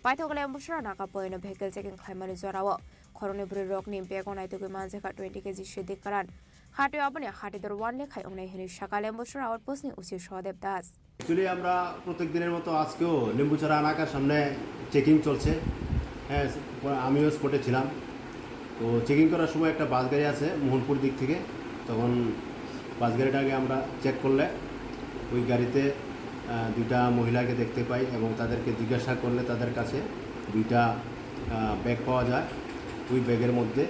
Paithokle Mushra Naka Point of Vehicle taking Climate Zorawa, Corona Rock name Begonai to Manzaka 20 kg Shedikaran. Hati Abani Hati the one lake on a Shakale Mushra outpost in Usi Shodep Das. Actually, আমরা প্রত্যেক দিনের মতো আজকেও লেম্বুছড়া এলাকার সামনে checking চলছে। হ্যাঁ, আমিও স্পটে ছিলাম। তো চেকিং করার সময় একটা বাস গাড়ি আছে মোহনপুর দিক থেকে। তখন বাস গাড়িটাকে আমরা চেক করলে ওই গাড়িতে দুইটা মহিলাকে দেখতে পাই এবং তাদেরকে জিজ্ঞাসা করলে তাদের কাছে দুইটা ব্যাগ পাওয়া যায়। ওই ব্যাগের মধ্যে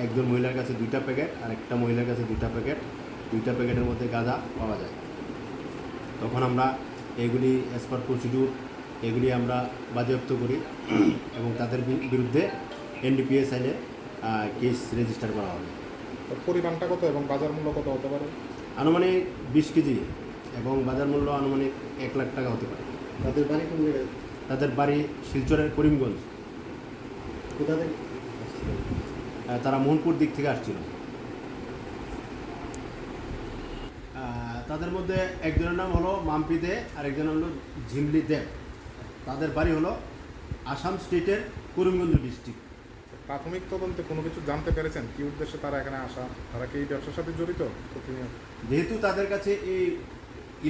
একজন মহিলার কাছে দুইটা প্যাকেট আর একটা মহিলার কাছে দুইটা প্যাকেটের মধ্যে গাঁজা পাওয়া যায়। তখন আমরা এগুলি অ্যাজ পার প্রসিডিউর এগুলি আমরা বাজেয়াপ্ত করি এবং তাদের বিরুদ্ধে এনডিপিএস আইনে কেস রেজিস্টার করা হবে। পরিমাণটা কত এবং বাজার মূল্য কত হতে পারে? আনুমানিক 20 কেজি এবং বাজার মূল্য আনুমানিক 1 লাখ টাকা হতে পারে। তাদের বাড়ি কোন জায়গায়? তাদের বাড়ি শিলচরের করিমগঞ্জ। কোথা থেকে? তারা মোহনপুর দিক থেকে আসছিল। তাদের মধ্যে একজনের নাম হলো মাম্পি দে আর একজন হলো ঝিমলি দেব। তাদের বাড়ি হলো আসাম স্টেটের করিমগঞ্জ ডিস্ট্রিক্ট। প্রাথমিক তদন্তে কোনো কিছু জানতে পেরেছেন কি উদ্দেশ্যে তারা এখানে আসা? তারা কি এই ব্যবসার সাথে জড়িত? যেহেতু তাদের কাছে এই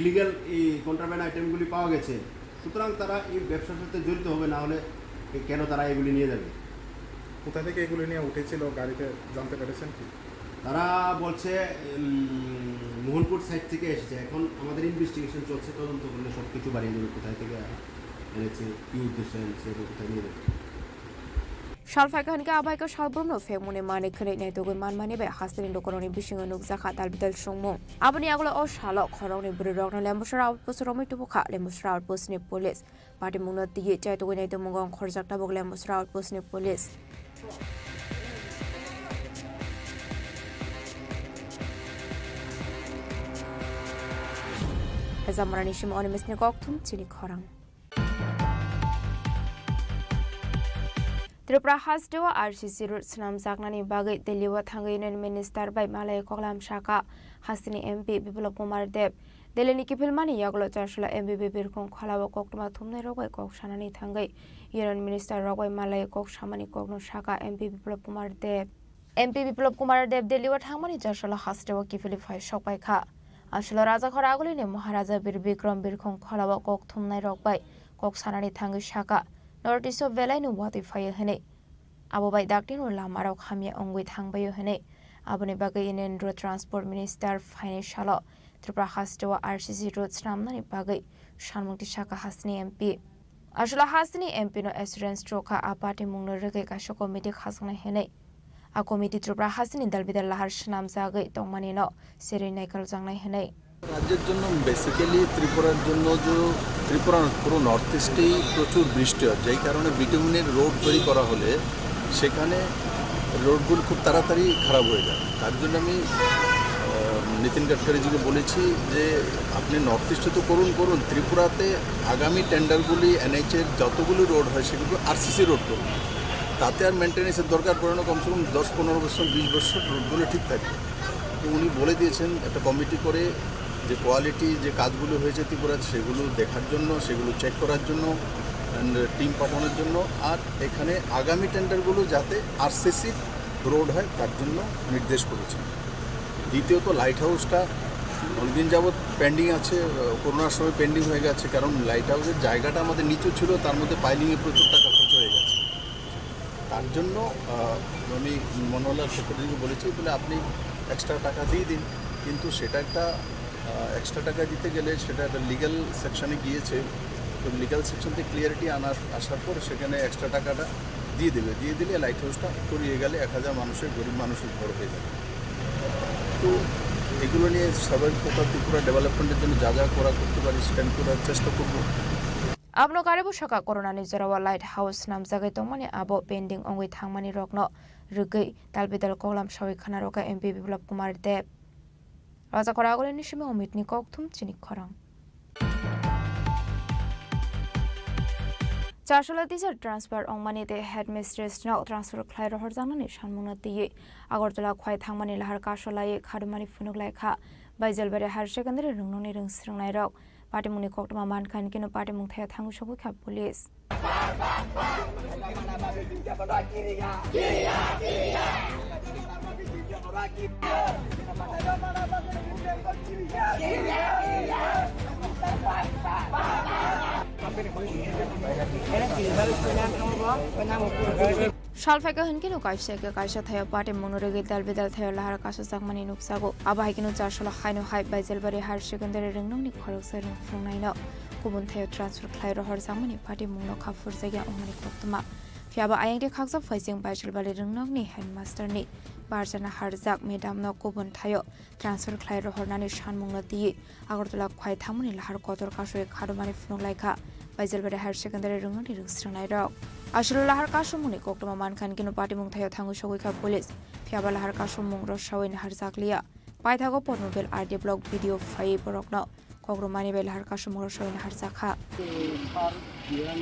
ইলিগাল এই কন্ট্রাব্যান্ড আইটেমগুলি পাওয়া গেছে, সুতরাং তারা এই ব্যবসার সাথে জড়িত হবে, না হলে কেন তারা এগুলি নিয়ে যাবে? কোথা থেকে এগুলি নিয়ে উঠেছিল গাড়িতে জানতে পেরেছেন কি? তারা বলছে মোহনপুর সাইড থেকে এসেছে। এখন আমাদের ইনভেস্টিগেশন চলছে, তদন্ত করলে সব কিছু বাড়িয়ে দেবে, কোথায় থেকে এনেছে, কী উদ্দেশ্যে এনেছে, কোথায় নিয়ে যাবে। Shalfakanka Abaika Shalbruno Femune Mani Kane to Manmani by Hastin Dokoroni Bishing and Zaka Talbital Shumo. Abaniagla or Shalok, Horoni Brudon, Lemusra outpost Romi to Boka, Lemusra outpost in police. Patimuna the Jet to win to Mungon Korzak Tabok Lemusra outpost in police. As a Maranishim on a Misnagoktum, Chini Khorang Tripura has to RCC routes Nam Zagnani Bagay, the Liwa Tangayan Minister by Malay Kolam Shaka, Hastini MP, people of Kumar Deb, Deleni Kipilmani Yaglo Tashla MBB Birkon Kalawa Kokma Tumne Rogay Kok Shanani Tangay, Union Minister Rogay Malay Kok Shamani Kokno Shaka, MP people of Kumar Deb. MP people of Kumar Deb, the Liwa Tangani Joshua has to Kifilify Shok by Ka. Ashla Raza Koragulin, Maharaja Birbikram Birkon Kalawa Kok Tumne Rogay, Kok Sanani Tangi Shaka. Notice of Velanu what if I hene. Abo by Dactin or Lamarok Hamia on with Hang by Hene. Abone Bagay in Road Transport Minister Financial Tripura has to RCC Road Stramnani Bagay, Shanmuti Shaka Hasni MP. Ashla Hasni MP no Assurance Stroka Apati Mungno Reka Shoko Committee Hasna Hene. A committee Tripura Hasni Dalbida Lahar Shnam Zagay Tomanino, Seri Naikal Zangna Hene. রাজ্যের জন্য basically ত্রিপুরার জন্য যে ত্রিপুরা পুরো north ইস্টেই প্রচুর বৃষ্টি হয়, যেই কারণে বিটুমিনের রোড তৈরি করা হলে সেখানে রোডগুলো খুব তাড়াতাড়ি খারাপ হয়ে যায়। তার জন্য আমি নীতিন গাডকারিজিকে বলেছি যে আপনি নর্থ ইস্টে তো করুন, ত্রিপুরাতে আগামী টেন্ডারগুলি এনএইচের যতগুলো রোড হয় সেগুলো আরসিসি রোড করুন। তাতে আর মেনটেন্যান্সের দরকার পড়ে না, কমসে কম 10-15 বছর 20 বছর রোডগুলো ঠিক থাকবে। তো উনি বলে দিয়েছেন একটা কমিটি করে যে কোয়ালিটি যে কাজগুলো হয়েছে ত্রিপুরা সেগুলো দেখার জন্য, সেগুলো চেক করার জন্য টিম পাঠানোর জন্য, আর এখানে আগামী টেন্ডারগুলো যাতে আরসিসি রোড হয় তার জন্য নির্দেশ করেছেন। দ্বিতীয়ত লাইট হাউসটা অনেকদিন যাবৎ পেন্ডিং আছে, করোনার সময় পেন্ডিং হয়ে গেছে, কারণ লাইট হাউসের জায়গাটা আমাদের নিচু ছিল, তার মধ্যে পাইলিংয়ে প্রচুর টাকা খরচ হয়ে গেছে। তার জন্য আমি মনোহরলাল সেক্রেটারিকে বলেছি বলে আপনি এক্সট্রা টাকা দিয়ে দিন, কিন্তু সেটা একটা এক্সট্রা টাকা দিতে গেলে সেটা একটা লিগ্যাল সেকশনে গিয়েছে। তো লিগ্যাল সেকশন থেকে ক্লিয়ারিটি আসার পর সেখানে এক্সট্রা টাকাটা দিয়ে দিলে লাইট হাউসটা করিয়ে গেলে 1000 মানুষের গরিব মানুষের ঘর হয়ে যাবে। তো এগুলো নিয়ে স্বাভাবিক ত্রিপুরা ডেভেলপমেন্টের জন্য যা করতে পারি সেটা করার চেষ্টা করব। Abno Karibu Shaka Corona Nizarawa Lighthouse Namzagai Tomani Abo pending on with Hangmani Rogno Rugi Talbidal Kolam Shawi Kanaroka MP people of Kumar Deb. Raza Koragol Nishimi Omit Nikoktum Chini Khorang Chashala teacher transfer on money the headmistress now transfer Clyde Horzanani Shanmunati Agortola quite Hangmani Lahar Kasholai Kadumani Funuglaika by Zelbere Har Secondary Runoni Rung Nairok patimungni koktama mankhan kino patimung thaya thangu shogui kha police Shalfaika hinkino kaisha kaisha thaya party monorege dalbedal thaya lahar kaso sakmani nuksago abahikino charshola khaino hai baizelbari higher secondary ringnongni khorok sarung phungnaino kubun thaya transfer khlairo har sakmani party mungno khafur jagya ongmani koktama fiaba ayangde khaksa faising baizelbari ringnongni headmaster ni barjana harjak madam no kubun thayo transfer khlairo hornani shanmungno di agartala khwai thamuni lahar kotor kasoi khadumani phunglaika baizelbari higher secondary ringnongni ringsrangnai rok Ashul lahar kasumuni koktama mankhan kino patimung thaya thangu shogui kha police fiaba lahar kasumung rosawin harjaklia paithago pornobel RD blog video fai borokno kokro mani bel lahar kasumung rosawin harjakha par dian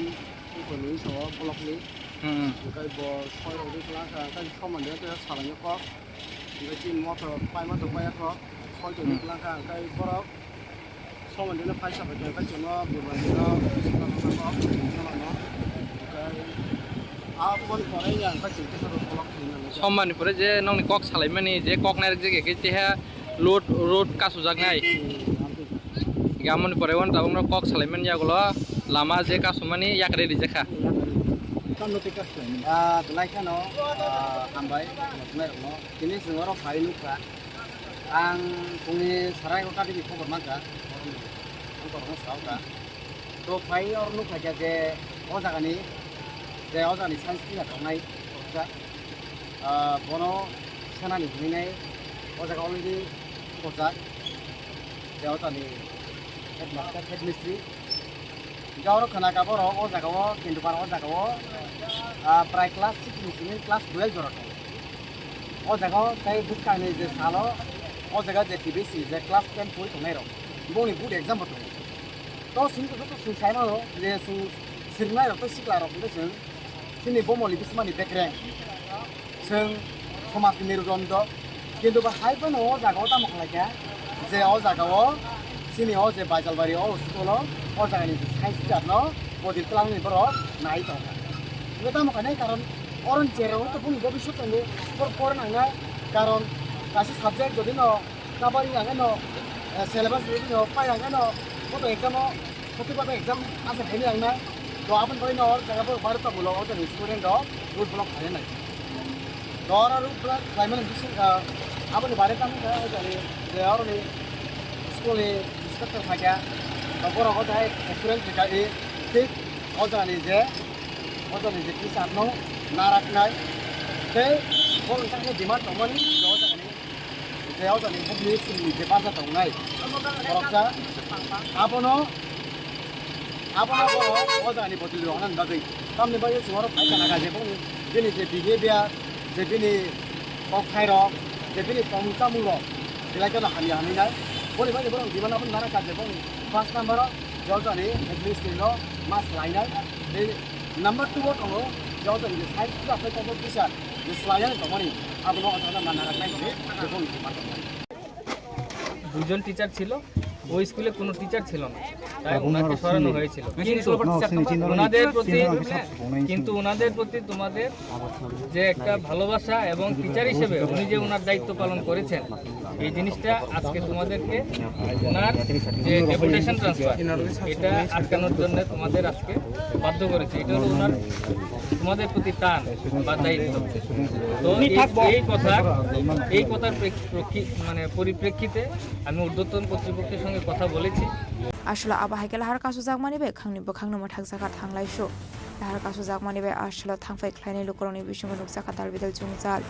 ukoni so blog ni kai bo soi ro dikla ka kai khomande te salanya ko kai tin motor pai motor pai ko soi to dikla ka kai borok somande na paisa ba kai jono burmani no সম্মানিপুরে যে নং cock সালাইমানি যে cock Nair যে গেছে হ্যাঁ load road Kasu জাগনাই গামনি পরে on তাবং cock Solaiman যাগুলো Lama যে কাসুমানি ইয়াকরে রিজেখা Delaikano ambai no kini sengoro fai luka ang kuni sarai ko kadi ko bermaka orang sauka to fai or luka je o jagani je o jagani sanski na tongai ja bono sanani hinai o jaga already koja je o jagani head mystery Jauh kena kabar oh jagawo kintu par oh jagawo prai kelas 6 ini kelas 12 jorok oh jagawo saya bukan ini je salo oh jaga je TBC je kelas 10 pun tunai ro boni bud exam betul to sing tu saya malu je sirnai ro to sikla ro itu sini bomo libis mani dekre sing thomas miru rondo kintu bahai pun oh jagawo tamu kelakya je oh jagawo sini oh je bajalbari oh sekolah oh jangan ini saya sejak no mau ditelang ini bro naik toh kita mau kena karena orang cerewet itu pun gak bisa tunggu perporan anga karena kasih subjek jadi no kabari anga no syllabus jadi no pai anga no foto exam asa ini anga do apa pun no jangan pun baru tak bulu oh jadi student do root block ada nih do orang root block climate bisa apa nih baru kamu jadi orang nih sekolah nih instructor saja Kalau orang ada experience juga ini, tik, orang ini kisah no, narak nai, teh, orang ini demand orang ini, orang ini publis ini demand orang nai, orang saya, apa no, orang ini betul orang bagi, kami bayar semua orang pakai naga jepang, jadi je behavior, jadi ni kok kairo, jadi ni kamu lo, jadi kalau kami nai, boleh orang di mana pun narak jepang. First number jauh ni English ni lo mas liner. Number 2 kamu jauh ni saya sudah apa competition. Di liner kamu ni. Aku mau asal mana nak main ni. Jepun di mana kamu. দুজন teacher ছিল ওই স্কুলে কোনো teacher ছিল না তাই ওনাকে সরানো হয়েছিল কিন্তু ওনাদের প্রতি তোমাদের যে একটা ভালোবাসা এবং টিচার হিসেবে উনি যে ওনার দায়িত্ব পালন করেছেন এই জিনিসটা আজকে তোমাদেরকে ওনার যে ডেপুটেশন ট্রান্সফার এটা আটকানোর জন্য তোমাদের আজকে বাধ্য করেছে এটা হলো ওনার তোমাদের প্রতি টান বা দায়িত্ব তো এই কথার মানে পরিপ্রেক্ষিতে আমি ঊর্ধ্বতন কর্তৃপক্ষের সঙ্গে কথা বলেছি আসলে আবাহাইকে লাহার কাসু জাগমানি বে খাংনি বখাংনো মাঠাক জাকা থাংলাইসো লাহার কাসু জাগমানি বে আসলে থাংফাই খ্লাইনি লুকরনি বিসঙ্গ নুক জাকা তার বিদাল জুংজাল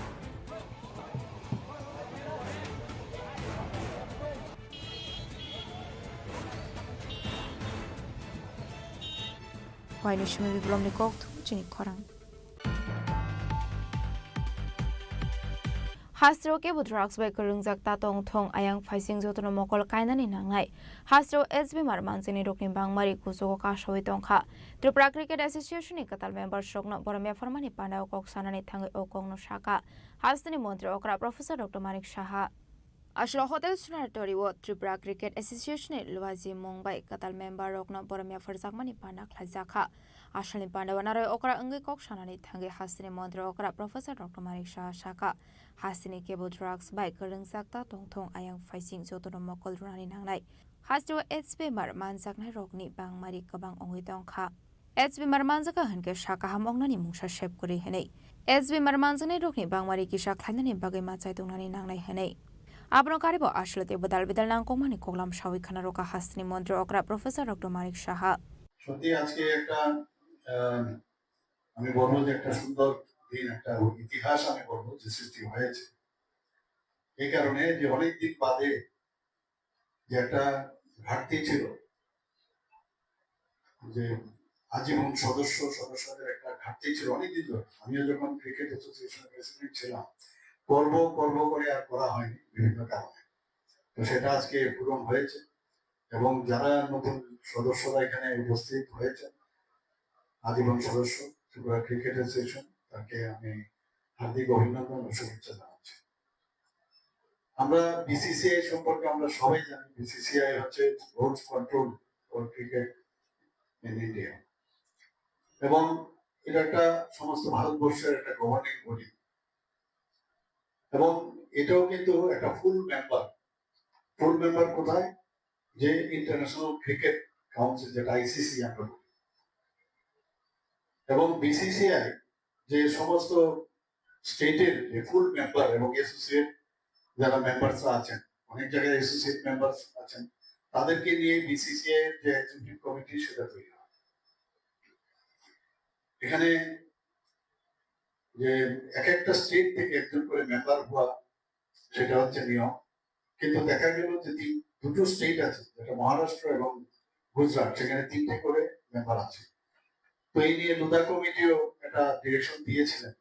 Wine Shumi Biblomni Kocht, Chini Khorang. Hastro ke drugs by Kurungzak Tatong Tong Ayang Faising Zotono Mokol Kainani Nangai. Hastro SB Marmansini Rokin Bang Mari Kuso Kasho Tonka. Tripura Cricket Association Katal member Shokno Borame Formani Panda Kok Sanani Tangi Okong no Shaka. Hastani Montri Okra Professor Dr. Manik Shaha. Ashlo Hotel Sunartori wo Tripura Cricket Association Luazi Mumbai Katal member Rokna Boromia Farzakmani Pana Klazaka Ashley Pandawanaro Okra Ungi Kokshanani Tangi Hasini Mondra Okra Professor Dr. Marisha Shaka Hasini Cable Drugs by Kurung Sakta Tong Tong Ayang Facing Sotono Mokol Running Nangai Hasdo HB Mar Manzakna Rokni Bang Mari Kabang Ongitong Ka HB Marmanzaka Hanke Shaka Hamongnani Musha Shep Kuri Hene HB Marmanzani Rokni Bang Mari Kisha Klanani Bagay Matsaitunani Nangai Hene Abno karibo ashlete badal bidal nang komani koglam shawi khanaroka hasni মন্ত্রী okra professor dr manik saha সত্যি আজকে একটা আমি বলবো যে একটা সুন্দর দিন একটা ইতিহাস আমি বলবো যে সৃষ্টি হয়েছে এই কারণে যে অনেক দিন বাদে যে একটা ঘাটতি ছিল যে আজীবন সদস্যদের একটা ঘাটতি ছিল অনেকদিন ধরে আমিও যখন ক্রিকেট অ্যাসোসিয়েশনের প্রেসিডেন্ট ছিলাম করব করে আর করা হয়নি বিভিন্ন কারণে তো সেটা আজকে পূরণ হয়েছে এবং যারা নতুন সদস্যরা এখানে উপস্থিত হয়েছে আজীবন সদস্য ত্রিপুরা ক্রিকেট অ্যাসোসিয়েশন তাকে আমি হার্দিক অভিনন্দন ও শুভেচ্ছা জানাচ্ছি আমরা বিসিসিআই সম্পর্কে আমরা সবাই জানি বিসিসিআই হচ্ছে rules control for cricket in India এবং এটা একটা সমস্ত ভারতবর্ষের একটা গভর্নিং বডি এবং এটাও কিন্তু একটা ফুল মেম্বার কোথায় যে ইন্টারন্যাশনাল ক্রিকেট কাউন্সিল যেটা আইসিসি আমরা বলি এবং বিসিসিআই যে সমস্ত স্টেটের যে ফুল মেম্বার এবং অ্যাসোসিয়েট যারা মেম্বারসরা আছেন অনেক জায়গায় অ্যাসোসিয়েট মেম্বার আছেন তাদেরকে নিয়ে বিসিসিআই এর যে এক্সিকিউটিভ কমিটি সেটা তৈরি হয় এখানে যে এক একটা স্টেট থেকে একজন করে মেম্বার হওয়া সেটা হচ্ছে নিয়ম কিন্তু দেখা গেল যে দুটো স্টেট আছে যেটা মহারাষ্ট্র এবং গুজরাট সেখানে 3টে করে মেম্বার আছে তো এই নিয়ে লুদা কমিটিও একটা ডিরেকশন দিয়েছিলেন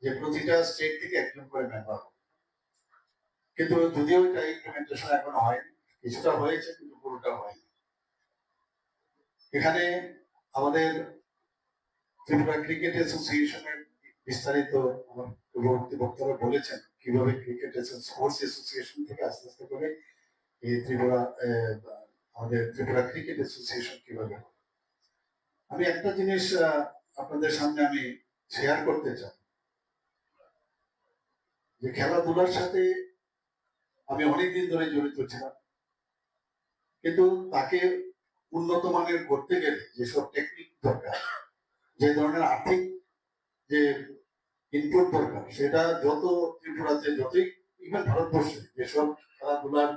যে প্রতিটা স্টেট থেকে একজন করে মেম্বার হবে কিন্তু যদিও এটা ইমপ্লিমেন্টেশন এখনো হয়নি কিছুটা হয়েছে কিন্তু পুরোটা হয়নি এখানে আমাদের ত্রিপুরা ক্রিকেট অ্যাসোসিয়েশনের বিস্তারিত আমার পূর্ববর্তী বক্তারা বলেছেন কিভাবে ক্রিকেট স্পোর্টস অ্যাসোসিয়েশন থেকে আস্তে আস্তে করে এই আমাদের ত্রিপুরা ক্রিকেট অ্যাসোসিয়েশন কিভাবে আমি একটা জিনিস আপনাদের সামনে আমি শেয়ার করতে চাই যে খেলাধুলার সাথে আমি অনেকদিন ধরে জড়িত ছিলাম কিন্তু তাকে উন্নত মানের করতে গেলে যেসব টেকনিক দরকার যে ধরনের আর্থিক যে ইনপুট দরকার সেটা যত ত্রিপুরাতে যতই ইভেন ভারতবর্ষে যেসব খেলাধুলার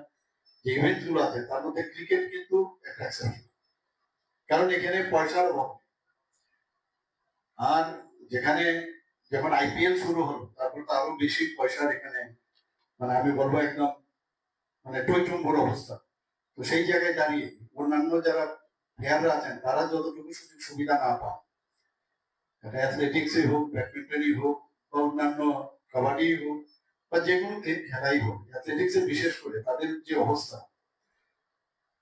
যে ইভেন্ট গুলো আছে তার মধ্যে ক্রিকেট কিন্তু একটা এক্সেপশন কারণ এখানে পয়সার অভাব আর যেখানে যখন আইপিএল শুরু হলো তারপর তো আরো বেশি পয়সার এখানে মানে আমি বলবো একদম মানে টইটুম্বর অবস্থা তো সেই জায়গায় দাঁড়িয়ে অন্যান্য যারা প্লেয়াররা আছেন তারা যতটুকু সুযোগ সুবিধা না পান অ্যাথলেটিক্সই হোক ব্যাডমিন্টনই হোক বা অন্যান্য কাবাডি হোক বা যে কোনো খেলাই হোক অ্যাথলেটিক্সে বিশেষ করে তাদের যে অবস্থা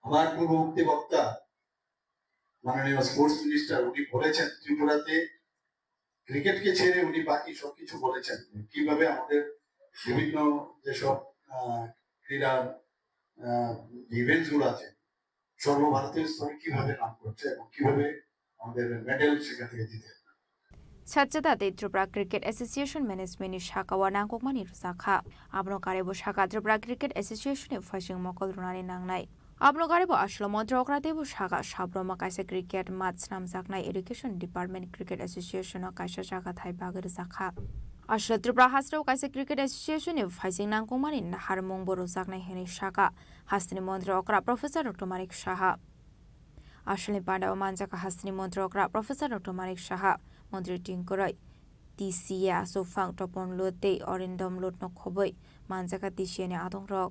আমার পূর্ববর্তী বক্তা মাননীয় স্পোর্টস মিনিস্টার উনি বলেছেন ত্রিপুরাতে ক্রিকেটকে ছেড়ে উনি বাকি সবকিছু বলেছেন কিভাবে আমাদের বিভিন্ন যেসব ক্রীড়া ইভেন্টস গুলো আছে সর্বভারতীয় স্তরে কিভাবে নাম করছে এবং কিভাবে আমাদের মেডেল সেখান থেকে জিতে Sajjada de Tripura Cricket Association Management Shaka wa nangkokmani rusakha abno karebo Shaka Tripura Cricket Association fashing mokol runani nangnai abno karebo ashlo montra okra debo Shaka shabroma kaisa cricket match namjaknai education department cricket association kaisa Shaka thai bagir sakha ashlo Tripura hasro kaisa cricket association fashing nangkokmani harmong boro saknai heni Shaka hasni montra okra professor dr manik saha ashli panda manjaka hasni montra okra professor dr manik saha মন্ত্রী টিংকরই টিসিয়া সোফাং টপন লোতে Arindam note নখবই মানজাকা টিসিয়ানে আদং rock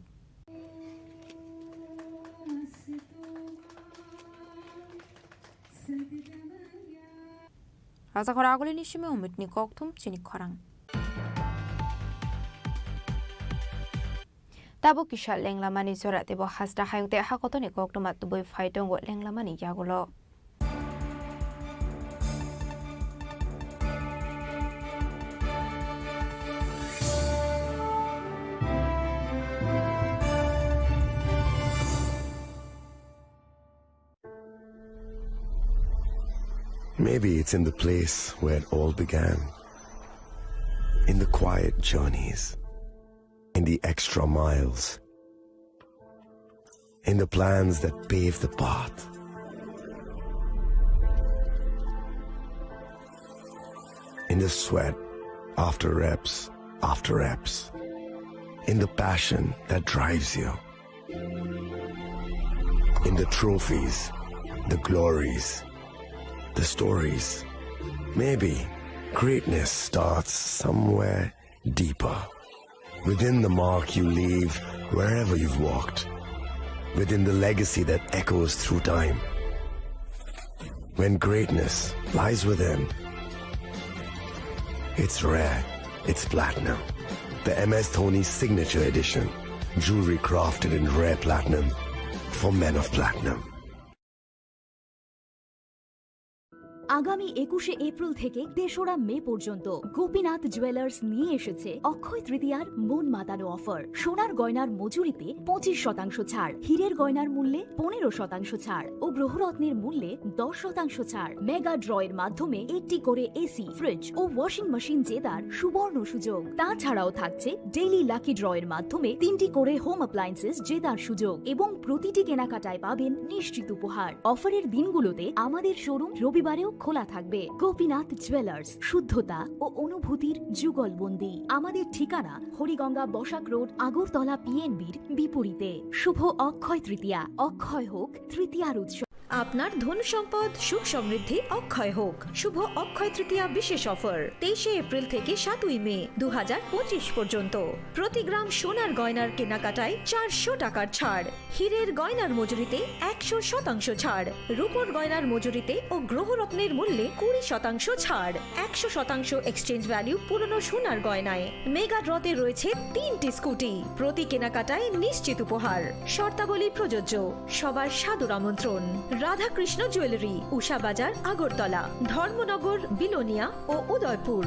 রাজা খরা আগলি নিশিমে অমিতনি ককথুম চিনি খরাং তাবো কিশা লেংলামানি জরা দেব Hasda হায়ুতে হাকতনি ককটমা তুবই ফাইটং লেংলামানি ইয়াগুলো Maybe it's in the place where it all began. In the quiet journeys. In the extra miles. In the plans that pave the path. In the sweat after reps. In the passion that drives you. In the trophies, the glories, the stories. Maybe greatness starts somewhere deeper. Within the mark you leave wherever you've walked. Within the legacy that echoes through time. When greatness lies within, it's rare, it's platinum. The MS Dhoni Signature Edition. Jewelry crafted in rare platinum for men of platinum. আগামী 21শে April থেকে ৩রা মে পর্যন্ত Gopinath jewellers নিয়ে এসেছে অক্ষয় তৃতীয়ার মন মাতানো offer. সোনার গয়নার মজুরিতে 25% ছাড়, হীরের গয়নার মূল্যে 15% ছাড় ও গ্রহরত্নের মূল্যে 10% ছাড়। মেগা ড্রয়ের মাধ্যমে একটি করে এসি, ফ্রিজ ও ওয়াশিং মেশিন জেতার সুবর্ণ সুযোগ। তাছাড়াও থাকছে ডেইলি লাকি ড্রয়ের মাধ্যমে 3টি করে হোম অ্যাপ্লায়েন্সেস জেতার সুযোগ এবং প্রতিটি কেনাকাটায় পাবেন নিশ্চিত উপহার। অফারের দিনগুলোতে আমাদের শোরুম রবিবারেও খোলা থাকবে। গোপীনাথ জুয়েলার্স, শুদ্ধতা ও অনুভূতির যুগলবন্দি। আমাদের ঠিকানা হরিগঙ্গা বসাক রোড, আগরতলা পিএনবির বিপরীতে। শুভ অক্ষয় তৃতীয়া, অক্ষয় হোক তৃতীয়ার উৎসব। আপনার ধন সম্পদ সুখ সমৃদ্ধি অক্ষয় হোক। শুভ অক্ষয় তৃতীয়া বিশেষ অফার 23শে এপ্রিল থেকে 7ই মে 2025 পর্যন্ত। প্রতি গ্রাম সোনার গয়নার কেনাকাটায় 400 টাকার ছাড়, হীরের গয়নার মজুরিতে 100% ছাড়, রূপোর গয়নার মজুরিতে ও গ্রহরত্নের মূল্যে 20% ছাড়, 100% এক্সচেঞ্জ ভ্যালু পুরনো সোনার গয়নায়। মেগা ড্রতে রয়েছে 3টি স্কুটি, প্রতি কেনাকাটায় নিশ্চিত উপহার। শর্তাবলী প্রযোজ্য। সবার সাদর আমন্ত্রণ। রাধাকৃষ্ণ জুয়েলারি, উষা বাজার, আগরতলা, ধর্মনগর, বিলোনিয়া ও উদয়পুর।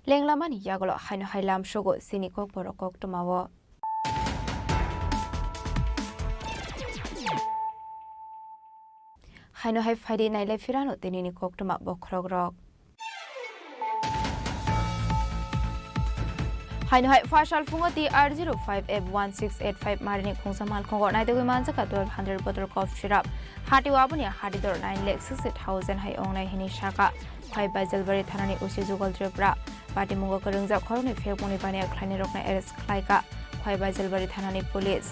লেংলামানি ইয়াগল হাইনো হাইলাম সগো সিনি কক বরকক টমাও হাইনো হাই ফাইডে নাইলাই ফিরানো তিনিনি কক টমা বখরক রক হাইনো হাই ফাশাল ফুঙ্গো TR05F1685 মারিনি খুংসামাল খঙ্গো নাইদগৈ মানজাকা 1200 বটল কফ সিরাপ হাটি ওয়াবনি হাটিদর 9,60,000 হাই অংনাই হিনি শাখা ফাই বাজলবারি থানানি উসি जुगल त्रिपुरा पार्टी मुंगो करंजा खरनि फेगमनि बानिया ख्लाइनि रकना एरेस्ट ख्लाइका फाइ बाजलबारि थानानि पुलिस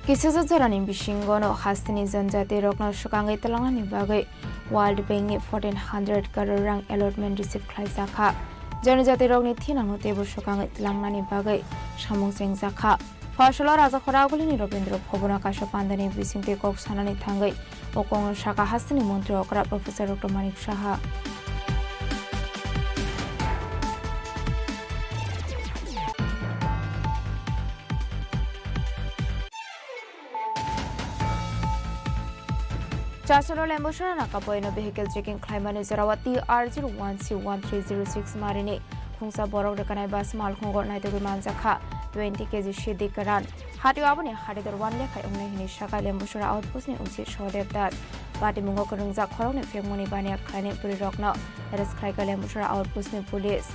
किसिजा जरानि बिसिंगनो हास्तिनि जनजाति रकना सुकांगै तलांगानि बागै वर्ल्ड बैंकनि 1400 करोड़ रां अलॉटमेंट रिसीव ख्लाइजाखा जनजाति रगनि थिनांगो तेबो सुकांगै तलांगानि बागै सामुं जेंजाखा फसला राजा खरागुलिनि रबीन्द्र भवन आकाश पान्दानि बिसिंते कक सानानि थांगै अकंग शाखा हास्तिनि मन्त्री अकरा प्रोफेसर डॉक्टर मानिक साहा चासलो लेम्बोशरा नाकापोइनो vehicle checking claimani Jarawati R01C1306 marini khungsa borok rekanaय bas malkhungo naitogui manjakha 20 kg shidi karan hati aboni hadidor 1 lekhai ongnai hini shaka lemboshara outpost ni uchi shodeb das bati mungo korungja khorongni femoni bania khlaini puri rokno arrest khlaika lemboshara outpost ni police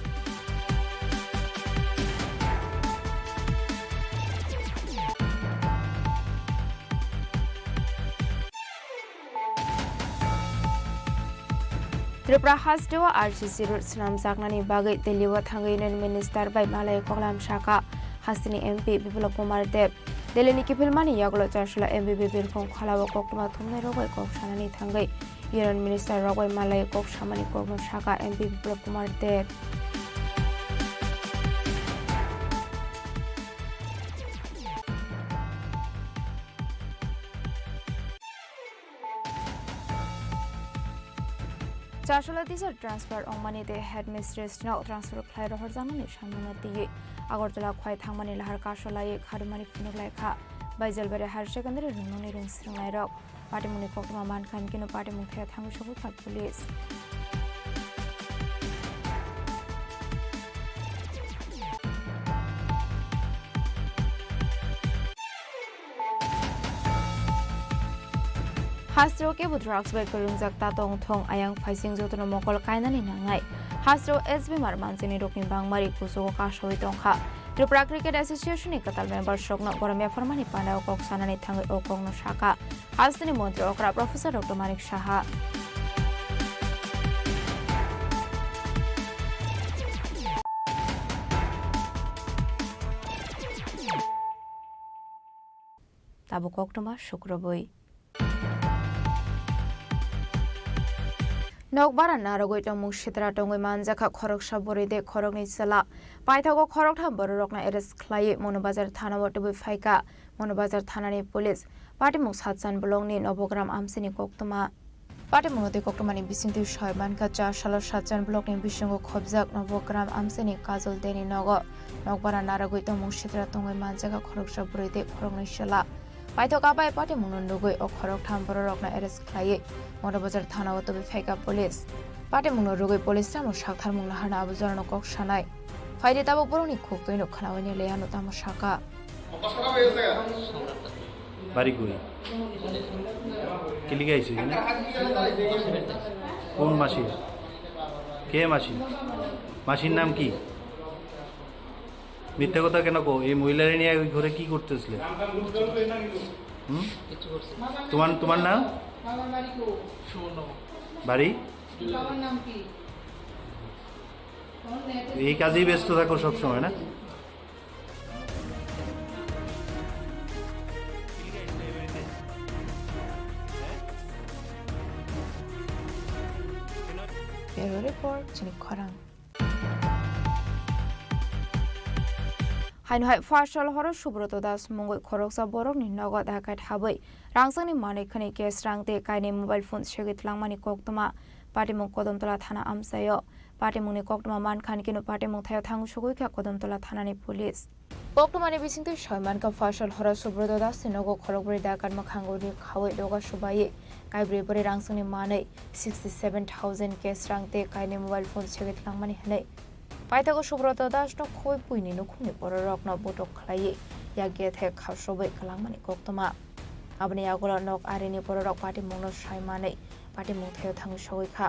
Tripura हास्टेवा RCC road स्नाम जागनानि बागै दिल्लीवा थांगै union minister बाय मालाय कगलाम शाखा हास्तिनि एमपी बिप्लब कुमार देव दिल्लीनि किफिलमानि यागलो चारसला एमबीबी बिरखं खलाव कक्टमा थुमनाय रगै कक्सानानि थांगै युनियन मिनिस्टार रगै मालाय कक्सामानि कगलाम शाखा एमपी बिप्लब कुमार देव चारसला टीचर ट्रांसफर अंगमानी दे हेड मिस्ट्रेस नाउ ट्रांसफर खाय रहर जानानि सानना दियै আগরতলা খয় থাংমানি লাহার কাশলাই খারুমানি ফুনুকलायखा বাইজালবাरि हायर सेकेन्डारि रुंमंनि रोंस्रोंनाय रक पाटिमुनि कोकमा मानखान किनो पाटिमुं थाया थांगु सगुखा police Hasro ke bu drugs by kurungjak ta tong thong ayang phaising jotono mokol kainani nangai Hasro SB mar mansini rokni bangmari kuso ka shoi tongkha Tripura Cricket Association ni katal member shokno boramya formani pandao kok sanani thangai okongno shaka Hasni mantri okra Professor Dr. Manik Shaha Tabu koktoma shukraboi Nokbara narogoi tong mushitra tongoi manjaka khorok sabori de khorok ni sala paithago khorok tham borokna eres khlai monobazar thana watoi phaika monobazar thana ni police patimung satsan blongni nobogram amsini koktoma patimung de koktoma ni bisingti shoymanka 4 salo satsan blokni bisingo khobjak nobogram amsini kajol deni nogo nokbara narogoi tong mushitra tongoi manjaka khorok sabori de khorok ni sala Paithoka bai patimung nugoi o khorok tham borokna eres khlai Monobazar Thana Watobi Feka Police. Patimung Rugoi Police Tamo Shakar Munglahana Abuzarno Kok Shanai. Faidi Tabo Boroni Cook to Kanawani Leano Tamo Shaka. Very good. Kiligaisu. Koon machine? Ke machine? Machine নাম কি? মিথ্যা কথা কেন কো এই মহিলারে নিয়ে ওই ঘরে কি করতেছিলে? তোমার নাম? বাড়ি এই কাজেই ব্যস্ত থাকো সব সময় না Bureau Report Chini Khorang Hainhai Fashal Horo Subroto Das Mongoi Khoroksa Borok ni Nogo Dakat Habai Rangsani Mani Khani Kes Rangte Kaini mobile phone Shegit Langmani Koktoma Patimung Kodomtola Thana Amsayo Patimung ni Koktoma Man Khan Kino Patimung Thayo Thangu Shuguika Kodomtola Thana ni Police Koktoma ni Bisingtu Shoyman Ka Fashal Horo Subroto Das Nogo Khorokbri Dakat Makhango ni Khawai Doga Shubaye Kaibri Bari Rangsani Mani 67,000 Kes Rangte Kaini mobile phone Shegit Langmani Hanai Paithago Subroto Das no khoi puini no khuni porok no botok khlai ya get he khawsobai khalangmani koktoma abani agolo nok arini porok party mungno saimane party mungtheo thangu sogoi kha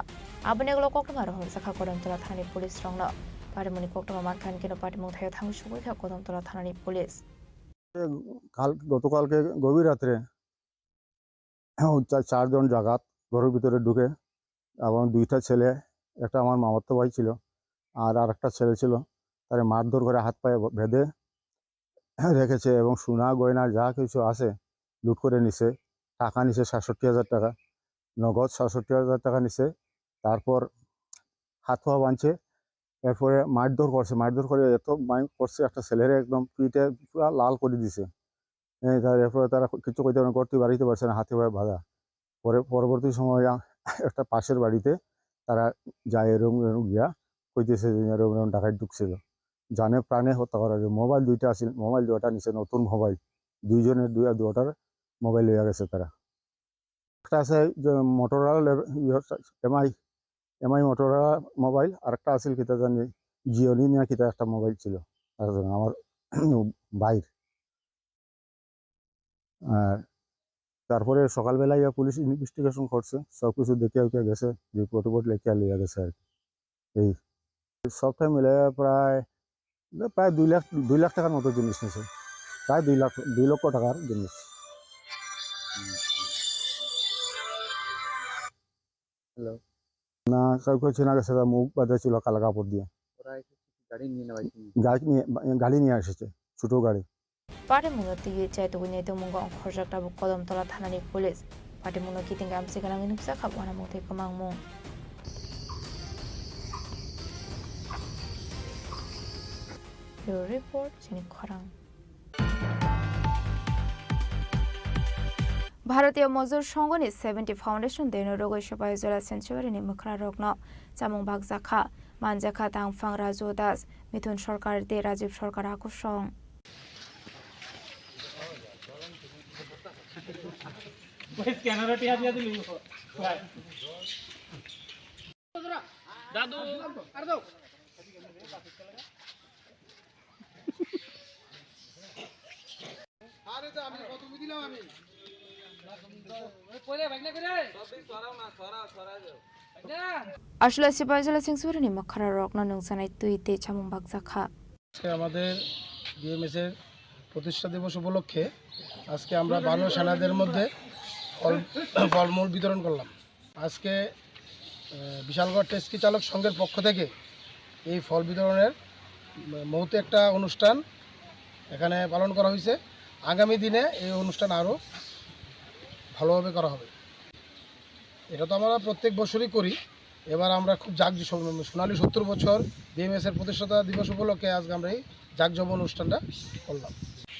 abani agolo koktoma ro sakha kodamtola thani police rongno party muni koktoma markhan kino party mungtheo thangu sogoi kha kodamtola thani police গতকালকে গভীর রাত্রে চারজন জাগাত ঘরের ভিতরে ঢুকে এবং দুইটা ছেলে একটা আমার মামাতো ভাই ছিল আর আরেকটা ছেলে ছিল তারে মারধর করে হাত পায়ে বেঁধে রেখেছে এবং সোনা গয়না যা কিছু আছে লুট করে নিছে টাকা নিছে ৬৭,০০০ টাকা নগদ ৬৭,০০০ টাকা নিছে তারপর হাত পা বাঁধছে এরপরে মারধর করে এত মাইর করছে একটা ছেলেরে একদম পিঠে পুরো লাল করে দিছে এরপরে তারা কিছু করতে বাড়িতে পারছে না হাতে পায়ে বাঁধা পরে পরবর্তী সময় একটা পাশের বাড়িতে তারা যায় এরকম গিয়া কইতেছে যে এরকম ডাকাত ঢুকছিল জানে প্রাণে হত্যা করা যায় মোবাইল দুইটা আছিল মোবাইল দুটা নিছে নতুন মোবাইল দুইজনের দুটার মোবাইল হয়ে গেছে তারা একটা আছে যে মোটরোলা এমআই মোটরোলা মোবাইল আর একটা আছিল কিতা জানি জিওনি না কিতা একটা মোবাইল ছিল আমার বাইর আর তারপরে সকালবেলায় পুলিশ ইনভেস্টিগেশন করছে সব কিছু দেখে গেছে রিপোর্ট লেখা লিয়া গেছে আর এই সবটাই মিলে প্রায় 2 লাখ টাকার মতো জিনিস নিয়েছে প্রায় 2 লক্ষ টাকার জিনিস হ্যালো না কাউকে চেনা গেছে মুখ বাঁধা ছিল কালা কাপড় দিয়ে গাড়ি নিয়ে এসেছে ছোট গাড়ি Patimung Tigi Chaituguni Mungo Khorjakta Kodomtola Thanani Police Patimung Kiting Amsigalang Nupsa Kapwana Mote Kamangmung Bureau Report Chini Khorang ভারতীয় মজদুর সংগঠন 70 ফাউন্ডেশন দেন রোগী সেবায় জেলা সেঞ্চুয়ারি নিমখরা রগ্ন চামং বাগজাখা মানজাখা তাংফাং রাজু দাস মিথুন সরকার দে রাজীব সরকার আকর্ষণ আসলে সিপাহীজলা সিংসুরিনি মখারা রকনা নংসানাই তুইতে চামুং বাগজাখা আমাদের বিএমএস এর প্রতিষ্ঠা দিবস উপলক্ষে আজকে আমরা 12 সেনাদের মধ্যে ফলমূল বিতরণ করলাম। আজকে বিশালগড় টেস্কি চালক সংঘের পক্ষ থেকে এই ফল বিতরণের মহতে একটা অনুষ্ঠান এখানে পালন করা হয়েছে। আগামী দিনে এই অনুষ্ঠান আরও ভালোভাবে করা হবে। এটা তো আমরা প্রত্যেক বছরই করি, এবার আমরা খুব সোনালী 70 বছর বিএমএস এর প্রতিষ্ঠাতা দিবস উপলক্ষে আজকে আমরা এই জাঁকজমক অনুষ্ঠানটা করলাম।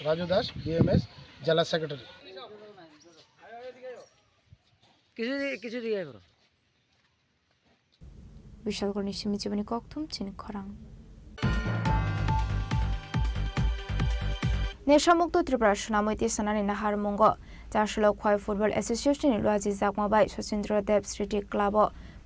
রাজু দাস, বিএমএস জেলা সেক্রেটারি। বিশালগড় নিশিমি জীবনী ককথুম চিনি খরাং নেশামুক্ত ত্রিপুরা সুনামৈতি সানানি নাহার মঙ্গ চারশোলো খয় ফুটবল এসোসিয়েশন লুয়াজি জাকমাবাই Sachindra Deb Smriti club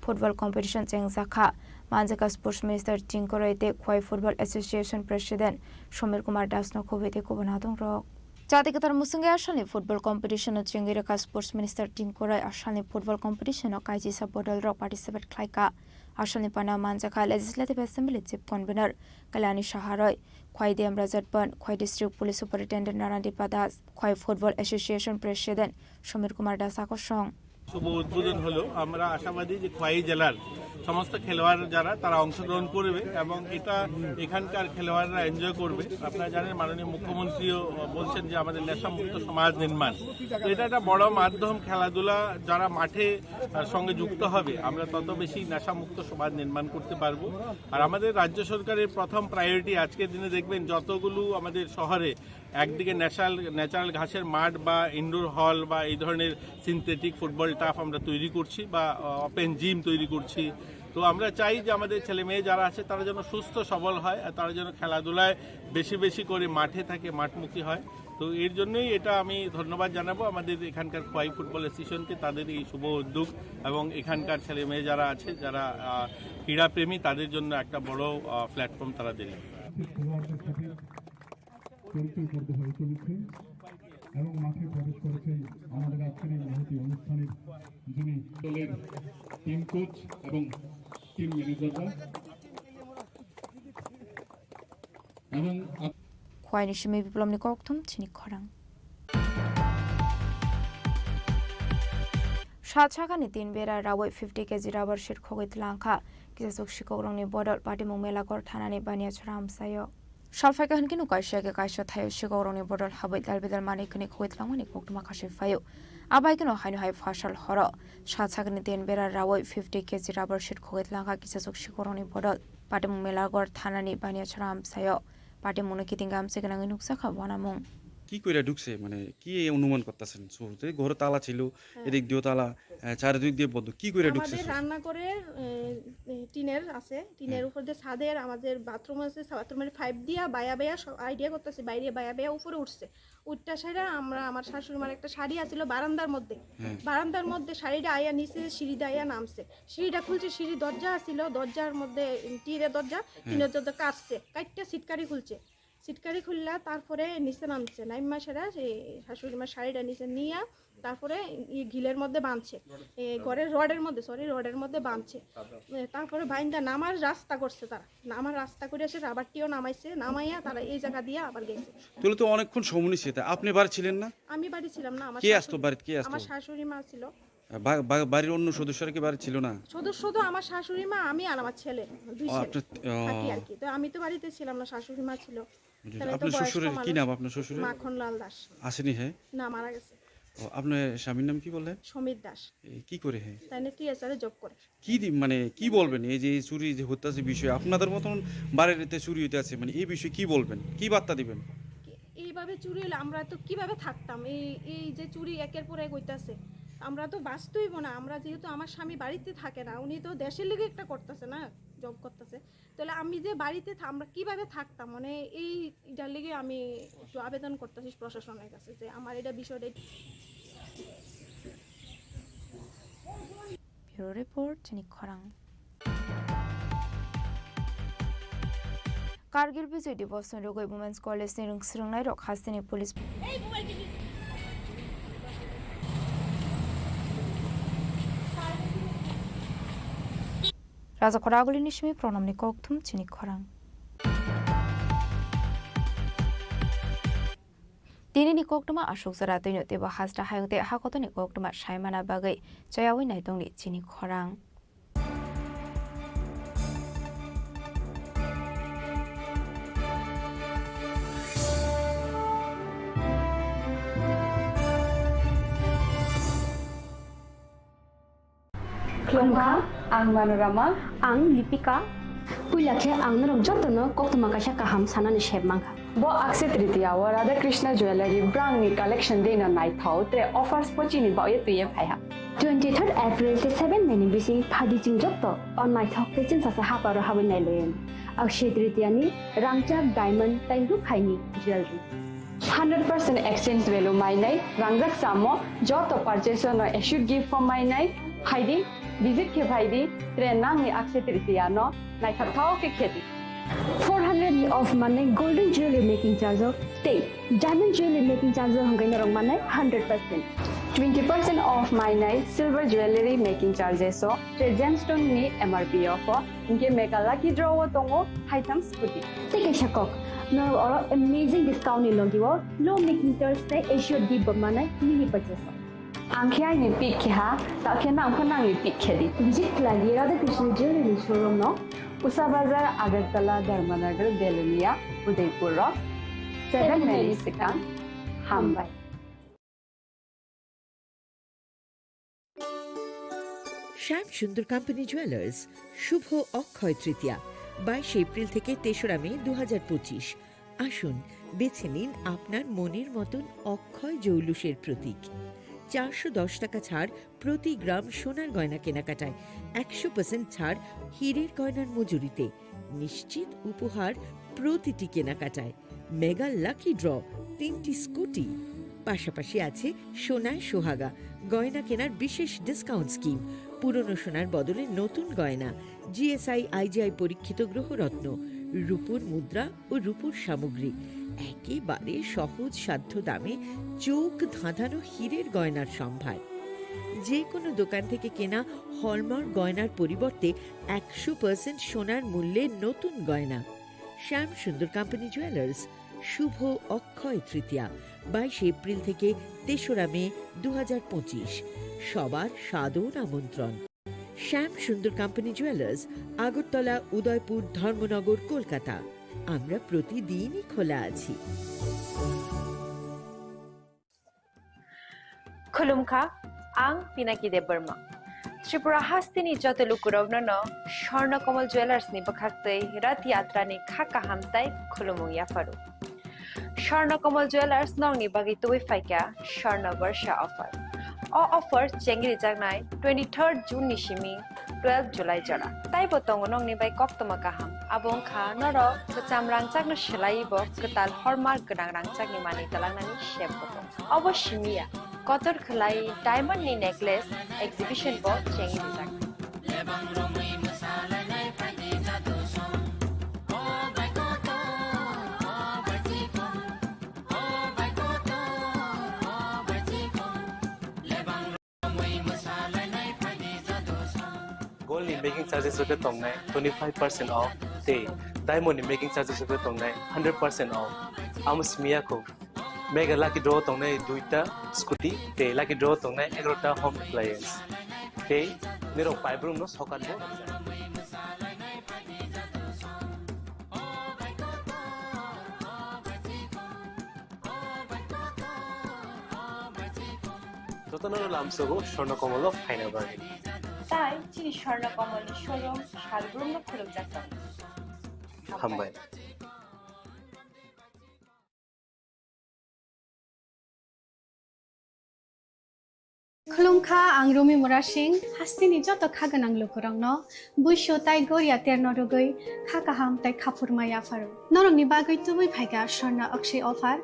football competition চেংজাখা মানজাকা স্পোর্টস মিনিস্টার চিংকরইতে খয় football association president Samir Kumar Das নখবিতে কুবনাদং রক জাতিগতার মুসঙ্গে আসানি ফুটবল কম্পিটিশন চিংগিরেকা স্পোর্টস মিনিস্টার টিংকরাই আসানি ফুটবল কম্পিটিশন কাইজিসা বদল রক পার্টিসিপেট খাইকা আসানি পানা মানজাকা legislative assembly chief convenor Kalyani সাহারয় খয় ডিএম রাজতপন খয় ডিস্ট্রিক্ট পুলিশ সুপারিনটেন্ডেন্ট নারায়ণদীপা দাস খয় football association president Samir Kumar Das আকর্ষণ শুভ উদ্বোধন হলো। আমরা আশাবাদী যে খোয়াই জেলার সমস্ত খেলোয়াড় যারা তারা অংশগ্রহণ করবে এবং এটা এখানকার খেলোয়াড়রা এনজয় করবে। আপনারা জানেন মাননীয় মুখ্যমন্ত্রীও বলছেন যে আমাদের নেশামুক্ত সমাজ নির্মাণ, তো এটা একটা বড় মাধ্যম। খেলাধুলা যারা মাঠে সঙ্গে যুক্ত হবে আমরা তত বেশি নেশামুক্ত সমাজ নির্মাণ করতে পারবো। আর আমাদের রাজ্য সরকারের প্রথম প্রায়োরিটি আজকের দিনে দেখবেন যতগুলো আমাদের শহরে একদিকে ন্যাচারাল ঘাসের মাঠ বা ইনডোর হল বা এই ধরনের সিনথেটিক ফুটবল টাফ আমরা তৈরি করছি বা ওপেন জিম তৈরি করছি, তো আমরা চাই যে আমাদের ছেলে মেয়ে যারা আছে তারা যেন সুস্থ সবল হয় আর তারা যেন খেলাধুলায় বেশি বেশি করে মাঠে থাকে, মাঠমুখী হয়। তো এর জন্যই এটা আমি ধন্যবাদ জানাবো আমাদের এখানকার খোয়াই ফুটবল অ্যাসোসিয়েশনকে, তাদের এই শুভ উদ্যোগ এবং এখানকার ছেলে মেয়ে যারা আছে যারা ক্রীড়াপ্রেমী তাদের জন্য একটা বড় প্ল্যাটফর্ম তারা দিলেন। এবং মাঠে প্রবেশ করেছেন আমাদের আজকের এই মহতি অনুষ্ঠানের যিনি দলের টিম কোচ এবং টিম ম্যানেজাররা এবং খোয়াই নিশিমি বিপ্লবনি ককথুম চিনি খরাং সাতসাগানি 3 বেরা রাওয়াই 50 কেজি রাবার শিট খগৈত লাংখা কিসাসুক শিকরংনি বদল পাটিমুং মেলাগড় থানানি বানিয়াছড়া আমসাयो সালফাইকা হনকিনু কাইশাকে কাইশা থাयो শিকরংनि बदल हाबै दालबेदाल मानिकनि खगैतलांमानि कक्टमा खासे फायो आबाइकनो हायनो हाय फासाल हर सातसागनि 3 बेरा रावै 50 केजी राबर शिट खगैतलांखा किसासुक शिकरंनि बदल पाटिमुं मेलागड़ थानानि बानियाछड़ा আমসাयो पाटिमुंनि कितिंगा আমসেগনাङै नुकसाखा बनामुं কি কইরা ঢুকছে মানে কি অনুমান করতেছেন? শুরুতে ঘরে তালা ছিল, এদিক দিয়ে তালা, চারিদিক দিয়ে বন্ধ, কি কইরা ঢুকছে? আমাদের রান্নাঘরের টিনের আছে, টিনের উপর দিয়ে ছাদের আমাদের বাথরুম আছে, বাথরুমের পাইপ দিয়া বায়া বায়া সব আইডিয়া করতেছে, বাইরে বায়া বায়া উপরে উঠছে। উঠটা সাইডা আমরা আমার শাশুড়ি মার একটা শাড়ি আছিল বারান্দার মধ্যে শাড়িটা আয়া নিচে সিঁড়িটা আয়া নামছে, সিঁড়িটা খুলছে, সিঁড়ি দরজা আছিল, দরজার মধ্যে টিনের দরজা কাটছে, কাটটা সিটকারি খুলছে, সিটকারি খুললা তারপরে নিচে নামছে, নাইমা সেরা শাশুড়ি মার শাড়িটা নিচে নিয়ে তারপরে ঘিলের মধ্যে বাঁধছে, ঘরের রডের মধ্যে বাঁধছে, তারপরে বাইন্দা নামার রাস্তা করছে, তারা নামার রাস্তা করে এসে রাবারটিও নামাইছে, নামাইয়া তারা এই জায়গা দিয়ে আবার গেছে। তাহলে তো অনেকক্ষণ সময় নিছে। আপনি বাড়ি ছিলেন না? আমি বাড়ি ছিলাম না। কে আসতো বাড়িতে? কে আসতো? আমার শাশুড়ি মা ছিল। বাড়ির অন্য সদস্যরা কি বাড়ি ছিল না? সদস্য তো আমার শাশুড়ি মা, আমি আর আমার ছেলে, দুই ছেলে থাকি আর কি। তো আমি তো বাড়িতে ছিলাম না, শাশুড়ি মা ছিল। আপনার শ্বশুরের কি নাম? আপনার শ্বশুরের? মাখনলাল দাস। আসেনি? হ্যাঁ, না, মারা গেছে। আপনার স্বামীর নাম কি বললেন? সমীর দাস। কি করে? হ্যাঁ, তাইনে টিএসআরে জব করে। কি মানে কি বলবেন এই যে চুরি যে হত্যাছে বিষয়, আপনাদের মতন বাড়িতে চুরি হইতে আছে, মানে এই বিষয়ে কি বলবেন, কি বার্তা দিবেন? এইভাবে চুরি হলে আমরা তো কিভাবে থাকতাম? এই যে চুরি একের পর এক হইতাছে, আমরা তো বাঁচতেইব না। আমরা যেহেতু আমার স্বামী বাড়িতে থাকে না, উনি তো দেশের লেগে একটা করতেছে না, জব করতেছে, তাহলে আমি যে বাড়িতে আমরা কিভাবে থাকতাম, মানে এইটার লেগে আমি একটু আবেদন করতেছি প্রশাসনের কাছে যে আমার এটা বিষয়টা। ব্যুরো রিপোর্ট চিনি খরাং। कारगिल विजय दिवस रुगै वुमेन्स कलेज नि रोंस्रोंनाय रक हास्तिनि पुलिस राजा खरागुलिनि सिमी प्रणामनि कक्थुम चिनि खरां। दिनैनि कक्तुमा अशोक जरा दैनो देबा हास्ता हायंते हाकतनि कक्तुमा सायमाना बागै जयावै नायदंनि चिनि खरां। खुलुमखा आं मनोरमा आं लिपिका पुइलाखे आं नरक जतनो कक्तमा काशा काहाम सानानि शेबमांखा बो अक्षय तृतीया व राधा कृष्ण ज्वेलरी ब्रांडनि कलेक्शन देना नाइथाव ते ऑफर्स पचिनि बाये तुये फाया 23 एप्रिल ते 7 मे नि बिसि फादि चिं जत्तो अन नाइथाव ते चिन सासा हापारो हाबै नाइलोयन अक्षय तृतीयानि रांचाक डायमंड ताइरु खाइनि ज्वेलरी 100% exchange value माइनाय रांजाक सामो जतो परचेस नो इश्यूड गिफ्ट फॉर माइनाय हाइदि विजिट के भाईदी ट्रेन नांगनि अक्षय तृतीया नो नाइथाव के खेती 400 नि ऑफ माने गोल्डन ज्वेलरी मेकिंग चार्ज ते डायमंड ज्वेलरी मेकिंग चार्ज हंगैन रंग माने 100% 20% ऑफ माइनाय सिल्वर ज्वेलरी मेकिंग चार्जेस ते जेमस्टोन नि एमआरपी ऑफ इनके मेगा लकी ड्रॉ तंगो हाइटम स्कूटी ते केशকক no or amazing discount ni logiwo low making charge te issue di bamana mini purchase angkhya ni pick kha ta khena angkhana ni pick khedi visit lagi radha krishna jewelry showroom no usa bazar agartala dharmanagar belunia udaipur ro 7 Mary Sikang Hambai শ্যাম সুন্দর company jewellers শুভ Akshaya Tritiya 22 April থেকে 3রা মে 2025। আসুন বেছে নিন আপনার মনের মতন অক্ষয় জৌলুসের প্রতীক। 410 টাকা ছাড় প্রতি গ্রাম সোনার গয়না কেনাকাটায়, 100% ছাড় হীরের গয়নার মজুরিতে, নিশ্চিত উপহার প্রতিটি কেনাকাটায়, মেগা লাকি ড্র 3টি স্কুটি, পাশাপাশি আছে সোনায় সোহাগা গয়না কেনার বিশেষ ডিসকাউন্ট স্কিম, পুরনো সোনার বদলে নতুন গয়না, জিএসআই আইজিআই পরীক্ষিত গ্রহরত্ন, রূপোর মুদ্রা ও রূপোর সামগ্রী, একেবারে সহজ সাধ্য দামে চোখ ধাঁধানো হীরের গয়নার সম্ভার। যে কোনো দোকান থেকে কেনা হলমার্ক গয়নার পরিবর্তে 100% সোনার মূল্যে নতুন গয়না। শ্যাম সুন্দর কোম্পানি জুয়েলার্স শুভ অক্ষয় তৃতীয়া 22 এপ্রিল থেকে 3রা মে 2025। সবার সাদর আমন্ত্রণ। শ্যাম সুন্দর কোম্পানি জুয়েলার্স, আগরতলা, উদয়পুর, ধর্মনগর, কলকাতা। আমরা প্রতিদিনই খোলা আছি। खुलुमखा आं पिनाकी देबबर्मा त्रिपुरा हास्तिनि जतलुकुरावनो स्वर्णकमल ज्वेलर्स नि बखाक्तै रथ यात्रा नि खाका हामताय खुलुमु याफारु स्वर्णकमल ज्वेलर्स नंगनि बागै तुबै फाइका स्वर्ण वर्षा ऑफर ऑफर चेंगिरि जागनाय 23 जून नि सिमी 12 जुलाई जरा ताइ बतंग नंगनि बाय कक्तमा काहाम आबं खा नर कचाम रांचागनो सिलाइबो कताल हरमार्क गोनां रांचागनि मानि तलांनानि शेप बतंग अवश्यमिया कतर खलाई डायमंड नि नेकलेस एग्जिबिशन बो चेंगिरि जाग Gold in making charges rupiah tongnai 25% off te diamond in making charges rupiah tongnai 100% off amus mia ko mega lucky draw tongnai 2ta scooty te lucky draw tongnai 11ta home appliance te niro 5 room no sokat bo যতনর লামসগো Swarnakamal final বাড়ি তাই চিনি Swarnakamal showroom শালগ্রাম খুলুম যাত্রা হামবাই खुलुमखा आं रमि मुरासिं हास्तिनि जत खागोनां लोगोरांनो बैसो ताइ गरिया तेरनरगै खाकाहाम ताइ खाफुरमाया फारो नरंनि बागै तुबै फाइगा स्वर्णा अक्षय अफार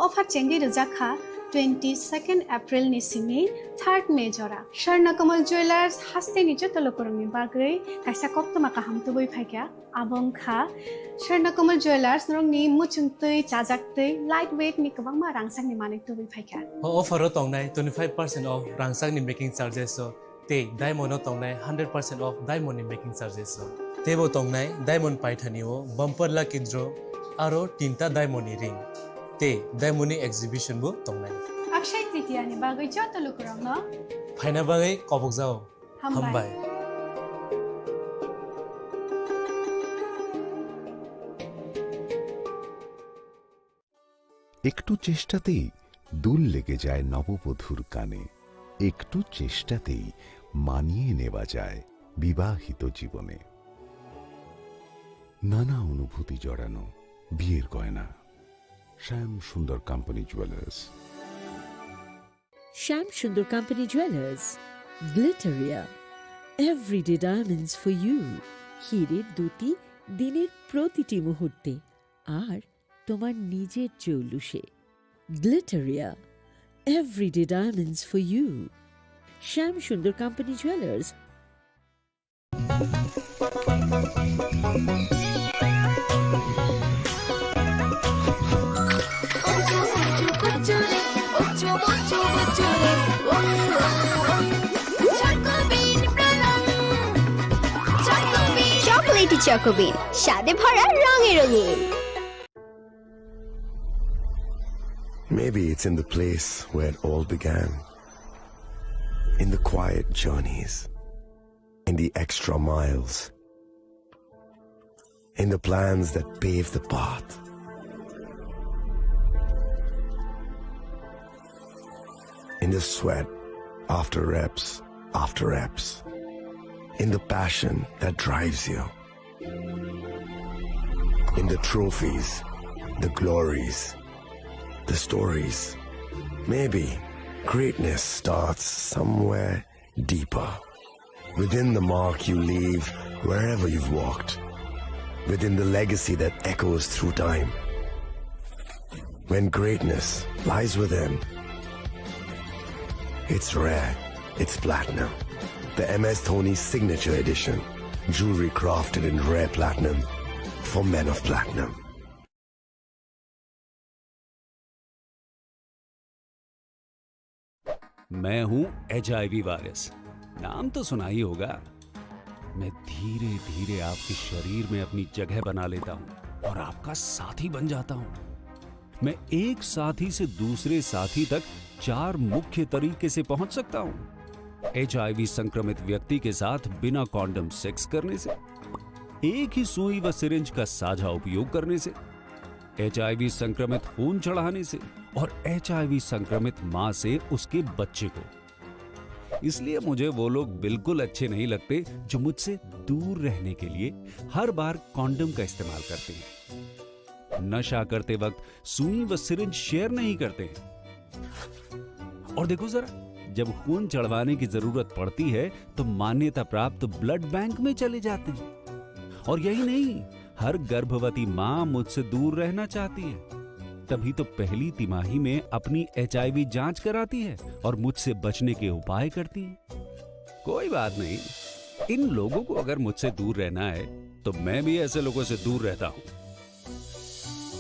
अफार चेंगि रजाखा 22 एप्रिल नि सिमि 3 मे जरा स्वर्णा कमल ज्वेलर्स हास्तिनि जत लोगोरांनि बागै काइसा कप्तमा काहाम तुबै फाइगा आबंखा स्वर्णा कमल ज्वेलर्स नरंनि मुचुंतै चाजाक्तै लाइट वेट नि गोबां मा रांसांनि माने तुबै फाइगा अफर तंनाय 25% ऑफ रांसांनि मेकिंग चार्जेस ते डायमंड तंनाय 100% ऑफ डायमंड मेकिंग चार्जेस तेबो तंनाय डायमंड पाइथानिओ बम्पर लकी ड्र आरो 3टा डायमंड रिंग ते डायमंड एग्जिबिशन बो तंनाय अक्षय तृतीया नि बागै जत लोगोरांनो फाइना बागै कबक जाओ हामबाय একটু চেষ্টাতেই দুল লেগে যায় নববধূর কানে একটু চেষ্টাতেই মানিয়ে নেওয়া যায় বিবাহিত জীবনে নানা অনুভূতি জড়ানো বিয়ের গয়না শ্যাম সুন্দর company jewellers Sham Sundar Company Jewelers, Glitteria, everyday diamonds for you. হীরের দুটি দিনের প্রতিটি মুহূর্তে আর তোমার নিজের জৌলুসে Glitteria, everyday diamonds for you. Sham Sundar Company Jewelers. Chocolatey চকোবিন স্বাদে ভরা রঙে রঙিন Maybe it's in the place where it all began. In the quiet journeys. In the extra miles. In the plans that pave the path. In the sweat after reps, after reps. In the passion that drives you. In the trophies, the glories, the stories. Maybe greatness starts somewhere deeper. Within the mark you leave wherever you've walked. Within the legacy that echoes through time. When greatness lies within, it's rare, it's platinum. The MS Dhoni Signature Edition. Jewelry crafted in rare platinum for men of platinum. मैं हूं HIV virus. नाम तो सुना ही होगा। मैं धीरे धीरे आपके शरीर में अपनी जगह बना लेता हूं और आपका साथी बन जाता हूं। मैं एक साथी से दूसरे साथी तक 4 मुख्य तरीके से पहुंच सकता हूं। HIV संक्रमित व्यक्ति के साथ बिना कॉन्डम सेक्स करने से, एक ही सुई व सिरिंज का साझा उपयोग करने से, HIV संक्रमित खून चढ़ाने से और HIV संक्रमित मां से उसके बच्चे को। इसलिए मुझे वो लोग बिल्कुल अच्छे नहीं लगते जो मुझसे दूर रहने के लिए हर बार कॉन्डम का इस्तेमाल करते हैं, नशा करते वक्त सुई व सिरिंज शेयर नहीं करते हैं। और देखो जरा, जब खून चढ़वाने की जरूरत पड़ती है तो मान्यता प्राप्त ब्लड बैंक में चले जाते हैं। और यही नहीं, हर गर्भवती मां मुझसे दूर रहना चाहती है, तभी तो पहली तिमाही में अपनी HIV जांच कराती है और मुझसे बचने के उपाय करती है। कोई बात नहीं, इन लोगों को अगर मुझसे दूर रहना है तो मैं भी ऐसे लोगों से दूर रहता हूं।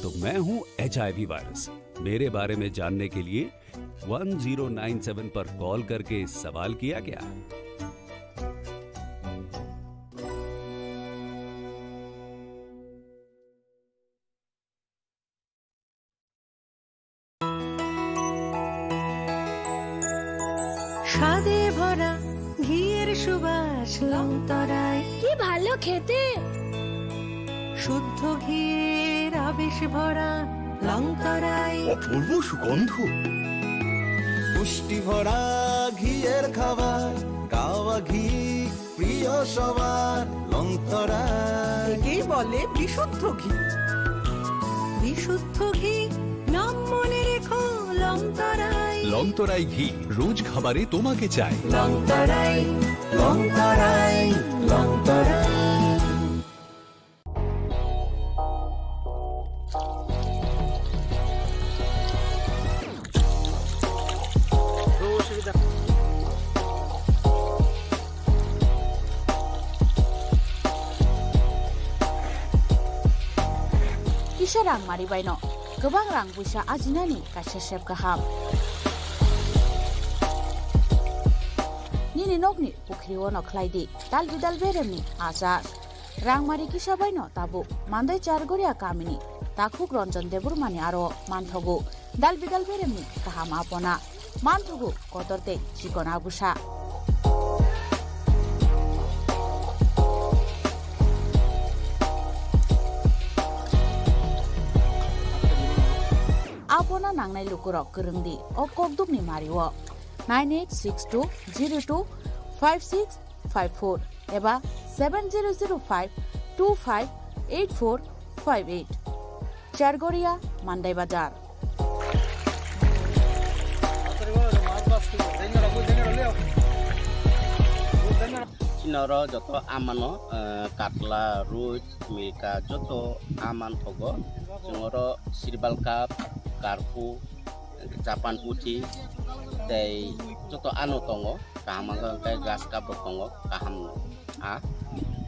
तो मैं हूं HIV वायरस। मेरे बारे में जानने के लिए 1097 पर कॉल करके सवाल किया क्या? স্বাদে ভরা ঘিয়ের সুবাস লংতরায় কি ভালো খেতে শুদ্ধ ঘিয়ের আবেশ ভরা লংতরায় অপূর্ব সুগন্ধ পুষ্টি ভরা ঘিয়ের খাবার গাওয়া ঘি প্রিয় সবার লংতরায় একেই বলে বিশুদ্ধ ঘি বিশুদ্ধ ঘি নাম মনে রেখো লংতরায় লংতরাই ঘি রোজ খাবারে তোমাকে চাই। লংতরাই লংতরাই লংতরাই। Kisah rang mari baino, gobang rang busa ajinani kasesep kaham. Nini nokni pukri wono klaidi, dal beremni asas. Rang mari kisah baino tabu, mandai chargoria kamini, takuk ronjon debur mani aro manthogu, dal beremni kaham apona, manthogu kotorte chikona busa. Apona nangnai lukurok kerengdi o kokdukni mariwo 9862025654 eba 7005258458 Chargoria Mandai Bazar. Chinoro joto amano katla ruj milka joto aman togo cingoro sirbal kap karpu Japan putih dai joto anu tongo kaham kai gas kap tongo kaham a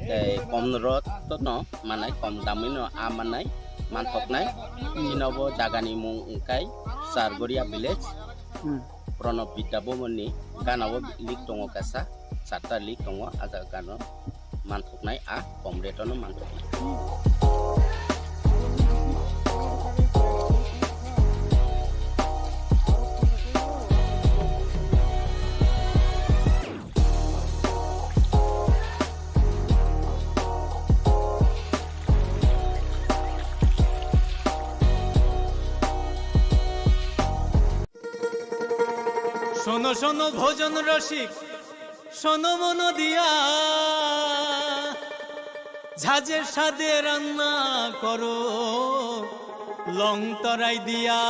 dai komrot to no manai kom damino amanai mantoknai chinobo jagani mung kai Sargoria village Pronop Bidabomoni ganawo lik tongo kasa Sata lik tongo aga gano mantoknai a komretono mantoknai. শোনো শোনো ভোজন রসিক শোনো মন দিয়া ঝাঁঝের স্বাদে রান্না করো লং তরাই দিয়া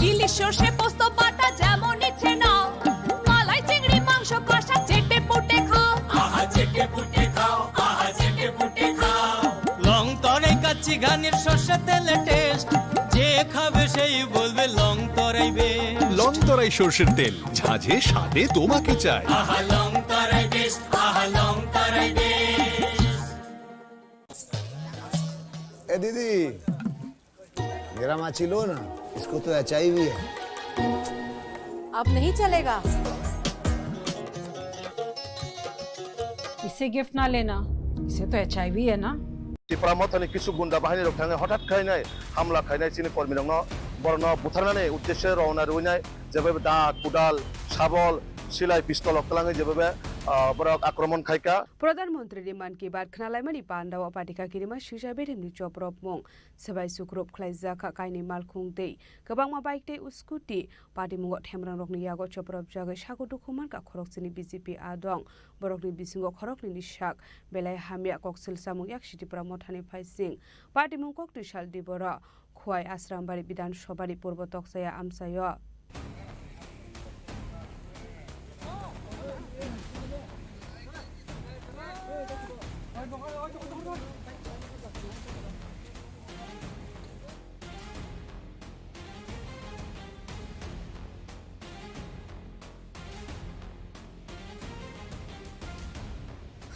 ইলিশ সর্ষে পোস্ত বাটা যেমন ইচ্ছে নাও মালাই চিংড়ি মাংস কষা চেটে পুটে খাও আহা চেটে পুটে খাও আহা চেটে পুটে খাও লং তরাই কাচ্চি ঘানির সর্ষে তেলে টেস্ট যে খাবে সেই বলবে লং তরাই বে লং তরাই সরষের তেল ঝাঁঝে স্বাদে তোমাকে চাই। আহা লং তরাই বেশ আহা লং তরাই বেশ। ए दीदी मेरा माछी लो ना, इसको तो HIV है। अब नहीं चलेगा, इसे गिफ्ट ना लेना, इसे तो HIV है ना। त्रिपुरा मथानि किसु गुंडा बाहिनी रok थांगे हठात खायनाय हामला खायनाय चिनि कर्मी दङ बरनो बुथारनानै उद्देश्य रवना रुइनाय जेबे दा कुदाल साबल सिलाय पिस्तल अकलाङै जेबे बरक आक्रमण खायका प्रधानमन्त्री मान की बात खनालायमानि पान्डाव पाटिका किरिमा सिसा बेरेमनि चप्रप मं सबाय सुक्रुप खलायजाखा कायनि मालखुं दै गोबांमा बाइक दै स्कुटि पार्टी मुंग थेमरां रकनि यागो चप्रप जागै सागु दुखुमान का खरकसिनि बीजेपी आदं बरकनि बिसिंगो खरकनि निशाक बेलाय हामिया कक्सिल सामुं याकसिटिप्रा मथानि फाइसिं पार्टी मुंग कक्ति साल दिबरा खुवाय आश्रामबारि विधान सभानि पूर्व तकसाया आमसायो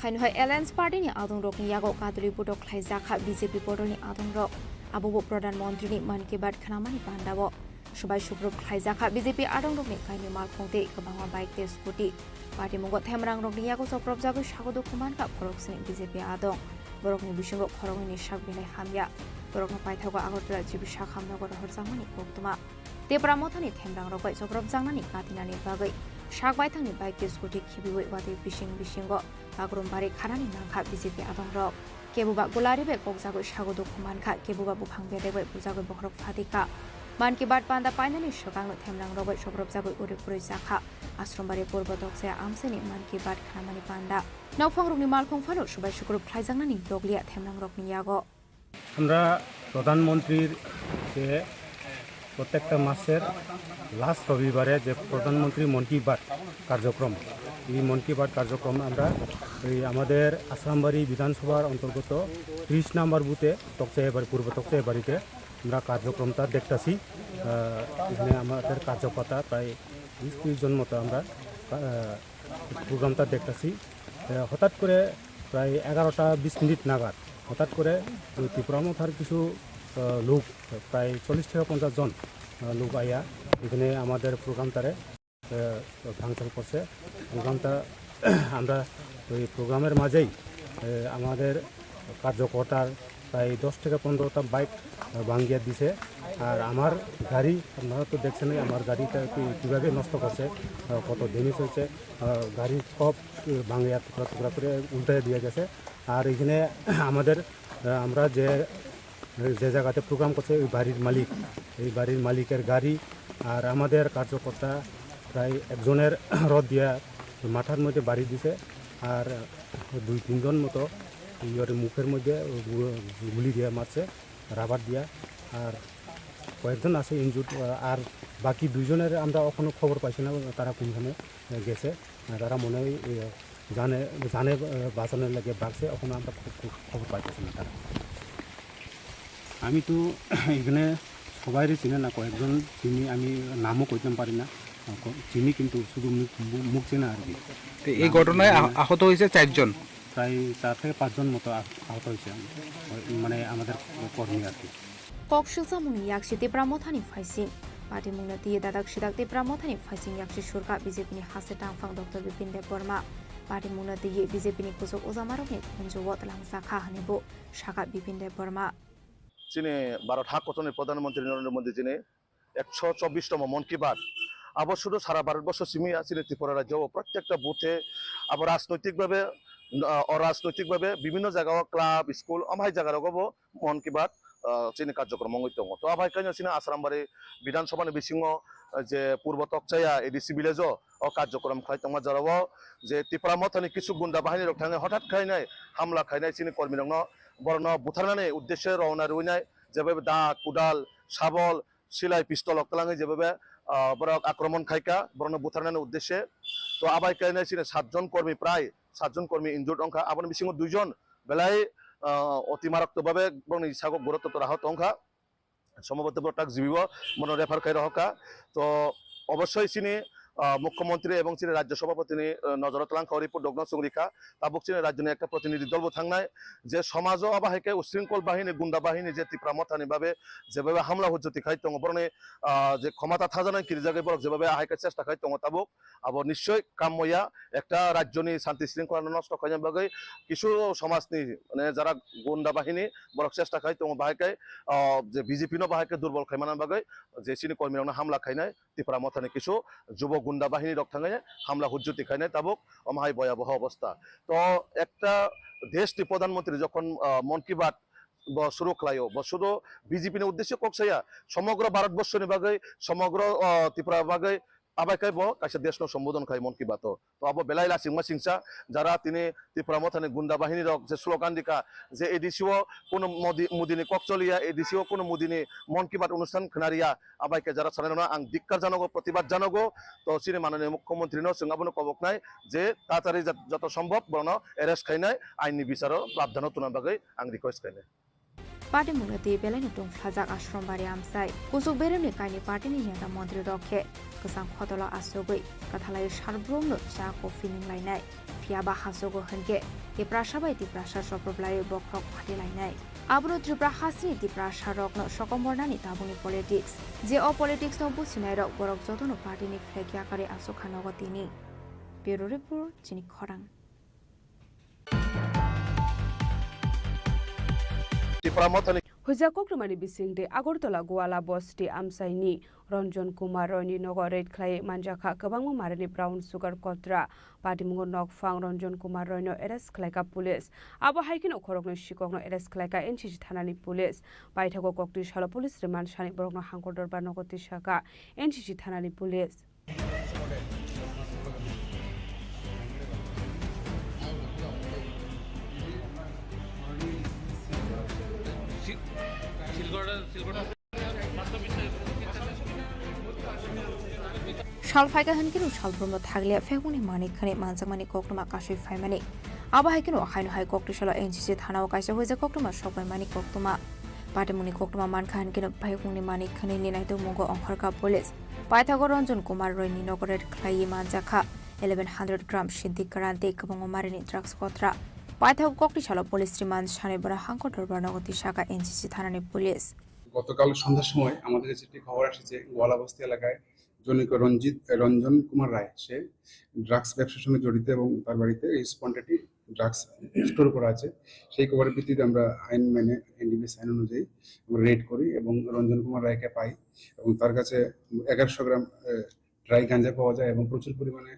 खाइनहय एलायन्स पार्टीनि आदं रकनि यागो कादुरि बुटक खाइजाखा बीजेपी पदनि आदं रक आबो प्रधानमन्त्रीनि मन की बात खानामानि पान्डाव सबाय सुग्रुप खाइजाखा बीजेपी आदं रकनि काइनि मालखंते गोबांमा बाइक ते स्कुटि पार्टी मुंग थेमरां रकनि यागो सप्रब जागो सागो दुखुमान का खरकसिनि बीजेपी आदं बरकनि बिसिंगो खरगनि साग बिलाय हामिया बरकनि पाइथागो आगरतला जिबि साखामनगर हरजांमानि कोक्तमा तेप्रा मथानि थेमरां रकय सप्रब जांनानि कातिनानि बागै साग बाइथांनि बाइक ते स्कुटि खिबिवै वादे बिसिंगो बागुरुम्बारि खानानि नांखा बीजेपी आदं रक केबुबा गुलारिबे ककजागो सागो दुखुमानखा केबुबा बुफां बेदेबे बुजागो बखरक फादिका मान की बात पान्दा पाइनानि सगांनो थेमरां रगै सब्रब जागो उरिपुरै जाखा आश्रमबारि पूर्व दक्साया आमसेनि मान की बात खानामानि पान्दा नावफांरुंनि मालखं फानो सबाय सुग्रुप फ्लाइजांनानि दगलिया थेमरां रकनि यागो আমরা প্রধানমন্ত্রীর যে প্রত্যেকটা মাসের লাস্ট রবিবারে যে প্রধানমন্ত্রী মন কি বাত কার্যক্রম, এই মন কি বাত কার্যক্রম আমরা এই আমাদের আসামবাড়ি বিধানসভার অন্তর্গত 30 নম্বর বুথে তকচাইবাড়ি পূর্ব তকচাইবাড়িতে আমরা কার্যক্রমটা দেখতেছি। এখানে আমাদের কার্যকর্তা প্রায় 20-30 জন মতো আমরা প্রোগ্রামটা দেখতেছি। হঠাৎ করে প্রায় 11টা 20 মিনিট নাগাদ হঠাৎ করে ত্রিপুরা মথার কিছু লোক প্রায় 40 থেকে 50 জন লোক আইয়া এখানে আমাদের প্রোগ্রামটারে ভাঙচুর করছে। প্রোগ্রামটা আমরা ওই প্রোগ্রামের মাঝেই আমাদের কার্যকর্তার প্রায় 10 থেকে 15টা বাইক ভাঙিয়ে দিছে। আর আমার গাড়ি আপনারা তো দেখছেন আমার গাড়িটা কীভাবে নষ্ট করছে, কত ড্যামেজ হয়েছে, গাড়ি সব ভাঙিয়া টুকরা টুকরা করে উল্টে দিয়ে গেছে। আর এখানে আমাদের আমরা যে জায়গাতে প্রোগ্রাম করছে ওই বাড়ির মালিক, এই বাড়ির মালিকের গাড়ি আর আমাদের কার্যকর্তা প্রায় একজনের রড দিয়া মাথার মধ্যে বাড়ি দিছে। আর 2-3 জন মতো ইয়ের মুখের মধ্যে গুলি দিয়ে মারছে রাবার দিয়া। আর কয়েকজন আছে ইনজুর্ড। আর বাকি 2 জনের আমরা এখনও খবর পাইছি না তারা কোনখানে গেছে। তারা মনে হয় জানে বাঁচানোর লাগে বাঁচছে, এখনও আমরা খবর পাইতেছি না তারা। আমি তো এখানে সবাইরে চিনে না, কয়েকজন চিনি, আমি নামও কইতে পারি না, চিনি কিন্তু শুধু মুখ চেনা আর কি। এই ঘটনায় আহত হয়েছে 4 জন, প্রায় 4 থেকে 5 জন মতো আহত হয়েছে, মানে আমাদের কর্মী আর কি। কক্সিলসা মুনি ইয়াকসি ত্রিপুরা মথানি ফাইসিং পার্টি মুংনা দিয়ে দাদাক সিদাক ত্রিপুরা মথানি ফাইসিং ইয়াকসি সুরকা বিজেপিनि হাসে टांगफां डॉक्टर बिपिन देब बर्मा पार्टी मुंना दिए बिजेपिनि कुसुक उजामारकनि खुंजुवत लांजाखा हनिबो शाखा बिपिन देब बर्मा যিনি ভারত হাকতনের প্রধানমন্ত্রী নরেন্দ্র মোদী যিনি 124তম মন কি বাত আবার শুধু সারা ভারতবর্ষ সিমিয়া চিনি ত্রিপুরা রাজ্য প্রত্যেকটা বুথে আবার অরাজনৈতিকভাবে বিভিন্ন জায়গা ক্লাব স্কুল আমাই জায়গার মন কি বাত চিনি কার্যক্রম দङ তো আবাই কাইনা চিনি আসামবাড়ি বিধানসভাनि বিसिङाव যে পূর্ব তকচাইয়া এডিসি ভিলেজ ও কার্যক্রম খাইতংমা যারাও যে ত্রিপুরা মথানি কিছু গুন্ডা বাহিনী রক थाङो হঠাৎ খাইনাय হামলা খাইনাय চিনি কর্মী দङ বরণ বুথারনাनै উদ্দেশ্যে রওনা রইনাय যেভাবে দা কুদাল শাবল সিলাই পিস্তল অকলাঙে যেভাবে বড় আক্রমণ খাইকা বরণ বুথারনাनै উদ্দেশ্যে তো আবাই কাইনাय চিনি 7 জন কর্মী প্রায় 7 জন কর্মী ইনজুর্ড অংখা আবার বিसिङाव 2 জন বেলায় অতি মারাত্মকভাবে বরং ইসাগক গুরুত্ব আহত অংখা সম্ভবত তাক জীবিব মনে রেফার খাই রহকা। তো অবশ্যই চিনি মুখ্যমন্ত্রী এবং চিনি রাজ্য সভাপতি নজরত লাংখা রিপোর্ট দগ্ন সুরিখা তাবুক চিনি রাজ্যের একটা প্রতিনিধি দলবো থাকনায় যে সমাজও আবাহিকে উশৃঙ্খল বাহিনী গুন্ডা বাহিনী যে ত্রিপুরা মথানি ভাবে যেভাবে হামলা হুজ্জতি খাই দङ বরণে যে ক্ষমতা থাজানায় কিরি জায়গায় বরক যেভাবে আহাইকে চেষ্টা খাই দङ তাবুক আবার নিশ্চয় কাম্যয়া একটা রাজ্যনি শান্তি শৃঙ্খলা নষ্ট খাইজার বাকে কিছু সমাজনি মানে যারা গুন্ডা বাহিনী বরক চেষ্টা খাই দङ বাহাইকে যে বিজেপি নো বাহাইকে দুর্বল খাইমানার বাকে যে চিনি কর্মীরা হামলা খাইনায় ত্রিপুরা মথানি কিছু যুব গুন্ডা বাহিনী রক থাঙে হামলা হুজ্জতি খাইনায় তাবুক অমাহাই ভয়াবহ অবস্থা। তো একটা দেশটি প্রধানমন্ত্রী যখন মন কি বাত শুরু খাইও শুধু বিজেপি উদ্দেশ্যে কক্সাইয়া সমগ্র ভারতবর্ষনি বাকে সমগ্র ত্রিপুরা বাকে আবাইকাই কাছে দেশ সম্বোধন খাই মন কি বাত তো আবার বেলাই লাসিংমা সিংসা যারা তিনি ত্রিপুরা মথানি গুন্ডা বাহিনীর যে স্লোগান দিকা যে এডিসিও কোনো মুদিনী ককচলিয়া এডিসিও কোনো মুদিনী মন কি বাত অনুষ্ঠান খারিয়া আবাইকে যারা সারানো আং ধিক্কার জানাগো প্রতিবাদ জানাগো তো চিনি মাননীয় মুখ্যমন্ত্রী সিংহাবনো কবক নাই যে তাড়াতাড়ি যত সম্ভব বরণ এরেস্ট খাইনায় আইনি বিচারও প্রাবধান তুনা বাকে আং রিকোয়েস্ট খাইনায় पार्टी मुंगती बेलानि टुं फ्लाजाक आश्रम बारि आमसाय कुसुक बेरेमनि काइनि पार्टीनि नेता मन्त्री रखे गोसां खतला आसोगै कथालाय सारब्रमनो चा कफि निंलायनाय फियाबा हासोगो होनके तिप्रासा बाय तिप्रासा सप्रब्लाय बख्रक फाटिलायनाय आब्रो त्रिपुरा हासिनि तिप्रासा रकनो सकमबरनानि ताबुनि पलिटिक्स जे अ पलिटिक्स नो बुसिनाय रक बरक जतनो पार्टीनि फ्लेग आकारे आसोखानगो तिनि ब्युरो रिपोर्ट चिनि खरां हुजाकक्रमानि बिसिंदे आगरतला गोवाला बस्ति आमसाइनि रंजन कुमार रयनि नगर रेड खाय मानजाखा गोबां मारिनि ब्राउन सुगार कत्रा पाटिमुंग नकफां रंजन कुमार रयनो एरेस्ट खालायका पुलिस आबो हाइकिन खरगनो शिकगनो एरेस्ट खालायका एनसीसी थानानि पुलिस बायथागो कक्ति सालो पुलिस रिमान्ड सानि बरगनो हांखर दरबार नगति शाखा एनसीसी थानानि पुलिस सिलगढ़ সালফাইকা হানকিনো সালব্রহ্ম থাকলে ফেগুনি মানিকখানে মানজামানি কক্টমা কাশি ফাইমানি আবাহাইকিনো হাইনো হাই কক্টশালা এনসিসি থানাও কাইসা হয়েছে কক্টমা সবাই মানি কক্টমা পাটেমুনি কক্টমা মানখা হানকিনো ফাইগুনি মানিকখানে নিনাইতো মঙ্গ অঙ্করকা পুলিশ পাইথাগো রঞ্জন কুমার রয়নি নগরের খ্লাই মানজাখা 1100 গ্রাম সিদ্ধি কারান্তে এবং মারিনি ড্রাগস কত্রা পাইথাগো কক্টশালা পুলিশ রিমান্ড সানে বড় হাঙ্কটর বর্ণগতি শাখা এনসিসি থানানি পুলিশ গতকাল সন্ধ্যার সময় আমাদের কাছে একটি খবর এসেছে গোয়ালাবস্তি এলাকায় জনৈক রঞ্জন কুমার রায় সে ড্রাগস ব্যবসার সঙ্গে জড়িত এবং তার বাড়িতে হিউজ কোয়ান্টিটি ড্রাগস স্টোর করা আছে। সেই খবরের ভিত্তিতে আমরা আইন মেনে এনডিপিএস আইন অনুযায়ী আমরা রেড করি এবং রঞ্জন কুমার রায়কে পাই এবং তার কাছে 1100 গ্রাম ড্রাই গাঁজা পাওয়া যায় এবং প্রচুর পরিমাণে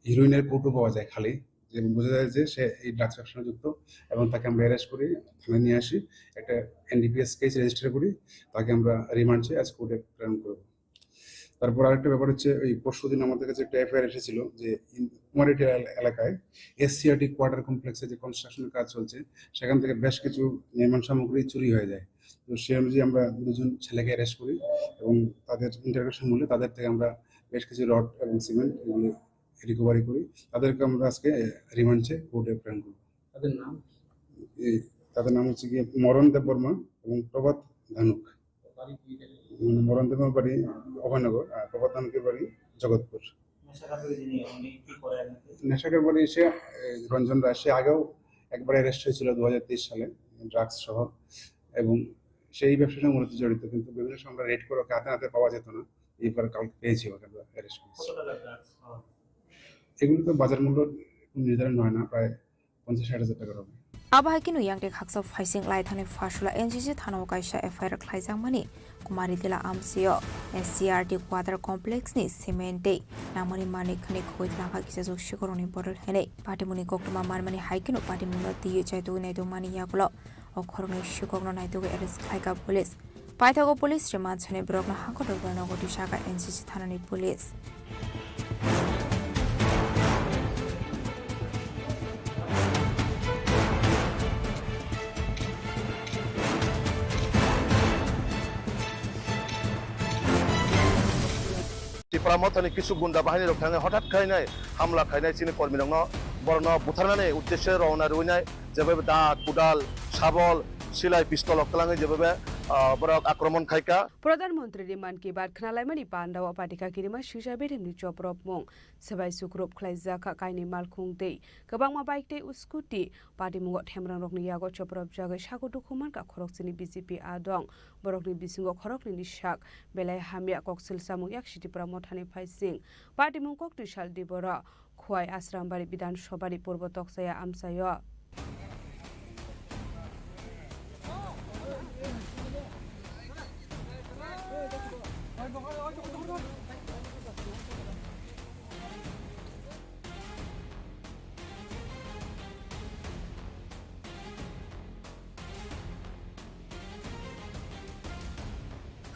হিরোইনের কৌটো পাওয়া যায় খালি, এবং বোঝা যায় যে সে এই ড্রাগস ব্যবসার সঙ্গে যুক্ত এবং তাকে আমরা অ্যারেস্ট করি, থানায় নিয়ে আসি, একটা এনডিপিএস কেস রেজিস্টার করি, তাকে আমরা রিমান্ড চেয়ে আজ কোর্টে প্রেরণ করব। তারপর আরেকটা ব্যাপার হচ্ছে ওই পরশুদিন আমাদের কাছে একটা এফআইআর এসেছিল যে কুমারহাটি এলাকায় এসসিআরটি কোয়ার্টার কমপ্লেক্সে যে কনস্ট্রাকশনের কাজ চলছে সেখান থেকে বেশ কিছু নির্মাণ সামগ্রী চুরি হয়ে যায়। তো সেই অনুযায়ী আমরা 2জন ছেলেকে অ্যারেস্ট করি এবং তাদের ইন্টারোগেশন মূল্যে তাদের থেকে আমরা বেশ কিছু রড এবং সিমেন্ট এগুলো রিকভারি করি। তাদেরকে আমরা আজকে রিমান্ড চেয়ে কোর্টে প্রেরণ করব। তাদের নাম হচ্ছে গিয়ে মরণ দেব বর্মা এবং প্রভাত ধানুক। মরণ দেব বাড়ি অভয়নগর আর প্রভাত ধানুকের বাড়ি জগৎপুর। নেশাকের বাড়ি এসে রঞ্জন রায় সে আগেও একবার অ্যারেস্ট হয়েছিল 2023 সালে ড্রাগস সহ, এবং সেই ব্যবসার সঙ্গে মূলত জড়িত, কিন্তু বিভিন্ন সময় আমরা রেড করে ওকে হাতে হাতে পাওয়া যেত না, এইবার কালকে পেয়েছি ওকে আমরা অ্যারেস্ট করেছি। এগুলো তো বাজার মূল্য নির্ধারণ হয় না, প্রায় 50-60 হাজার টাকার হবে। আবাহাইকিনো ইয়াংটে খাকসা ফাইসিং লাইথানে ফাসুলা এনসিসি থানাও কাইসা এফআইআর খ্লাইজাংমানি কুমারি দিলা আমসিও এসসিআরটি কোয়ার্টাर कमप्लेक्सनि सिमेन्टे नामनि मानिकखानि खै लाखा किसा जक्षिकरनि बदल हेने पाटिमुनि कक्टमा मारमानि हाइकिनो पाटिमुनो दिये चाइतो नाइतो मानि यागलो अखरनि शिकगनो नाइतो एरेस्ट खाइका पुलिस पाइथागो पुलिस रिमान्ड छने ब्रगना हांकट बर्नगति शाखा एनसिसि थानानि पुलिस ত্রিপুরা মথানি কিছু গুন্ডা বাহিনী রক্ষাঙ্গে হঠাৎ খাইনাই হামলা খাইনাই চিনি কর্মী নং বরণ বুথারনাनै উদ্দেশ্যে রওনা রইনাই যেভাবে দা কুদাল শাবল সিলাই পিস্তল অকলাঙ্গে যেভাবে বরক আক্রমণ খাইকা प्रधानमन्त्री मन की बात खनालायमानि पान्डाव पाटिका किरिमा शिशा बेरेमनि चप्रप मं सबाय सुक्रुप खलाइजाखा काइनि मालखुंगदै गोबांमा बाइकदै स्कुटि पाटिमुंग थेमरां रकनि यागो चप्रप जागै सागो दुखुमानका खरकसिनि बिजेपि आदं बरकनि बिसिंग खरकनि निशाक बेलाय हामिया कक्सिल सामुं याकसिटिपुरा मथानि फाइसिं पाटिमुंग कक्ति साल दिबरा खवाय आश्रामबारि विधानसभानि पूर्व तक्साया आमसायो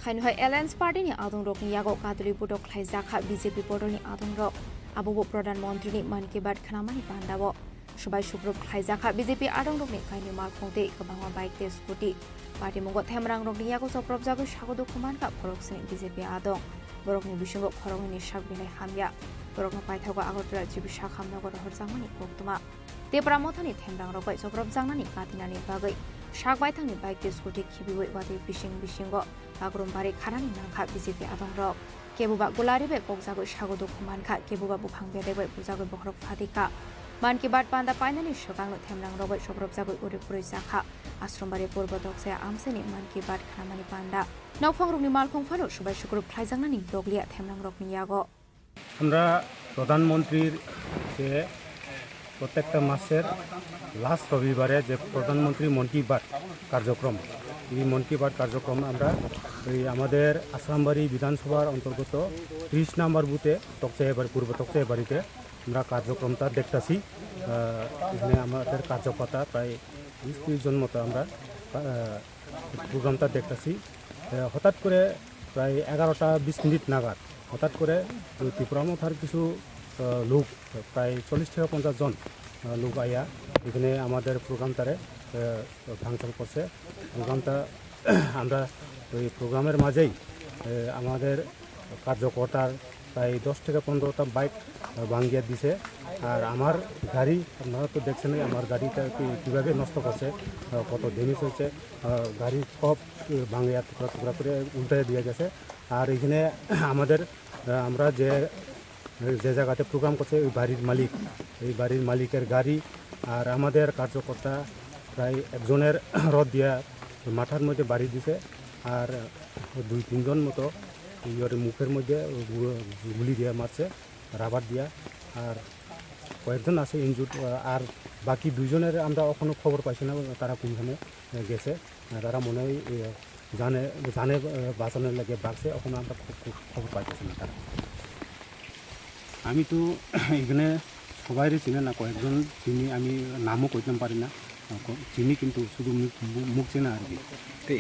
खाइनहाय एलायन्स पार्टीनि आदं रकनि यागो कादुलि बुदक ख्लाइजाखा बीजेपी बडलनि आदं रक आबो प्रधानमन्त्रीनि मन की बात खानामानि पान्डाबो सबाय सुब्रुब ख्लाइजाखा बीजेपी आदं रकनि काइनि मालखंते गोबांमा बाइक ते स्कुटि पार्टी मुंग थेमरां रकनि यागो सप्रब जागो सागो दुखुमानका खरकसिनि बीजेपी आदं बरकनि बिसिंगो खरगनि साग बिलाय हामिया बरकनि पाइथागो आगरतला जिबि साखामनगर हरजांमानि कोक्तमा तेपरा मथानि थेमरां रकय सप्रब जांनानि कातिनानि बागै सागबायथांनि बाइक ते स्कुटि खिबिवै वादे बिसिंगो बागुरुम्बारि खानानि नांखा बीजेपी आदं रक केबुबा गुलारिबे ककजागो सागो दुखुमानखा केबुबा बुखां बेदेगै बुजागै बखरक फादिका मान की बात पान्दा पाइनानि सगांनो थेमरां रगै सब्रब जागै उरिपुरै जाखा आश्रमबारि पूर्व दक्साया आमसेनि मान की बात खानामानि पान्दा नौफांरुनि मालखं फानो सबाय सुग्रुप ख्लाइजांनानि ब्लगलिया थेमरां रकनि यागो আমরা প্রধানমন্ত্রীর যে প্রত্যেকটা মাসের লাস্ট রবিবারে যে প্রধানমন্ত্রী মন কি বাত কার্যক্রম, এই মন কি বাত কার্যক্রম আমরা এই আমাদের আসামবাড়ি বিধানসভার অন্তর্গত 30 নম্বর বুথে তকসাইবাড়ি পূর্ব তকসাইবাড়িতে আমরা কার্যক্রমটা দেখতেছি। এখানে আমাদের কার্যকর্তা প্রায় 20-30 জন মতো আমরা প্রোগ্রামটা দেখতেছি। হঠাৎ করে প্রায় 11টা 20 মিনিট নাগাদ হঠাৎ করে ত্রিপুরা মথার কিছু লোক প্রায় 40-50 জন লোক আইয়া এখানে আমাদের প্রোগ্রামটারে ভাঙচুর করছে। প্রোগ্রামটা আমরা ওই প্রোগ্রামের মাঝেই আমাদের কার্যকর্তার প্রায় 10 থেকে 15টা বাইক ভাঙিয়ে দিছে। আর আমার গাড়ি আপনারা তো দেখছেন আমার গাড়িটা কীভাবে নষ্ট করছে, কত ড্যামেজ হয়েছে, গাড়ি সব ভাঙিয়া টুকরা টুকরা করে উল্টে দিয়ে গেছে। আর এখানে আমাদের আমরা যে জায়গাতে প্রোগ্রাম করছে ওই বাড়ির মালিক, এই বাড়ির মালিকের গাড়ি আর আমাদের কার্যকর্তা প্রায় একজনের রড দিয়া মাথার মধ্যে বাড়ি দিছে। আর 2-3 জন মতো ইয়ের মুখের মধ্যে গুলি দিয়ে মারছে, রাবার দিয়া। আর কয়েকজন আছে ইনজুর্ড। আর বাকি 2 জনের আমরা এখনও খবর পাইছি না তারা কোনখানে গেছে। তারা মনে হয় জানে বাঁচানোর লাগে বাড়ছে, এখনও আমরা খবর পাইতেছি না তারা। আমি তো এখানে সবাইরে চিনে না, কয়েকজন চিনি, আমি নামও কইতে পারি না, চিনি কিন্তু শুধু মুখ চেনা আর কি।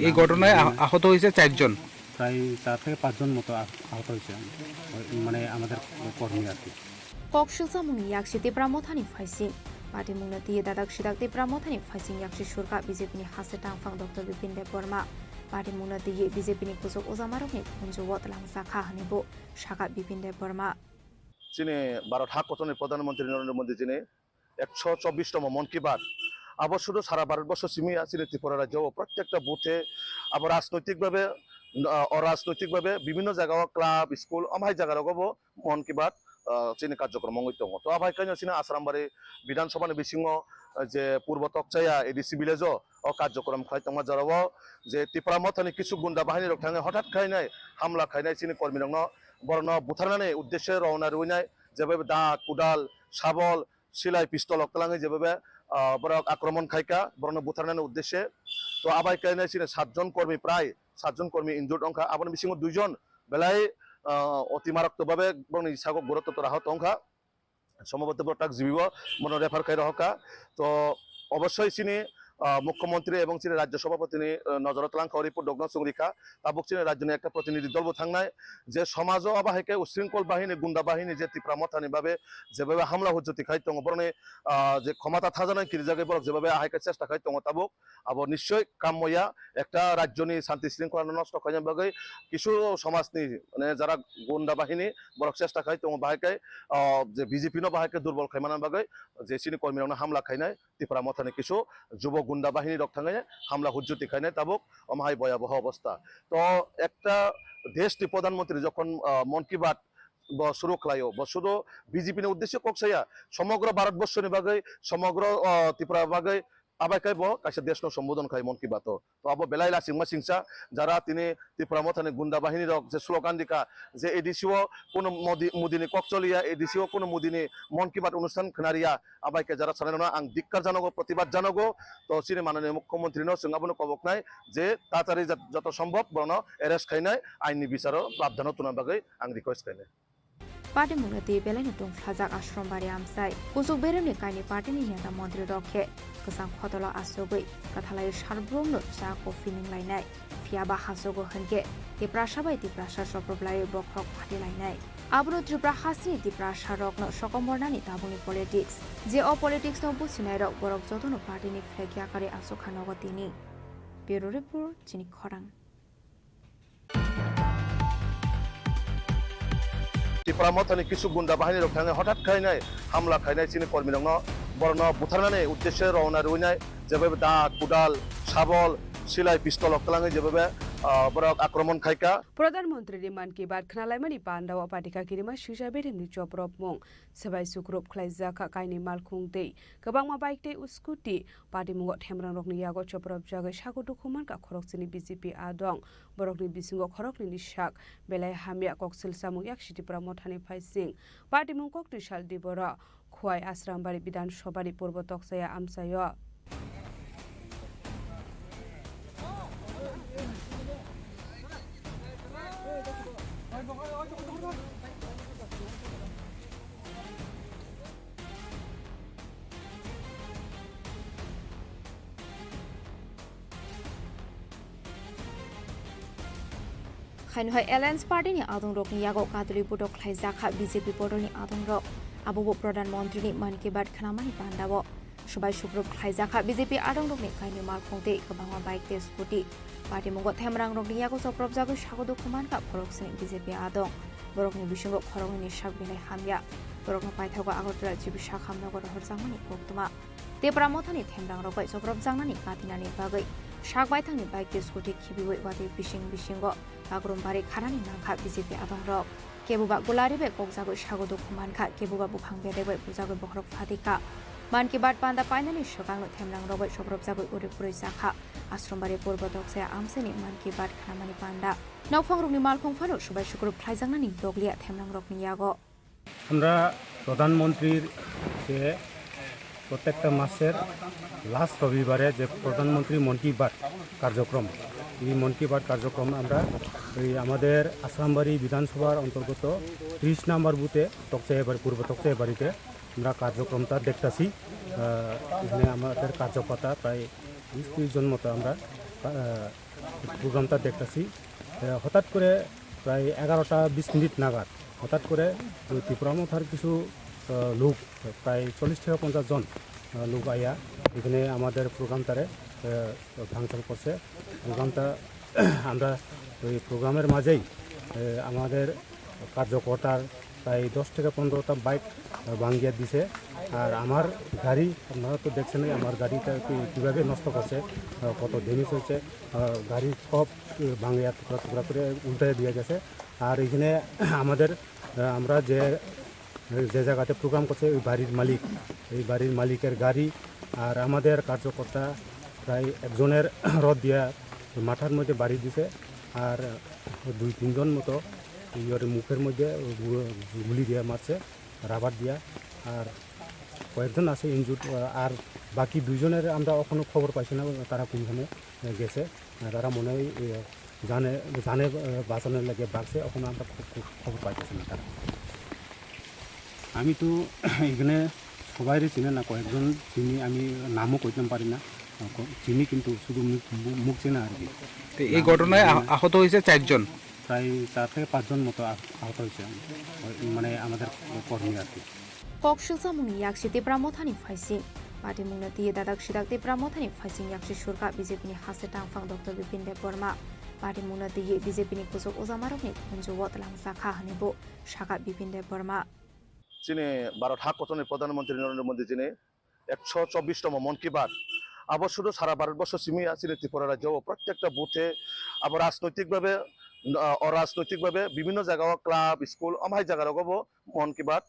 এই ঘটনায় আহত হয়েছে 4 জন, প্রায় 4 থেকে 5 জন মতো আহত হয়েছে, মানে আমাদের কর্মী আর কি। কক্সিলসা মুনি ইয়াকসি তিপ্রামথানি ফাইসিং পার্টি মুংনা দিয়ে দাদাক সিদাক তিপ্রামথানি ফাইসিং ইয়াকসি সুরকা বিজেপিनि হাসে टांगफां डॉक्टर बिपिन देब बर्मा पार्टी मुंना दिए बिजेपिनि कुजक ओजामारकनि कुंजवत लांसाखा हनिबो शाखा बिपिन देब बर्मा चीनी भारत हाकथनि प्रधानमंत्री नरेंद्र मोदी जी 124तम मन की बात अब शुद्ध सारा भारतवर्ष सीमिया चीनी त्रिपुरा राज्य प्रत्येकटा बुथे अब राजनैतिकভাবে अराजनैतिकভাবে বিভিন্ন জায়গায় ক্লাব স্কুল আমাই জায়গারগবো मन की बात चीनी कार्यक्रम दङ तो आबाय काइन चीनी आसारामबारि विधानसभानि बिसिङ जे पूर्व तकचाया एडिसि विलेज कार्यक्रम खालामदोंमोन जेराव जे त्रिपुरा मथानि किछु गुन्डा बाहिनी थाङो हठात खायनाय हामला खायनाय चीनी कर्मी दङ बरनो बुथारनानै उद्देश्य रवाना रुइनाय जेबे दा कुदाल शाबल सिलाइ पिस्तल अक्लाङै जेबे बरक आक्रमण खायका बरनो बुथारनानै उद्देश्य तो आबाय काइन चीनी 7 जन कर्मी प्राय 7 जन कर्मी इनजुर्ड अंखा आबानि बिसिङ 2 जन बेलाय অতি মারাত্মকভাবে ইসাগক গুরুত্ব রাহত অংখা সম্ভবত তাক জীবিব মন রেফার খাই রহকা তো অবশ্যই চিনি মুখ্যমন্ত্রী এবং চিনি রাজ্য সভাপতি নজরত লাংখা রিপোর্ট দগ্ন সংরিখা তাবুক চিনি রাজ্যনি একটা প্রতিনিধি দলবো থাকনায় যে সমাজ আবাহিকে উশৃঙ্খল বাহিনী গুন্ডা বাহিনী যে ত্রিপুরা মথানি ভাবে যেভাবে হামলা হুজ্জতি খাই দङ বরনে যে ক্ষমতা থাজানায় কিরি জায়গায় বরক যেভাবে আহাইকে চেষ্টা খাই দङ তাবুক আবার নিশ্চয় কাম্যয়া একটা রাজ্যনি শান্তি শৃঙ্খলা নষ্ট খাইনার বাকে কিছু সমাজনি মানে যারা গুন্ডা বাহিনী বরক চেষ্টা খাই দङ বাহাইকে যে বিজেপি নো বাহাইকে দুর্বল খাইমানার বাকে যে চিনি কর্মীরা হামলা খাইনায় ত্রিপুরা মথানি কিছু যুবক গুন্ডা বাহিনী রক্ষাঙ্গে হামলা হুজ্জতি খাইনায় তাবুক অমাহাই ভয়াবহ অবস্থা তো একটা দেশটি প্রধানমন্ত্রী যখন মন কি বাত শুরু খালায় শুধু বিজেপি উদ্দেশ্য কক্সাইয়া সমগ্র ভারতবর্ষ বাকে সমগ্র ত্রিপুরা বাকে আবাইকাই কাছে দেশ সম্বোধন খাই মন কি বাত তো আবো বেলাই লাসিংমা সিংসা যারা তিনি ত্রিপুরা মথানি গুন্ডা বাহিনীর যে স্লোগান দিকা যে এডিসিও কোন মুদিনী ককচলিয়া এডিসিও কোন মুদিনী মন কি বাত অনুষ্ঠান খানারিয়া আবাইকে যারা সানানো আং ধিক্কার জানাগো প্রতিবাদ জানাগো তো চিনি মাননীয় মুখ্যমন্ত্রী সিংহাবন কবক নাই যে তাড়াতাড়ি যত সম্ভব বর্ণ এরেস্ট খাইনাই আইনি বিচার প্রাবধান তুনার বাকে আং রিকোয়েস্ট খাইনাই पार्टी मुंना दी बेलायनो दं फ्लाजाक आश्रम बारि आमसाय कुसुक बेरेमनि कायनि पार्टीनि नेता मन्त्री रखे गोसां खतला आसोगै कथालाय सारब्रमनो चा कफि निंलायनाय फियाबा हासोगो हनगे तिप्रासा बाय तिप्रासा सप्रब्लाय बखरक फाटिलायनाय आबनो त्रिपुरा हासनि तिप्रासा रकनो सकमरनानि दाबुनि पलिटिक्स जे अ पलिटिक्स नो बुसिनाय रक बरक जतनो पार्टीनि फ्लेगियाकारि आसोखानगो तिनि ब्युरो रिपोर्ट चिनि खरां त्रिपुरा मथानि किछु गुन्डा बाहिनी थाङो हठात खायनाय हामला खायनाय चीनी कर्मी दङ बरनो बुथारनानै उद्देश्य रवाना रुइनाय जेबे दा कुदाल शाबल सिलाइ पिस्तल अक्लाङै जेबे बरक आक्रमण खायका प्रधानमन्त्री मन की बात खनालायमानि पान्डाव पाटिका किरिमा शिजा बेरेमनि चप्रप मं सबाय सुग्रुप खलायजाखा कायनि मालखुंदै गोबांमा बाइकते स्कुटि पार्टी मुंग थेमरां रकनि यागो चप्रप जागै सागो दुखुमान का खरकसिनि बिजेपि आदं बरकनि बिसिंग खरकनि निशाक बेलाय हामिया कक्सिल सामु याकसिति प्रमथानि फाइसिं पार्टी मुंग कक्ति साल दिबरा खुवाय आश्रामबारि विधानसभानि पूर्व तकसाया आमसाय खायनहाय एलायन्स पार्टीनि आदं रकनि यागो कादुलि बुदक खायजाखा बिजेपि बदलनि आदं रक आबो प्रधानमन्त्रीनि मन की बात खानामानि बान्दाबो सबाय सुग्रुप खायजाखा बिजेपि आदं रकनि कायनि मालखंते गोबांमा बाइक ते स्कुटि पार्टी मुंग थेमरां रकनि यागो सप्रब जागो सागो दुखुमान का फरकसिनि BJP आदं borokni bisingo khorongni sak bilai hamya borokno paithago agotla jibi sak hamnagor horjangmani koktuma Tripura mothani themrang robai jogrob jangnani katinani bagai sak baithangni bike scooty khibiwei wadi bisingo bagrumbaри kharani nangkha BJP abangrok kebuba golaribe kokjagoi sagodo khumankha kebuba bukhang bedegoi bujagoi bokrok phatika Man ki baat panda painani shokang themrang robai jogrob jagoi uripuroi jakha Asrambari purbo doksaya amseni man ki baat khamani panda Nauphangrokni malkhong phano subai shukrub khlaijangnani doglia themrangrokni yago আমরা প্রধানমন্ত্রীর যে প্রত্যেকটা মাসের last রবিবারে যে প্রধানমন্ত্রী মন কি বাত কার্যক্রম এই মন কি বাত কার্যক্রম আমরা এই আমাদের আসামবাড়ি বিধানসভার অন্তর্গত 30 নম্বর বুথে তকচাইবাড়ি পূর্ব তকচাইবাড়িতে আমরা কার্যক্রমটা দেখতেছি এখানে আমাদের কার্যকর্তা প্রায় 20-30 জন মতো আমরা প্রোগ্রামটা দেখতেছি হঠাৎ করে প্রায় 11টা 20 মিনিট নাগাদ হঠাৎ করে ত্রিপুরা মথার কিছু লোক প্রায় 40-50 জন লোক আইয়া এখানে আমাদের প্রোগ্রামটারে ভাঙচুর করছে প্রোগ্রামটা আমরা ওই প্রোগ্রামের মাঝেই আমাদের কার্যকর্তার প্রায় 10-15টা বাইক ভাঙিয়ে দিছে আর আমার গাড়ি আপনারা তো দেখছেন আমার গাড়িটা কীভাবে নষ্ট করছে কত ড্যামেজ হয়েছে গাড়ি সব ভাঙিয়া টুকরা টুকরা করে উল্টে দিয়ে গেছে আর এখানে আমাদের আমরা যে জায়গাতে প্রোগ্রাম করছে ওই বাড়ির মালিক এই বাড়ির মালিকের গাড়ি আর আমাদের কার্যকর্তা প্রায় একজনের রড দিয়া মাথার মধ্যে বাড়ি দিছে আর 2-3 জন মতো ইয়ের মুখের মধ্যে গুলি দিয়ে মারছে রাবার দিয়া আর কয়েকজন আছে ইনজুর্ড আর বাকি 2 জনের আমরা এখনও খবর পাইছি না তারা কোনখানে গেছে তারা মনে হয় জানে বাঁচানোর লাগে বাড়ছে এখন আমরা খবর পাইতেছি না তারা আমি তো এখানে সবাই চিনে না কয়েকজন চিনি আমি নামও কইতে পারি না চিনি কিন্তু শুধু মুখ চেনা আর কি এই ঘটনায় আহত হয়েছে 4 জন প্রায় 4 থেকে 5 জন মতো আহত হয়েছে মানে আমাদের কর্মী আর কি Kokshilsa muni yakshi Tripura mothani faising Pati mungna tiye dadak shidak Tripura mothani faising yakshi shurka BJP ni hase tangphang Dr. Bipin Dev Burma Pati mungna tiye BJP ni kusuk ozamarokni kunjuwo talangsa kha hanibo shaka Bipin Dev Burma যিনি ভারত হাকতনের প্রধানমন্ত্রী নরেন্দ্র মোদী যিনি 124তম মন কি বাত আবার শুধু সারা ভারতবর্ষ সীমিত আছে ত্রিপুরা রাজ্য প্রত্যেকটা বুথে আবার অরাজনৈতিকভাবে বিভিন্ন জায়গায় ক্লাব স্কুল আমার জায়গায় মন কি বাত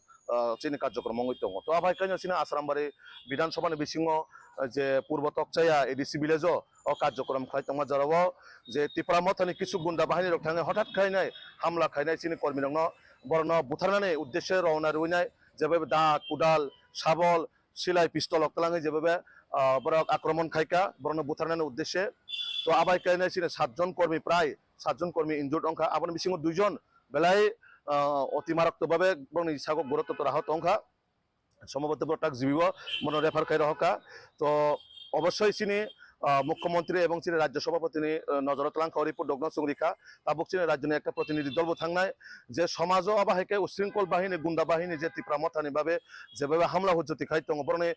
চিনি কার্যক্রম দङ তো আবার কেন চিনি আসামবাড়ি বিধানসভানি বিসিङ যে পূর্ব তকচাইয়া এডিসি ভিলেজ কার্যক্রম খাইতং যারাও যে ত্রিপুরা মথানি কিছু গুন্ডা বাহিনী রক্ষাঙ্গে হঠাৎ খাইনাই হামলা খাইনাই চিনি কর্মী দङ বরণ বুথারনাनै উদ্দেশ্যে রওনা রইনাই যেভাবে দা কুদাল শাবল সিলাই পিস্তল অকলাঙে যেভাবে বরক আক্রমণ খাইকা বরণ বুথারনাनै উদ্দেশ্যে তো আবাই কাইনাই চিনি 7 জন কর্মী প্রায় 7 জন কর্মী ইনজুর্ড অংখা আবার বিসিङ 2 জন বেলায় অতি মারাত্মকভাবে বরণ ইসাগক গুরুত্ব আহত অংখা সম্ভবত বটাক জীবিব মন রেফার খাই রহকা তো অবশ্যই চিনি মুখ্যমন্ত্রী এবং চিনি রাজ্য সভাপতি নজরত লাংখা রিপোর্ট দগ্ন সংরিখা তাবুক চিনি রাজ্যনি একটা প্রতিনিধি দল থাকনাই যে সমাজ আবাহিকে উশৃঙ্খল বাহিনী গুন্ডা বাহিনী যে ত্রিপুরা মথানি ভাবে যেভাবে হামলা হুজ্জতি খাইতং বরণে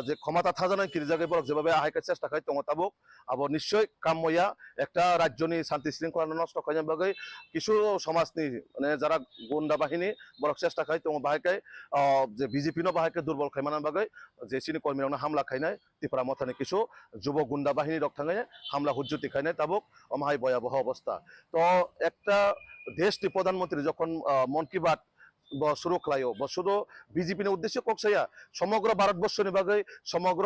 যে ক্ষমতা থাজানাই কিরি জায়গায় বরক যেভাবে আহাইকে চেষ্টা খাইতং তাবুক আবার নিশ্চয় কাম্যয়া একটা রাজ্যনি শান্তি শৃঙ্খলা নষ্ট খাইজাম বাগে কিছু সমাজনি মানে যারা গুন্ডা বাহিনী বরক চেষ্টা খাইতং বাহাইকে যে বিজেপি ন বাহাইকে দুর্বল খাইমানার বাগে যে চিনি কর্মীরা হামলা খাইনাই ত্রিপুরা মথানি কিছু যুব গুন্ডা বাহিনী রক্ষাঙ্গে হামলা হুজ্জতি খাইনাই তাবুক অমাহাই ভয়াবহ অবস্থা তো একটা দেশটি প্রধানমন্ত্রী যখন মন কি বাত শুরু খাইও শুধু বিজেপি উদ্দেশ্যে ককসাইয়া সমগ্র ভারতবর্ষ বাগে সমগ্র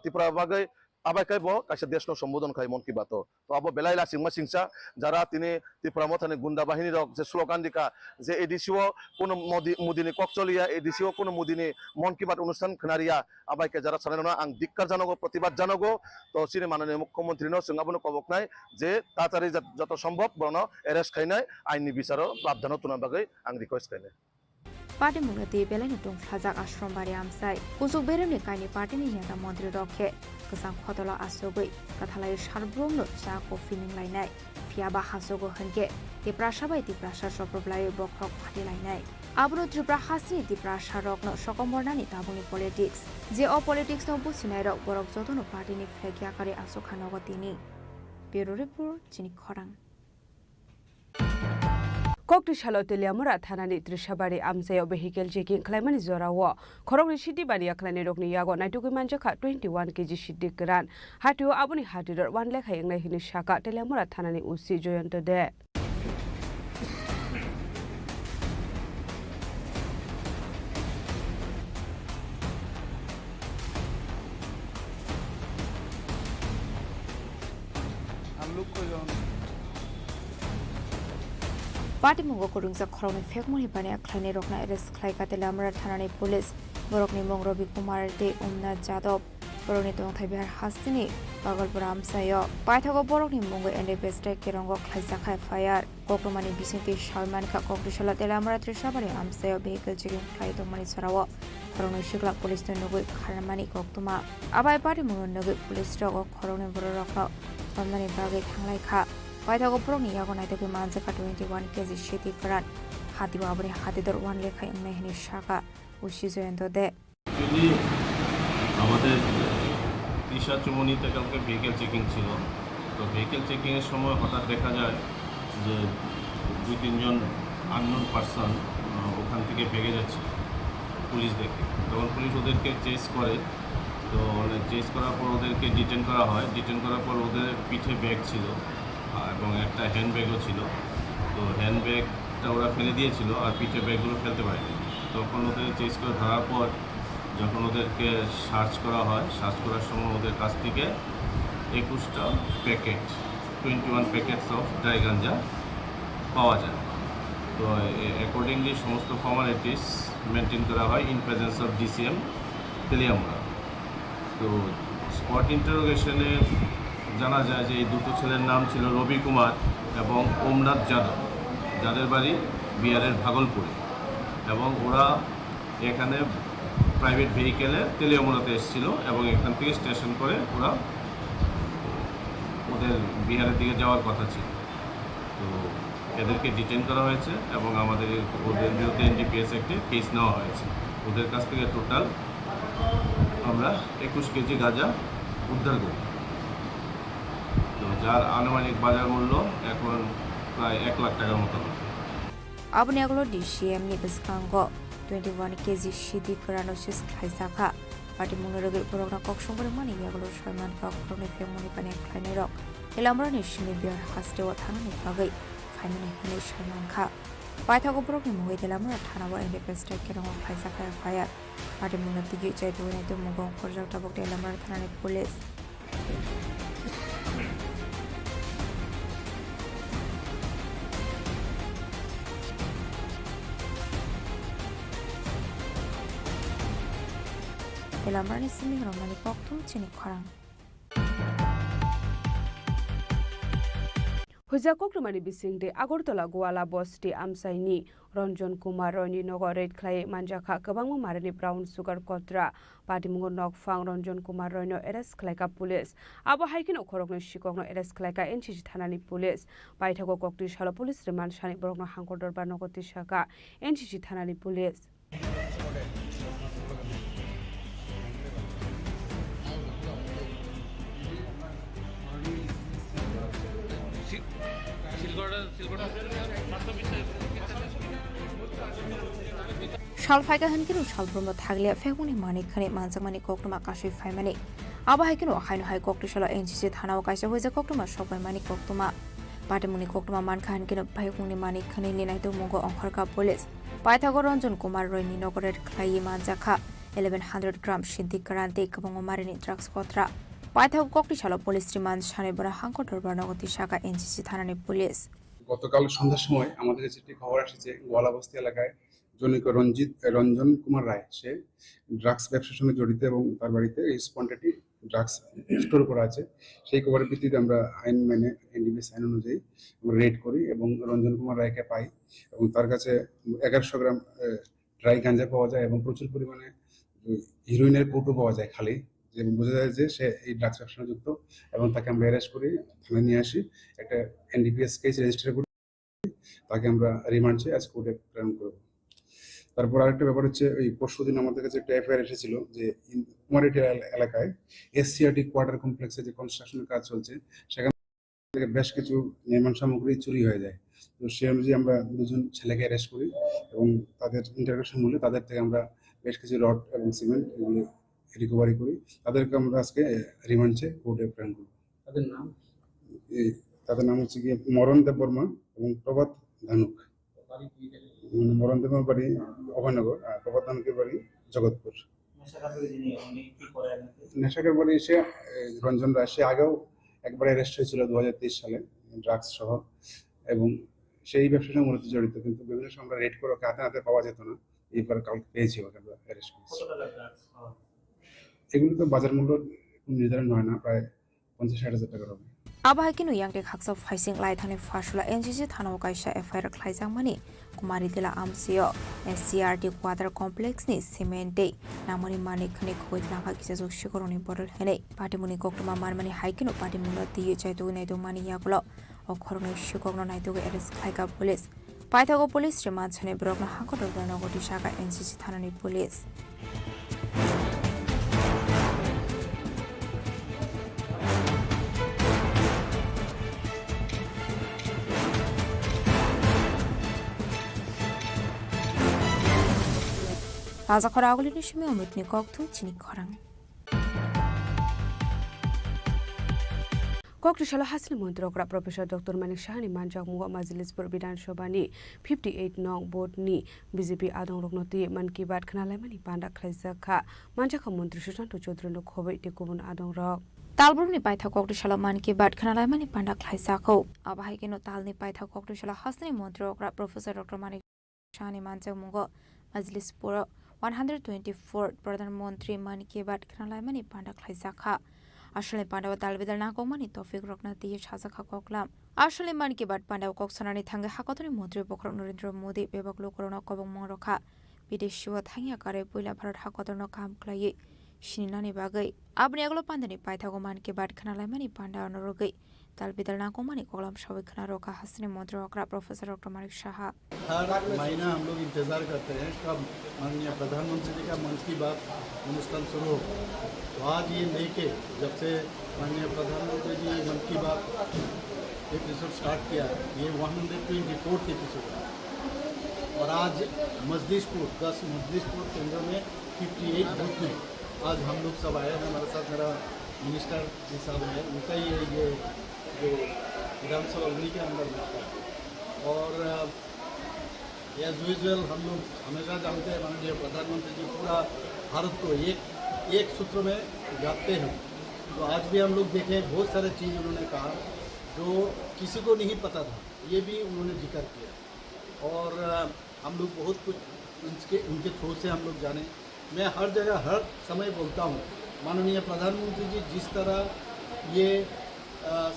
ত্রিপুরা বাগে আবাইকাই কাছে দেশ সম্বোধন খাই মন কি বাত তো আবো বেলাই লাসিংমা সিংসা যারা তিনি ত্রিপুরা মথানি গুন্ডা বাহিনীর যে স্লোগান দিকা যে এডিসিও কোনো মুদিনী ককচলিয়া এডিসিও কোনো মুদিনী মন কি বাত অনুষ্ঠান খানারিয়া আবাইকে যারা সানানো আং ধিক্কার জানাগো প্রতিবাদ জানাগো তো চিনি মাননীয় মুখ্যমন্ত্রী সিংহাবন কবক নাই যে তাড়াতাড়ি যত সম্ভব বরণ এরেস্ট খাইনাই আইনি বিচারও প্রাবধান তুনার বাগে আং request খাইনাই Parti mungati belani tung flajak Asrambari amsai kusuk beremni kaini parti ni nyata mantri rokhe kesang khotola asogoi kathalai sarbromno jako feeling lainai fiaba hasogo hanke Tripura sabai Tripura soproblai bokrok phati lainai abro Tripura hasni Tripura sarokno sokombornani tabuni politics je o politics no businai rok borok jotono parti ni flagya kare asokhanogo tini Bureau Report Chini Khorang Koktisalo Teliamura Thanani Trishabari Amsayo vehicle checking Clemani Zorawo, Khorong City Bania Clan Rokni Yago, Naituki Manjaka 21 kg Shidi Gran, Hatu Abuni Hatider, 1 lakh Hangla Hinishaka, Teliamura Thanani Usi Joyanto de. Party Mungo Kurungza Khorong Fekmuni Bania Clan Rokna Eres Klaika Telamura Thanani Police, Borokni Mongrobi Kumar de Umna Jadov, Boroni Tong Thabiar Hastini, Bagalpura Amsayo, Paithago Borokni Mungo and the best Kirongo Klaisaka Fire, Kokomani Bisinti Shalmanka Kokishala Telamura Trishabari Amsayo vehicle checking Klaito Manisarawa, Khorong Shikla Police to Nugu Karamani Koktuma, Abai Party Mungo Nugu Police Dog Khorong Borokno, Omani Bagay Hanglaika. Paithago Proni Yago Naituki Manjaka 21 kg Shiti Karan, Hati Babri Hatidor 1 lakh Hangla Shaka, Ushizo and Dode. আমাদের দিশা চুমনিতে কালকে vehicle checking ছিল তো vehicle চেকিংয়ের সময় হঠাৎ দেখা যায় যে 2-3 জন আননোন পারসন ওখান থেকে ভেগে যাচ্ছে পুলিশ দেখে তখন পুলিশ ওদেরকে চেস করে তো চেস করার পর ওদেরকে ডিটেন করা হয় ডিটেন করার পর ওদের পিঠে ব্যাগ ছিল এবং একটা হ্যান্ডব্যাগও ছিল তো হ্যান্ডব্যাগটা ওরা ফেলে দিয়েছিল আর পিঠে ব্যাগগুলো ফেলতে পারেনি তখন ওদের চেস করে ধরার পর যখন ওদেরকে সার্চ করা হয় সার্চ করার সময় ওদের কাছ থেকে 21টা প্যাকেট 21 প্যাকেটস অফ ড্রাই গাঞ্জা পাওয়া যায় তো অ্যাকর্ডিংলি সমস্ত ফর্মালিটিস মেনটেন করা হয় in presence of DCM Teliamura তো স্পট ইন্টারোগেশনে জানা যায় যে এই দুটো ছেলের নাম ছিল রবি কুমার এবং ওমনাথ যাদব যাদের বাড়ি বিহারের ভাগলপুরে এবং ওরা এখানে প্রাইভেট ভেহিকেলে তেলিয়ামুড়াতে এসেছিল এবং এখান থেকে স্টেশন করে ওরা ওদের বিহারের দিকে যাওয়ার কথা ছিল তো এদেরকে ডিটেন করা হয়েছে এবং আমাদের ওদের বিরুদ্ধে এনডিপিএস একটি কেস নেওয়া হয়েছে ওদের কাছ থেকে টোটাল আমরা 21 কেজি গাঁজা উদ্ধার করি তো যার আনুমানিক বাজার মূল্য এখন প্রায় 1 লাখ টাকার মতো হবে Abniaglo DCM Nibiskango 21 kg Shidi Karanosis Kaisaka, Party Munogi Borona Kokshumber Money Yaglo Shaman Kok from the Family Panek Klanero, Elambrani Shimibir Hastewa Tani Pagay, Family Hanish Shamanka. Paitago Broken with Elamra Tanawa and the best taken on Kaisaka Fire, Party Munati Jay to win to Mugon Korjata Bok Elamra Tani Police. Elamrani Simi Romani Poktum Chini Khorang. Hujakokrumani Bisingde Agortola Guala Bosti Amsaini Ranjan Kumar Roni Nogoret Clay Manjaka Kabangu Marani Brown Sugar Kotra Patimungo Nok Fang Ranjan Kumar Rono Eres Kleka Police Abo Hiking Okorogno Shikogno Eres Kleka Enchi Thanani Police Paitago Koktish Hala Police Remand Shani Borogno Hankodor Banogoti Shaka Enchi Thanani Police Shalfaika Hankino Shalbrum Taglia Feguni Mani Kane Manzamani Koktuma Kashi Famani. Abba Hikino Hino High Koktishala NCC Tana Kasa was a Koktuma shop by Mani Koktuma. Patamuni Koktuma Mankan Kino Payuni Mani Kanini Naito Mungo on Korka Police. Pythagoranjon Kumar Roni Nogoret Clay Manzaka 1100 grams Shinti Karante Kabongo Marini Drugs Kotra. Pythag Koktishala Police Remand Shanebra Hankotor Banogoti Shaka NCC Thanani Police. গতকাল সন্ধ্যার সময় আমাদের কাছে একটি খবর এসেছে গোয়ালাবস্তি এলাকায় জনৈক রঞ্জন কুমার রায় সে ড্রাগস ব্যবসার সঙ্গে জড়িত এবং তার বাড়িতে এই স্পন্টেটি ড্রাগস স্টোর করা আছে সেই খবরের ভিত্তিতে আমরা আইন মেনে এনডিপিএস আইন অনুযায়ী আমরা রেড করি এবং রঞ্জন কুমার রায়কে পাই এবং তার কাছে 1100 গ্রাম ড্রাই গাঁজা পাওয়া যায় এবং প্রচুর পরিমাণে হিরোইনের কৌটো পাওয়া যায় খালি যে বোঝা যায় যে সে এই ড্রাগস ব্যবসার সঙ্গে যুক্ত এবং তাকে আমরা অ্যারেস্ট করি থানায় নিয়ে আসি একটা এনডিপিএস কেস রেজিস্টার করি তাকে আমরা রিমান্ড চেয়ে আজ কোর্টে প্রেরণ করব তারপর আরেকটা ব্যাপার হচ্ছে ওই পরশুদিন আমাদের কাছে একটা এফআইআর এসেছিল যে কুমারহাটি এলাকায় এসসিআরটি কোয়ার্টার কমপ্লেক্সে যে কনস্ট্রাকশনের কাজ চলছে সেখান থেকে বেশ কিছু নির্মাণ সামগ্রী চুরি হয়ে যায় তো সেই অনুযায়ী আমরা দুজন ছেলেকে অ্যারেস্ট করি এবং তাদের ইন্টারোগেশন মূল্যে তাদের থেকে আমরা বেশ কিছু রড এবং সিমেন্ট এগুলো রিকভারি করি। তাদেরকে আমরা আজকে রিমান্ডে কোর্টে প্রেরণ করব। তাদের নাম হচ্ছে গিয়ে মরণ দেব বর্মা এবং প্রভাত ধানুক। মরণ দেব বর্মার বাড়ি অভয়নগর আর প্রভাত ধানুকের বাড়ি জগৎপুর। নেশাকের বাড়ি সে রঞ্জন রায়, সে আগেও একবার অ্যারেস্ট হয়েছিল 2023 সালে ড্রাগস সহ, এবং সেই ব্যবসার সঙ্গে মূলত জড়িত, কিন্তু বিভিন্ন সময় আমরা রেড করে ওকে হাতে হাতে পাওয়া যেত না। এইবার কালকে পেয়েছি ওকে আমরা অ্যারেস্ট করেছি। এগুলো তো বাজার মূল্য নির্ধারণ হয় না, প্রায় 50-60 হাজার টাকার হবে। Abahakinu yang dekhaksa faising lai thane fasula NGC thano kaisa FIR khlaijang mani kumari dila amsio SCRT quarter complex ni cement day namoni mani khani khoi langa kisa jok shikoroni borol hene patimuni koktuma marmani haikinu patimuni diye chaitu nei do mani yagulo okhoroni shikogno nai do arrest khlaika police paithago police remand chane brokna hakodo ranogoti shaka NGC thanani police Raza Khorang Tripura Omritni Koktu Chini Khorang Kokrishala Hasli Montrokra Professor Dr. Manik Shahani Manjak Mugo Majlispur Bidan Shobani 58 Nong Board Ni BJP Adong Rognoti Man Ki Baat Khanalai Mani Panda Khlaijaka Manjaka Montri Susanto Chaudhary no Khobei Tekubun Adong Rok Talburni Paitha Kokrishala Man Ki Baat Khanalai Mani Panda Khlaijako Abahikino Talni Paitha Kokrishala Hasli Montrokra Professor Dr. Manik Shahani Manjak Mugo Majlispur 124 Pradhan Mantri Man Ki Baat Khanalai Mani Panda Khlaijaka Ashale Pandawa Dalbidal Nakomani Tofik Rokna Diye Chazaka Koklam Ashale Man Ki Baat Pandawa Koksanani Thange Hakotoni Mantri Pokrok Narendra Modi Bebaklo Corona Kobong Mongroka Bideshiwa Thangya Kare Puila Bharat Hakotono Kam Klaye Shinani Bagai Abniaglo Pandani Paithago Man Ki Baat Khanalai Mani Panda Norogai Dalbidal Nakomani Kolam Shawik Khanaroka Hasni Mantri Okra Professor Dr. Manik Shah हर महीना हम लोग इंतज़ार करते हैं कब माननीय प्रधानमंत्री जी का मन की बात अनुष्ठान शुरू हो। तो आज ये लेके जब से माननीय प्रधानमंत्री जी मन की बात एपिसोड स्टार्ट किया, ये 124th एपिसोड है और आज मजलिसपुर 10 मजलिसपुर केंद्र में 58 बूथ में आज हम लोग सब आए हैं। हमारे साथ मेरा मिनिस्टर जी साहब है, उनका ही ये जो विधानसभा उन्हीं के अंदर होता है। और एज यूजुअल हम लोग हमेशा जानते हैं माननीय प्रधानमंत्री जी पूरा भारत को एक सूत्र में गाते हैं। तो आज भी हम लोग देखें बहुत सारे चीज़ उन्होंने कहा जो किसी को नहीं पता था, ये भी उन्होंने जिक्र किया और हम लोग बहुत कुछ उनके थ्रू से हम लोग जाने। मैं हर जगह हर समय बोलता हूँ माननीय प्रधानमंत्री जी जिस तरह ये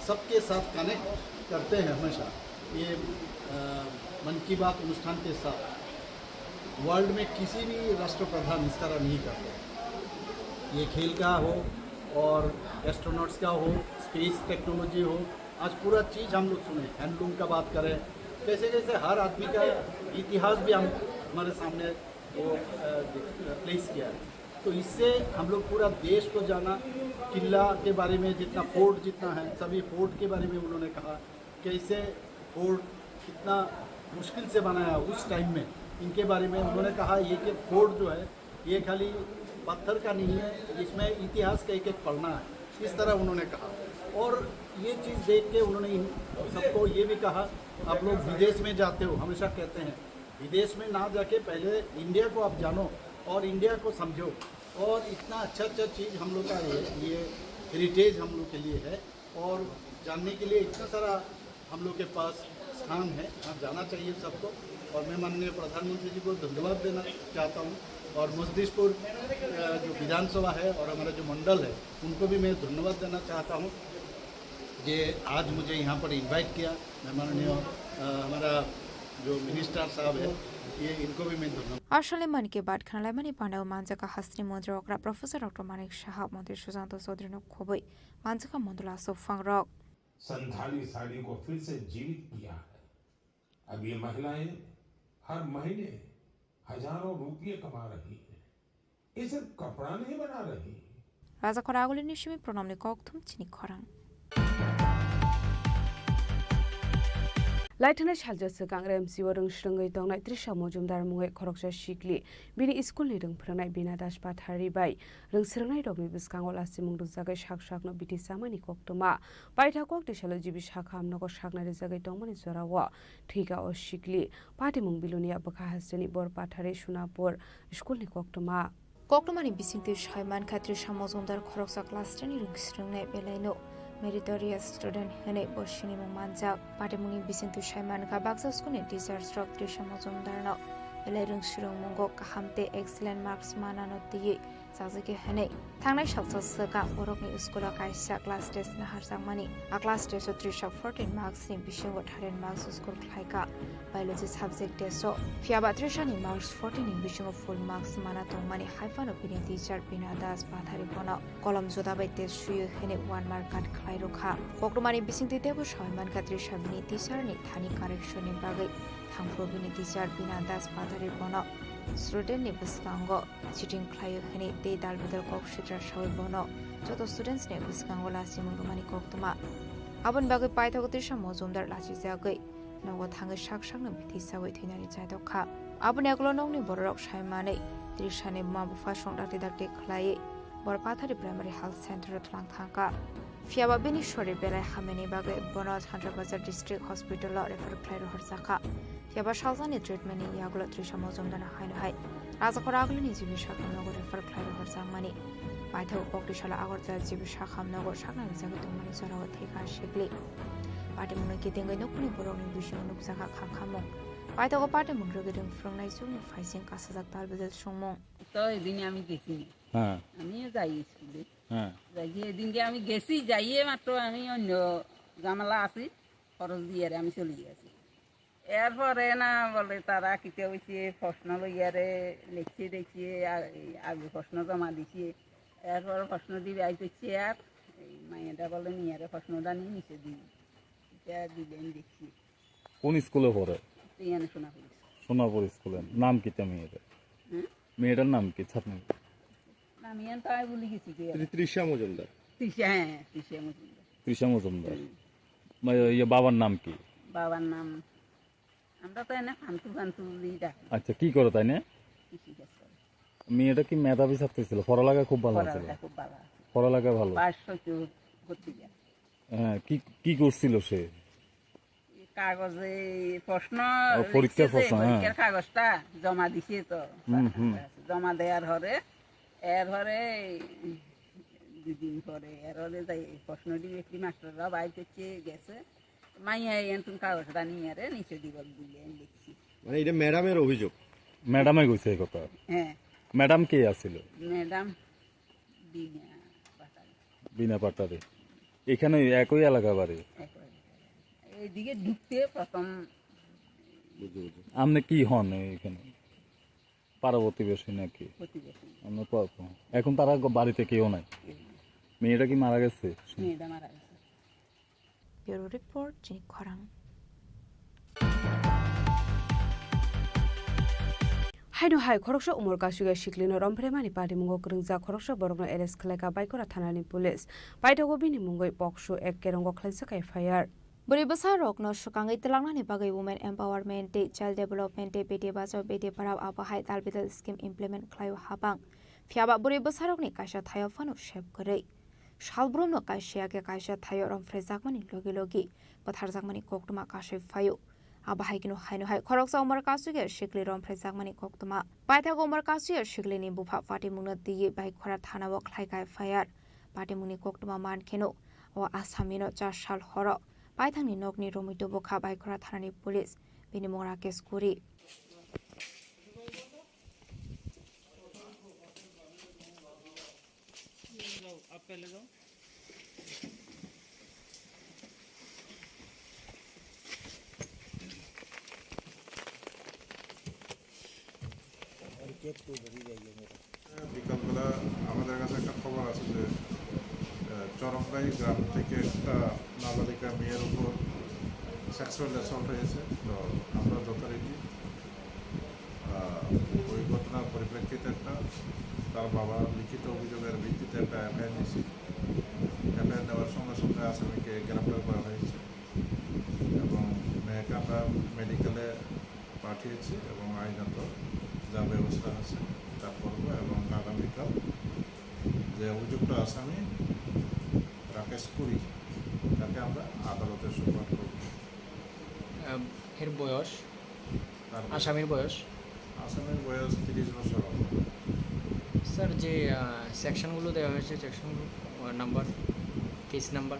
सबके साथ कनेक्ट करते हैं हमेशा, ये मन की बात अनुष्ठान के साथ वर्ल्ड में किसी भी राष्ट्रप्रधान इस तरह नहीं करते। ये खेल का हो और एस्ट्रोनॉट्स का हो, स्पेस टेक्नोलॉजी हो, आज पूरा चीज़ हम लोग सुने, हैंडलूम का बात करें, कैसे कैसे हर आदमी का इतिहास भी हम हमारे सामने वो प्लेस किया है। तो इससे हम लोग पूरा देश को जाना, किला के बारे में जितना फोर्ट जितना है सभी फोर्ट के बारे में उन्होंने कहा, कैसे फोर्ट कितना मुश्किल से बनाया उस टाइम में, इनके बारे में उन्होंने कहा। ये कि फोर्ट जो है ये खाली पत्थर का नहीं है, इसमें इतिहास का एक एक पढ़ना है, इस तरह उन्होंने कहा। और ये चीज़ देख के उन्होंने सबको ये भी कहा आप लोग विदेश में जाते हो, हमेशा कहते हैं विदेश में ना जाके पहले इंडिया को आप जानो और इंडिया को समझो। और इतना अच्छा अच्छा चीज़ हम लोग का ये हेरिटेज हम लोग के लिए है और जानने के लिए इतना सारा हम लोग के पास स्थान है, आप जाना चाहिए सबको। और मैं माननीय प्रधानमंत्री जी को धन्यवाद देना चाहता हूँ और मजलिसपुर जो विधानसभा है और हमारा जो मंडल है उनको भी मैं धन्यवाद देना चाहता हूँ कि आज मुझे यहाँ पर इनवाइट किया। मैं माननीय हमारा जो मिनिस्टर साहब है ये इनको भी मैं धन्यवाद। Ashale Man Ki Baat Khanalai Mani Panda Manjaka Hasni Mantri Okra Professor Dr. Manik Shah Mantri Susanto Chaudhary no Khobei Manjaka Mandula Sofang Rok Santhali sari को फिर से जीवित किया है। अब ये महिलाएं हर महीने हजारों रुपये कमा रही हैं। ये सिर्फ कपड़ा नहीं बना रही। Raza Khorang Tripura Pranamni Koktum Chini Khorang Laitana Shalja Sakang RMC Warung Shrangai Tongnai Trisha Mojumdar Mungai Khoroksa Shikli Bini School ni Rung Prangai Bina Dash Pathari Bai Rung Srangai Rokni Biskang Lasi Mung Zagai Shak Shak no Biti Samani Koktoma Paita Kok de Shalojibi Shakam no Shakna Zagai Tongmani Zorawa Tiga o Shikli Pati Mung Bilunia Baka Hasani Bor Pathari Shunapur School ni Koktoma Koktomani Bisingti Shaiman Katri Shamozumdar Khoroksa Cluster ni Rung Srangai Belaino Meritorious student hene boshini manja patemuni bisintu shaiman ka baksa skune teacher stroke trisha mozumdarno belerung shurung mongo kahamte excellent marks manano tiye sajake hene thangnai salsaka borokni school kaisa class test na harsangmani a class test trisha 14 marks ni bishingo 13 marks school khaika biology subject test fiaba trisha ni marks 14 ni bishingo full marks mana tongmani haifan opinion teacher binadas pathari bona kolom jodabai test suyu hene 1 mark kat khlai rokha koktomani bisingti tebo shaiman katri shabini teacher ni thani correction ni bagai thangprobini teacher binadas pathari bona student ni biskango cheating khlai hene te dal bidal kok shitra shoi bona joto students ne biskango lasi mungmani koktoma abon bagai paithago tisha mozumdar lasi jagai nawa thangai shak shak na bithi sawai thinani chaidokha abon eklo nongni borok shaimane trishane ma bufa songdate dakte khlai bor pathari primary health center thlang thangka fiaba bini shori belai hameni bagai bona Chandra Bazar district hospital la refer khlai ro harsakha fiaba shalzani treatment ni yaglo trisha mozumdar na haino hai raja koraglo ni jibi shakam nago refer khlai ro harsangmani paithago koktishala agortala jibi shakam nago shakna jagai tongmani zorawa theka shikli Party Munaki Tinga Nukuni Boroni Vision Nuksaka Kakamo. Paithago Party Mungrogeding from Naisuni Fising Casas Talbazal Shumon. So Dinami Gesi. Ami Zai school. Zai Dingami Gesi, Jaye Mato Ami on your Gamalasi or the year Amisoliasi. Air for Rena Voletara Kitawici, Fosnolo Yere, Lexi de Chia, Abu Fosno Gamadici, Air for Fosno Divi chair, my double near Fosno Dani. কোন স্কুলে পড়ে সোনাপুর স্কুলে নাম কি মেয়েটার মেয়েটার নাম কি ছাত্র তৃষা মজুমদার তৃষা মজুমদার বাবার নাম কি বাবার নাম আমরা তো এনে ফান্তু ফান্তু আচ্ছা কি করো তাই না মেয়েটা কি মেধাবী ছাত্র ছিল পড়ালেখা খুব ভালো ছিল পড়ালেখা ভালো হ্যাঁ কি করছিল সে কাগজে প্রশ্ন পরীক্ষার প্রশ্ন পরীক্ষার কাগজটা জমা দিছে তো জমা দেওয়ার হরে দুদিন পরে এররে যাই প্রশ্ন দিয়ে একটি মাস্টাররা বাইরে গেছে মাইয়া এনতুন কাগজটা নিয়ে আরে নিচে দিবল দিলে লিখছি মানে এটা ম্যাডামের অভিযোগ ম্যাডামে কইছে এই কথা হ্যাঁ ম্যাডাম কে আছিল ম্যাডাম বিনা পাটারে এখানে একই এলাকা বাড়ি এইদিকে ঢুকতে প্রথম আপনি কি হন এখানে পার্বতীবেশী নাকি আমরা এখন তারা বাড়িতে কেউ নাই মেয়েটা কি মারা গেছে মেয়েটা মারা গেছে ব্যুরো রিপোর্ট চিনি খরাং Haino hai khoroksa umur kasuga shiklino rompremani party mungo krungja khoroksa borogno arrest khlaika baikora thanani police paithago bini mungoi poksho ek kerongo khlaisa kai fire Buri besar rokno sukangai telangnani bagai women empowerment te child development te bete bachao bete parao abahai talbital scheme implement khlaio habang fiaba buri besar rokni kaisa thayo phano shep korei shalbromno kaisa ke kaisa thayo romfrejakmani logi logi patharjakmani koktuma kasai fayo abahai kino haino hai khoroksa umar kasuge shikli romfrejakmani koktuma paithago umar kasuge shikli ni bufa party mungna diye bai khora thanao khlaikai fire party muni koktuma man kheno o asamino 4 sal horo Paithangni nokni romito bokha baikora thanani police bini mora kes kuri বিকালবেলা আমাদের কাছে একটা খবর আছে যে চরমগাই গ্রাম থেকে একটা নাবালিকা মেয়ের উপর সেক্সুয়াল অ্যাসল্ট হয়েছে তো আমরা যথারীতি ওই ঘটনার পরিপ্রেক্ষিতে তার বাবার লিখিত অভিযোগের ভিত্তিতে একটা এফআইআর নিয়েছি এফআইআর নেওয়ার সঙ্গে সঙ্গে আসামিকে গ্রেপ্তার করা হয়েছে এবং মেয়েকে আমরা দেখিয়েছি এবং আইনত যা ব্যবস্থা আছে তা করবো এবং আগামীকাল যে অভিযুক্ত আসামি রাকেশ পুরী তাকে আমরা আদালতে সোমবার করব। এর বয়স, তার আসামির বয়স? আসামির বয়স 30 বছর হবে। স্যার, যে সেকশনগুলো দেওয়া হয়েছে, সেকশনগুলো নাম্বার, কেস নাম্বার?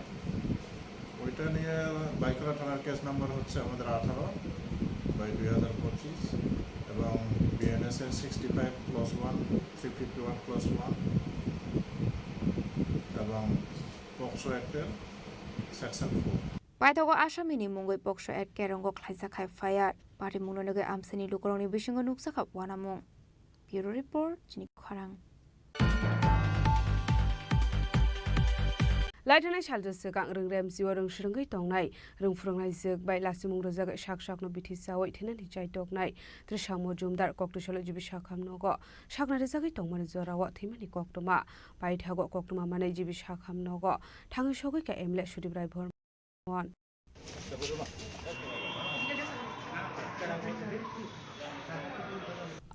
ওইটা নিয়ে বাইকলা থানার কেস নাম্বার হচ্ছে আমাদের 18/2025 এবং বিএনএসের 65+1, 351+1 এবং POCSO অ্যাক্টের section 4। Paithago asamini mungoi pokso at kerongo khlaisakhai fire pari munonoge amsani lukorongni bisingo nuksakha wanamung. Bureau report Chini Khorang. Laitana Chaljas Kang Rem Siwarung Shringai Tongnai, Rungfrungai Zig by Lasimung Rozak Shak no Bitisa, Tinan Hichai Tognai, Trishamo Jumdar Koktoshala Jibishakam Nogo, Shakna Rizaki Tongman Zora, what Timani Koktoma, Paitago Koktoma Mana Jibishakam Nogo, Tangashoka Emlet should be born.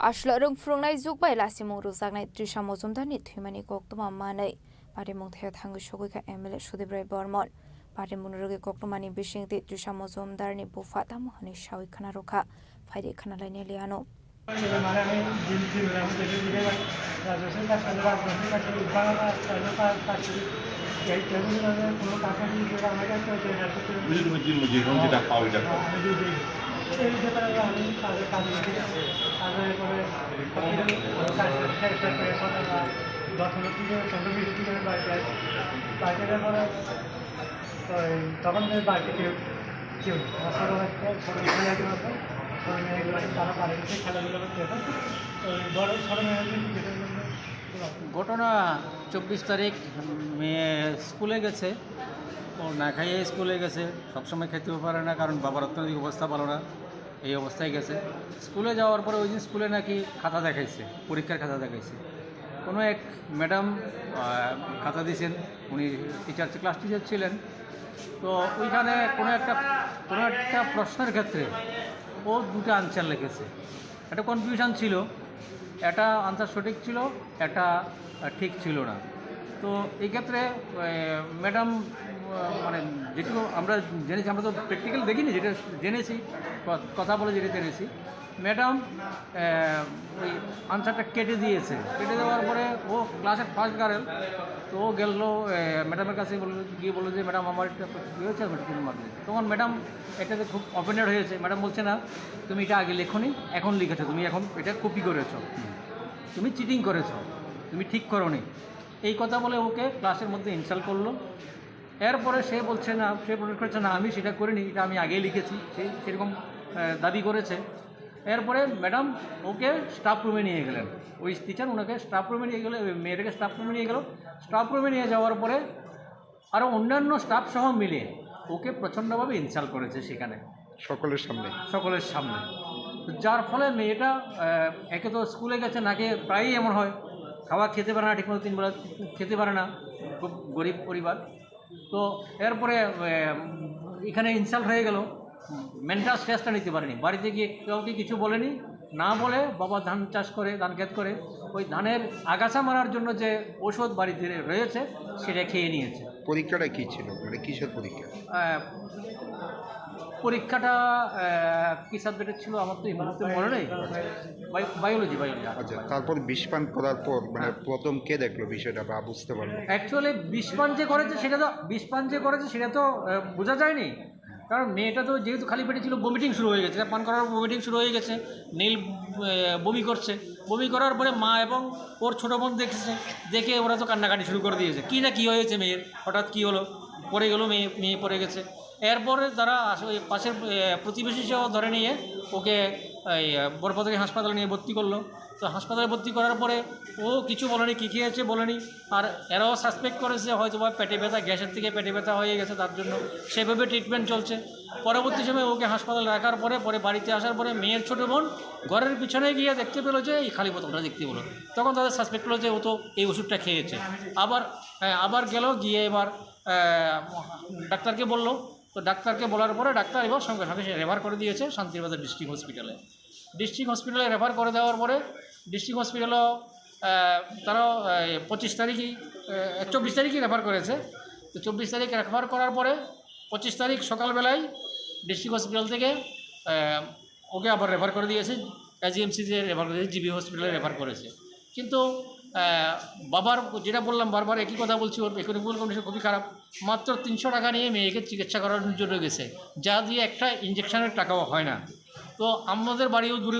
Ashla Rungfrungai Zug by Lasimung Rozak Trishamo Jumdani Timani Koktoma Manai. Pari mungthe thangu shogoika emele sudibrai bormon pari munuroge koktomani bishingti jusamo zomdarni bufa tamohani shawi khana rokha faide khana laine liano তখন বাড়িতে কেউ কেউ ছোটো বাচ্চা ছোটো মেয়ে ছোটো মেয়েগুলো তারা বাড়িতে খেলাধুলা করতে বড় ছোটো মেয়েদের ঘটনা 24 তারিখ মেয়ে স্কুলে গেছে, ও না খাইয়ে স্কুলে গেছে, সবসময় খেতেও পারে না কারণ বাবার অর্থনৈতিক অবস্থা ভালো না, এই অবস্থায় গেছে। স্কুলে যাওয়ার পরে ওই দিন স্কুলে নাকি খাতা দেখাইছে, পরীক্ষার খাতা দেখাইছে। কোনো এক ম্যাডাম খাতা দিয়েছেন, উনি ক্লাস টিচার ছিলেন। তো ওইখানে কোনো একটা প্রশ্নের ক্ষেত্রে ও দুটো আনসার লিখেছে, একটা কনফিউশন ছিল, একটা আনসার সঠিক ছিল, একটা ঠিক ছিল না। তো এই ক্ষেত্রে ম্যাডাম মানে যেটুকু আমরা জেনেছি, আমরা তো প্র্যাকটিক্যাল দেখিনি, যেটা জেনেছি কথা বলে যেটা জেনেছি, ম্যাডাম ওই আনসারটা কেটে দিয়েছে। কেটে দেওয়ার পরে ও ক্লাসের ফার্স্ট গার্ল, তো ও গেল ম্যাডামের কাছে গিয়ে বললো যে ম্যাডাম আমার একটা কী হয়েছে, আমি একটু মারবে। তখন ম্যাডাম এটাতে খুব অফেন্ডেড হয়েছে। ম্যাডাম বলছে না, তুমি এটা আগে লেখোনি, এখন লিখেছো, তুমি এখন এটা কপি করেছো, তুমি চিটিং করেছো, তুমি ঠিক করোনি, এই কথা বলে ওকে ক্লাসের মধ্যে ইনসাল্ট করলো। এরপরে সে বলছে না, সে প্রোটেক্ট করছে না, আমি সেটা করিনি, এটা আমি আগেই লিখেছি, সে সেরকম দাবি করেছে। এরপরে ম্যাডাম ওকে স্টাফ রুমে নিয়ে গেলেন, ওই টিচার ওনাকে স্টাফ রুমে নিয়ে গেলে, মেয়েটাকে স্টাফ রুমে নিয়ে গেল। স্টাফ রুমে নিয়ে যাওয়ার পরে আরও অন্যান্য স্টাফ সহ মিলে ওকে প্রচণ্ডভাবে ইনসাল্ট করেছে সেখানে, সকলের সামনে। যার ফলে মেয়েটা একে তো স্কুলে গেছে, নাকি প্রায়ই এমন হয়, খাওয়া খেতে পারে না, ঠিকমতো 3 বেলা খেতে পারে না, খুব গরিব পরিবার। তো এরপরে এখানে ইনসাল্ট হয়ে গেল, মেন্টাল স্ট্রেসটা নিতে পারেনি। বাড়িতে গিয়ে কাউকে কিছু বলেনি, না বলে বাবা ধান চাষ করে, ধান ক্ষেত করে, ওই ধানের আগাছা মারার জন্য যে ওষুধ বাড়িতে রয়েছে সেটা খেয়ে নিয়েছে। পরীক্ষাটা কী ছিল, মানে কিসের পরীক্ষা? পরীক্ষাটা কী সাবজেক্টের ছিল আমার তো এই মুহূর্তে মনে নেই, বায়োলজি। আচ্ছা, তারপর বিষপান করার পর মানে প্রথম কে দেখলো বিষয়টা বা বুঝতে পারলো? অ্যাকচুয়ালি বিষপান যে করেছে সেটা তো বোঝা যায়নি, কারণ মেয়েটা তো যেহেতু খালি পেটে ছিল, বমিটিং শুরু হয়ে গেছে, পান করার বমিটিং শুরু হয়ে গেছে, নীল বমি করছে। বমি করার পরে মা এবং ওর ছোটো বোন দেখে ওরা তো কান্নাকাটি শুরু করে দিয়েছে, কী হয়েছে মেয়ের, হঠাৎ কী হলো, পড়ে গেলো, মেয়ে পড়ে গেছে। এরপরে তারা পাশের প্রতিবেশী সহ ধরে নিয়ে ওকে এই বরপদরি হাসপাতালে নিয়ে ভর্তি করলো। তো হাসপাতালে ভর্তি করার পরে ও কিছু বলেনি, কী খেয়েছে বলেনি, আর এরাও সাসপেক্ট করেছে হয়তো বা পেটে ব্যথা, গ্যাসের থেকে পেটে ব্যথা হয়ে গেছে, তার জন্য সেভাবে ট্রিটমেন্ট চলছে। পরবর্তী সময় ওকে হাসপাতালে রাখার পরে বাড়িতে আসার পরে মেয়ের ছোটো বোন ঘরের পিছনে গিয়ে দেখতে পেলো যে এই খালি বোতলটা দেখতে পেলো, তখন তাদের সাসপেক্ট হলো যে ও তো এই ওষুধটা খেয়েছে। আবার গেল, গিয়ে এবার ডাক্তারকে বললো। তো ডাক্তারকে বলার পরে ডাক্তার এবার সঙ্গে সঙ্গে সে রেফার করে দিয়েছে শান্তিবাজার ডিস্ট্রিক্ট হসপিটালে। ডিস্ট্রিক্ট হসপিটালে রেফার করে দেওয়ার পরে ডিস্ট্রিক্ট হসপিটালও তারাও 25 তারিখই 24 তারিখই রেফার করেছে। তো 24 তারিখ রেফার করার পরে 25 তারিখ সকালবেলায় ডিস্ট্রিক্ট হসপিটাল থেকে ওকে আবার রেফার করে দিয়েছে, SGMCতে রেফার করেছে, জিবি হসপিটালে রেফার করেছে। কিন্তু বাবার যেটা বললাম বারবার একই কথা বলছি, ওর ইকোনমিক্যাল কন্ডিশন খুবই খারাপ। মাত্র 300 টাকা নিয়ে মেয়েকে চিকিৎসা করানোর জন্য গেছে, যা দিয়ে একটা ইঞ্জেকশনের টাকাও হয় না। তো আমাদের বাড়িও দূর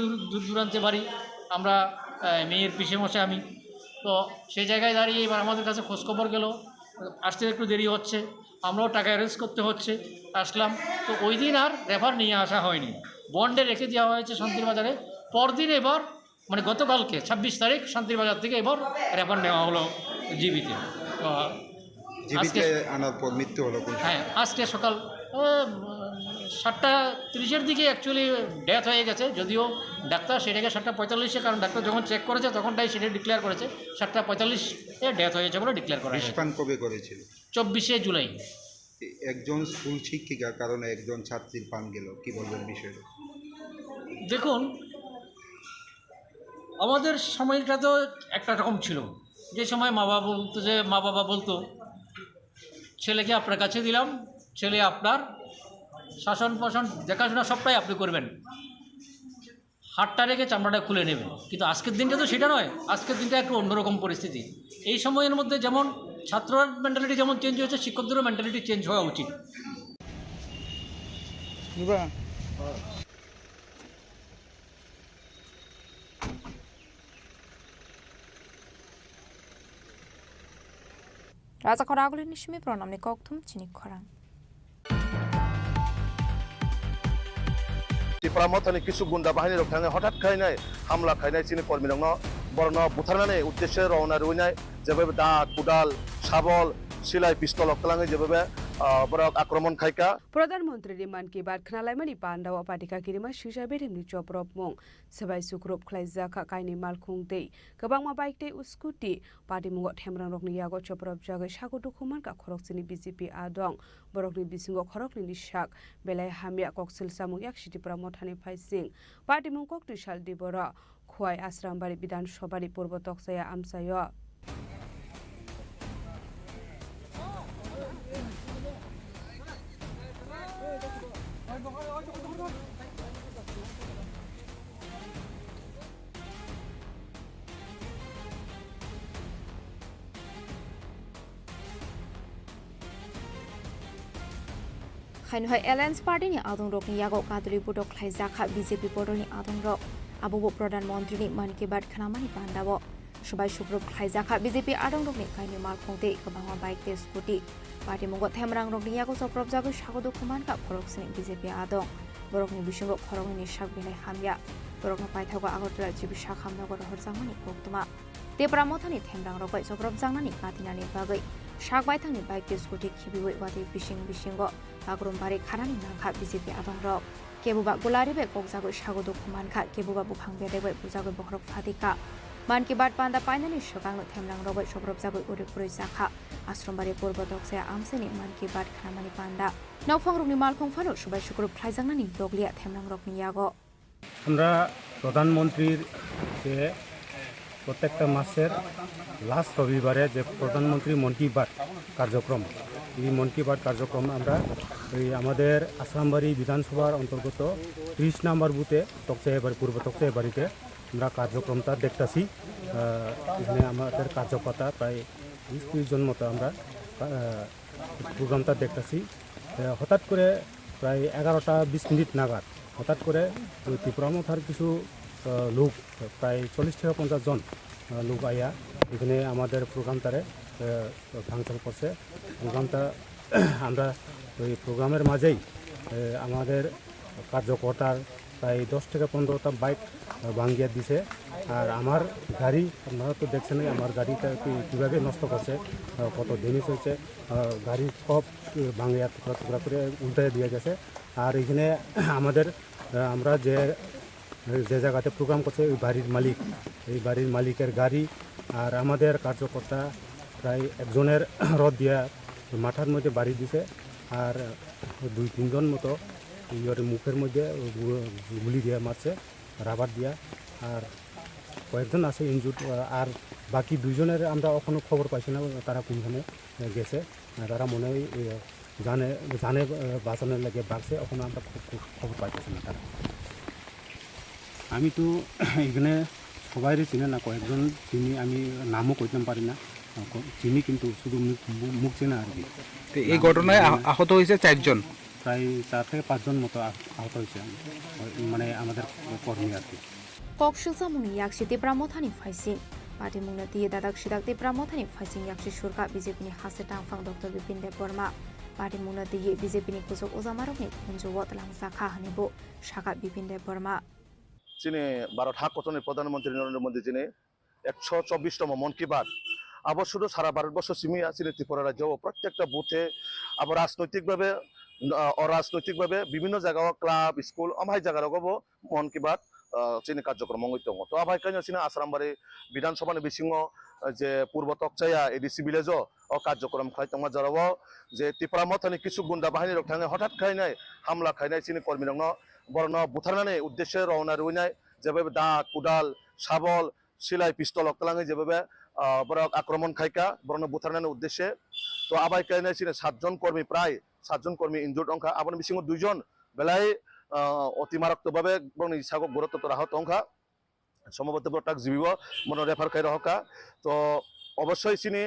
দূরান্তে বাড়ি, আমরা মেয়ের পিসে মশে আমি, তো সেই জায়গায় দাঁড়িয়ে এবার আমাদের কাছে খোঁজখবর গেল, আসতে একটু দেরি হচ্ছে, আমরাও টাকা অ্যারেঞ্জ করতে হচ্ছে, আসলাম। তো ওই দিন আর রেফার নিয়ে আসা হয়নি, বন্ডে রেখে দেওয়া হয়েছে শান্তির বাজারে। পরদিন এবার মানে গতকালকে 26 তারিখ শান্তির বাজার থেকে এবার রেফার নেওয়া হলো জিবিতে। তো আজকে আনার পর মৃত্যু হলো। হ্যাঁ, আজকে সকাল 7:30-এর দিকে অ্যাকচুয়ালি ডেথ হয়ে গেছে, যদিও ডাক্তার সেটাকে 7:45-এ, কারণ ডাক্তার যখন চেক করেছে তখনটাই সেটা ডিক্লেয়ার করেছে 7:45-এ ডেথ হয়েছে বলে ডিক্লেয়ার করা হয়েছে। বিষপান কবে করেছিল? 24শে জুলাই। একজন স্কুল শিক্ষিকার কারণে একজন ছাত্রীর পান গেল, কি বলবেন বিষয়টা? দেখুন, আমাদের সময়টা তো একটা রকম ছিল, যে সময় মা বাবা বলতো ছেলেকে আপনার কাছে দিলাম, ছেলে আপনার শাসন পোষণ দেখাশোনা সবটাই আপনি করবেন, হাতটা রেখে চামড়াটা খুলে নেবেন। কিন্তু আজকের দিনটা তো সেটা নয়, আজকের দিনটা একটু অন্যরকম পরিস্থিতি। এই সময়ের মধ্যে যেমন ছাত্রর মেন্টালিটি যেমন চেঞ্জ হয়েছে, শিক্ষকদেরও মেন্টালিটি চেঞ্জ হওয়া উচিত। Raza Khoraguli Nishmi pronamni kokthum Chini Khorang. Tripura মথানি কিছু গুন্ডা বাহিনী রক্ষাঙ্গে হঠাৎ খাইনায় হামলা খাইনায় চিনি কর্মী দङ বরণ বুথারনাनै উদ্দেশ্যে রওনা রইনায় যেভাবে দা কুদাল শাবল সিলাই পিস্তল অকলাঙ্গে যেভাবে বরক আক্রমণ খাইকা। প্রধানমন্ত্রী মান কি বাত খনালাইমানি পান্ডাও পাটিকা কিরিমা সিসা বেরিমনি চপ্রপ মং সবাই সুক্রপ খ্লাইজাখা কাইনি মালখুং দেই গোबांमा বাইক তে স্কুটি পাটিमुंग थेमरां रकनि यागो चप्रप जागै सागु दुखुमान का खरकसिनि बीजेपी आदं बरकनि बिसिंगो खरकनि निसाक बेलाय हामिया कक्सिल सामुं याकसिटिपुरा मथानि फाइसिं पाटिमुंग कक्ति साल दिबरा खुवाई आश्रामबारि विधानसभानि पूर्व तकसाया आमसायो। Khainhoi Alliance Party ni adung rok ni yago kadri budok khlaijaka BJP portal ni adung rok abobo pradhan mantri ni man ki bat khanamani pandabo সবাই সুপ্রব খাইজাখা বিজেপি আদং রকনি কাইনি মালখংতে গোबांमा বাইক তে স্কুটি পার্টি মুঙ্গ থেমরাং রকনি ইয়াগো চপ্রব জাগো সাগদ খুমান কা খরকসনি BJP আদং বরকনি বিসঙ্গ খরগনি সাক বিলাই হামিয়া বরকনা পাইথাগো Agartala GB শাখা নগর হরজামানি বক্তমা তেপরা মথানি থেমরাং রকই চপ্রব জাংনানি কাতিনানি বাগै শাক বাইথাंनि bike তে scooty খিবিবই वादि बिसिंग बागुरुम्बारि खानानि नांखा BJP आदं रक केबुबा गुलारिबे ककजागो sago दुखुमानखा केबुबा बुफां बेदेबे बुजागो बखरक फादिका मान की बात पांदा पाइनानि सगांनो थेमलां रगै सब्रब जागो उरिपुरै जाखा आश्रमबारि पूर्व दक्साया आमसेनि मान की बात खानामानि पांदा नौफां रकनि मालखं फानो सबाय शुक्र फ्लाइजांनानि दगलिया थेमलां रकनि यागो আমরা প্রধানমন্ত্রীর যে প্রত্যেকটা মাসের লাস্ট রবিবারে যে প্রধানমন্ত্রী মন কি বাত কার্যক্রম, এই মন কি বাত কার্যক্রম আমরা এই আমাদের আশ্রামবাড়ি বিধানসভার অন্তর্গত 30 নম্বর বুথে তকচাইবাড়ি পূর্ব তকচাইবাড়িতে আমরা কার্যক্রমটা দেখতেছি। এখানে আমাদের কার্যকর্তা প্রায় 20-30 জন মতো আমরা প্রোগ্রামটা দেখতেছি। হঠাৎ করে প্রায় 11টা 20 মিনিট নাগাদ হঠাৎ করে ওই ত্রিপুরা মথার কিছু লোক প্রায় 40-50 জন লোক আইয়া এখানে আমাদের প্রোগ্রামটারে ভাঙচুর করছে। প্রোগ্রামটা আমরা ওই প্রোগ্রামের মাঝেই আমাদের কার্যকর্তার প্রায় 10-15টা বাইক ভাঙিয়ে দিছে। আর আমার গাড়ি আপনারা তো দেখছেন, আমার গাড়িটা কীভাবে নষ্ট করছে, কত ড্যামেজ হয়েছে, গাড়ি সব ভাঙিয়া টুকরা টুকরা করে উল্টে দিয়ে গেছে। আর এখানে আমাদের আমরা যে জায়গাতে প্রোগ্রাম করছে ওই বাড়ির মালিক, এই বাড়ির মালিকের গাড়ি আর আমাদের কার্যকর্তা প্রায় একজনের রড দিয়া মাথার মধ্যে বাড়ি দিছে। আর 2-3 জন মতো মুখের মধ্যে গুলি দিয়ে মারছে। রাবার দিয়া আর কয়েকজন আছে ইনজুর্ড আর বাকি দুইজনের আমরা এখনো খবর পাইছি না তারা কোনখানে গেছে তারা মনে হয় জানে জানে বাঁচানোর লাগে বাঁচছে এখনো আমরা খবর পাইতেছি না তারা আমি তো এখানে সবাইরে চিনে না কয়েকজন চিনি আমি নামও কইতে পারি না চিনি কিন্তু শুধু মুখ চেনা আর কি এই ঘটনায় আহত হয়েছে 4 জন প্রায় 4 থেকে 5 জন মতো আহত হয়েছে মানে আমাদের কর্মী আর কি কক্সিলসা মুনি ইয়াকসি তিপ্রামথানি ফাইসিং পার্টি মুংনা দিয়ে দাদাক সিদাক তিপ্রামথানি ফাইসিং ইয়াকসি সুরকা বিজেপিनि हासे टांफां डॉक्टर बिपिन देब बर्मा पार्टी मुंना दिए बिजेपिनि कुसुक ओजामारकनि उनजुवत लांजाखा हनिबो शाखा बिपिन देब बर्मा चीनी भारत हाकथननि प्रधानमंत्री नरेंद्र मोदी जिनि 124तम मन की बात आबो शुधु सारा भारतबर्ष सिमिया चीनी त्रिपुरा राज्य प्रत्येकटा बुथे आबो राजनैतिकभावे विभिन्न जायगा क्लाब स्कूल अमाय जायगा मन की बात चीनी कार्यक्रम दङ तो आबाय कानो चीनी आसामबारि विधानसभा बिसिङाव जे पूर्व तकचाया एडिसि विलेज कार्यक्रम खालामदों जेराव जे त्रिपुरा मथानि किसु गुन्दा बाहिनी रक थांनाय हठात खायनाय हामला खायनाय चीनी कर्मी दङ बरन बुथारनानै उद्देश्य रवना रुइनाय जेबे दा कुदाल साबल सिलाय पिस्तल अक्लाङै जेबे बरक आक्रमण खायका बरन बुथारनानै उद्देश्य तो आबाय कानो चीनी 7 जन कर्मी प्राय 7 जन कर्मी इनजुर्ड अंका आबानि बिसिङाव 2 जन बेलाय অতি মারাত্মকভাৱে ইচ্ছাক গুৰুত্ব আহত সংখ্যা সম্ভৱত তাক জীবিব মনে রেফার খাই রহকা তো অবশ্যই চিনি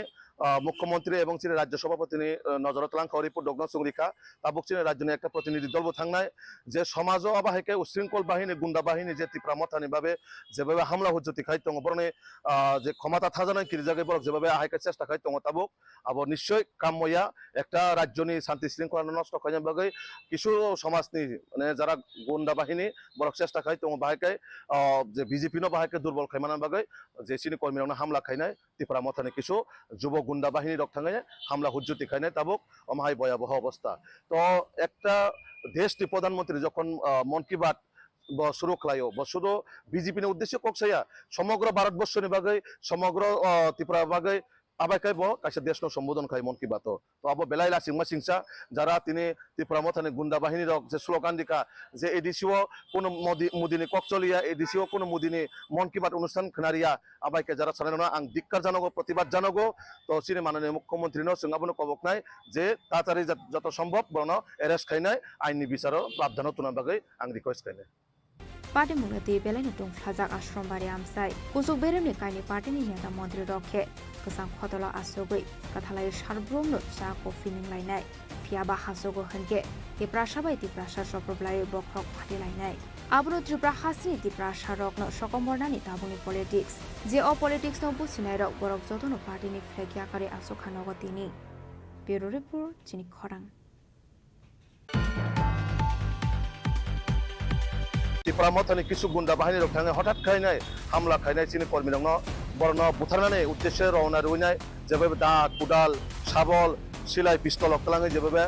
মুখ্যমন্ত্রী এবং চিনি রাজ্য সভাপতি নজরত লাংখা রিপোর্ট দগ্ন সুরিখা তাবুক চিনি রাজ্যের একটা প্রতিনিধি দল থাকনায় যে সমাজ আবাহিকে উশৃঙ্খল বাহিনী গুন্ডা বাহিনী যে ত্রিপুরা মথানি ভাবে যেভাবে হামলা হুজ্জতি খাই দङ বরনে যে ক্ষমতা থাজানায় কিরজাগে বরক যেভাবে আহাইকে চেষ্টা খাই দङ তাবুক আবো নিশ্চয় কাম্যয়া একটা রাজ্যনি শান্তি শৃঙ্খলা নষ্ট খাইজাম বাগৈ কিছু সমাজনি মানে যারা গুন্ডা বাহিনী বরক চেষ্টা খাই দङ বাহাইকে যে বিজেপি ন বাহাইকে দুর্বল খাইমানার বাগৈ যে চিনি কর্মীরা হামলা খাইনায় ত্রিপুরা মথানি কিছু যুব গুন্ডা বাহিনী রক থাঙে হামলা হুজ্জতি খাইনায় তাবুক অমাহাই ভয়াবহ অবস্থা তো একটা দেশটি প্রধানমন্ত্রী যখন মন কি বাত শুরু খালাयो শুধু বিজেপির উদ্দেশ্য কক্সাইয়া সমগ্র ভারতবর্ষনি বাগৈ সমগ্র ত্রিপুরা বাগৈ আবাইকাই কাছে দেশ সম্বোধন খাই মন কি বাত তো আবো বেলাই লাসিংমা সিংসা যারা তিনি ত্রিপুরা মথানি গুন্ডা বাহিনী রক যে স্লোগান দিকা যে এডিসিও কোনো মুদিনী ককচলিয়া এডিসিও কোনো মুদিনী মন কি বাত অনুষ্ঠান খনারিয়া আবাইকে যারা সারানো আং ধিক্কার জানাগো প্রতিবাদ জানাগো তো চিনি মাননীয় মুখ্যমন্ত্রী সিংহাবনো কবক নাই যে তাড়াতাড়ি যত সম্ভব বরণ এরেস্ট খাইনায় আইনি বিচারও প্রাবধান তুনা বাগৈ আং রিকোয়েস্ট খাইনায় पार्टी मुंगती बेलायनि दं फ्लाजाक आश्रमबारि आमसाय कुसुक बेरेमनि कायनि पार्टीनि नेता मन्त्री रखे गोसां खतला आसोगै कथालाय सारब्रमनो चा कफि निंलायनाय फियाबा हासोगो हनके तिप्रासाबाय तिप्रासा सप्रबलाय बख्रक फाटिलायनाय आब्रो त्रिपुरा हासिनि तिप्रासा रकनो सकमरनानि ताबुनि पलिटिक्स जे अ पलिटिक्स नो बुसिनाय रक बरक जतनो पार्टीनि फ्लेग याकारे आसोखानगो तिनि ब्युरो रिपोर्ट चिनि खरां त्रिपुरा मथानि किसु गुन्डा बाहिनी रक थांनाय हठात खायनाय हामला खायनाय चीनी कर्मी दङ बरन बुथारनानै उद्देश्य रवना रुइनाय जेबे दा कुदाल साबल सिलाय पिस्तल अक्लाङै जेबे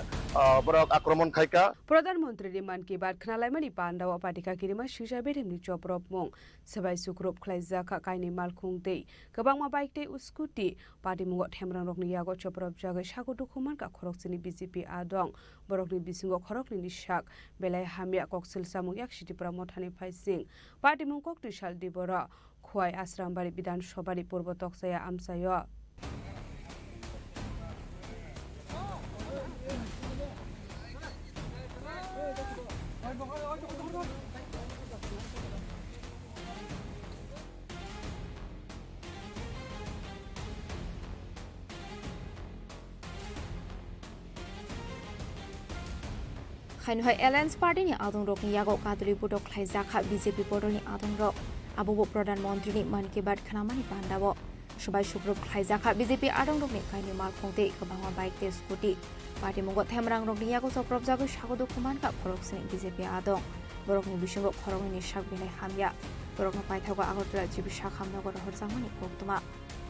बरक आक्रमण खायका प्रधानमन्त्री मन की बात खनालायमानि पान्डाव पाटिका किरिमा सिजा बेरेमनि चप्रप मं सबाय सुक्रुप खलायजाखा कायनि मालखुं दै गोबांमा बाइक दै स्कुटि पार्टी मुंग थेमरां रकनि यागो चप्रप जागै सागो दुखुमान का खरकसिनि बीजेपी आदं बरकनि बिसिंगो खरकनि निशाक बेलाय हामिया कक्सिल सामुं याकसिति प्रमथानि फाइसिं पार्टी मुंग कक्टिसाल दिबरा खुवाय आश्रामबारि विधानसभानि पूर्व तकसाया आमसायो खाइनहाय एलायन्स पार्टीनि आदं रकनि यागो कादुलि बुटक खाइजाखा बीजेपी पदलनि आदं रक आबो प्रधानमन्त्रीनि मन की बात खानामानि पान्डावो सबाय सुग्रुप खाइजाखा बीजेपी आदं रकनि कायनि मालखंते गोबांमा बाइक ते स्कुटि पार्टी मुंग थेमरां रकनि यागो सप्रब जागो सागो दुखुमान का खरकसिनि बीजेपी आदं बरकनि बिसिंगो खरगनि साग बिलाय हामिया बरकनि पाइथागो आगरतला जिबिसा खामनगो रहरजामानि कोक्तमा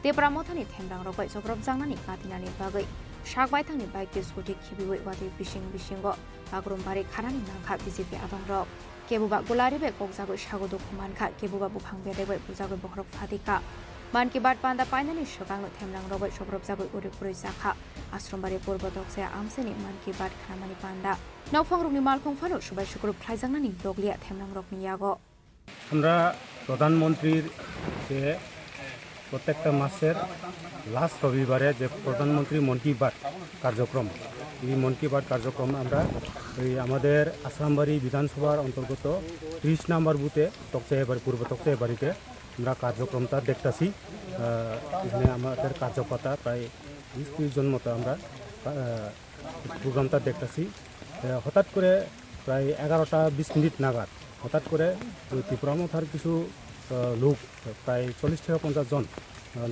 तेप्रा मथानि थेमरां रकबाय सप्रब जांनानि कातिनानि बागै शाक बायथांनि बाइक ते स्कुटि खिबिवै वादै बिसिंगो बागुरुम्बारि खानानि नांखा बीजेपी आदं रक केबुबा गुलारिबे ककजागो सागो दुखुमानखा केबुबा बुफां बेदेबै बुजागो बखरक फादिका मान की बात पान्दा पाइनानि सगांनो थेमरां रगै सब्रब जागै उरिपुरै जाखा आश्रमबारि पूर्व तकसाया आमसेनि मान की बात खानामानि पान्दा नावफां रकनि मालखं फानो सबाय सुग्रुप फ्लाइजांनानि दगलिया थेमरां रकनि यागो আমরা প্রধানমন্ত্রীর যে প্রত্যেকটা মাসের লাস্ট রবিবারে যে প্রধানমন্ত্রী মন কি বাত কার্যক্রম, এই মন কি বাত কার্যক্রম আমরা এই আমাদের আসামবাড়ি বিধানসভার অন্তর্গত 30 নম্বর বুথে পূর্ব তকচাইবাড়িতে আমরা কার্যক্রমটা দেখতেছি। এখানে আমাদের কার্যকর্তা প্রায় 20-30 জন মতো আমরা প্রোগ্রামটা দেখতেছি। হঠাৎ করে প্রায় 11টা 20 মিনিট নাগাদ হঠাৎ করে ওই ত্রিপুরা মথার কিছু লোক প্রায় 40-50 জন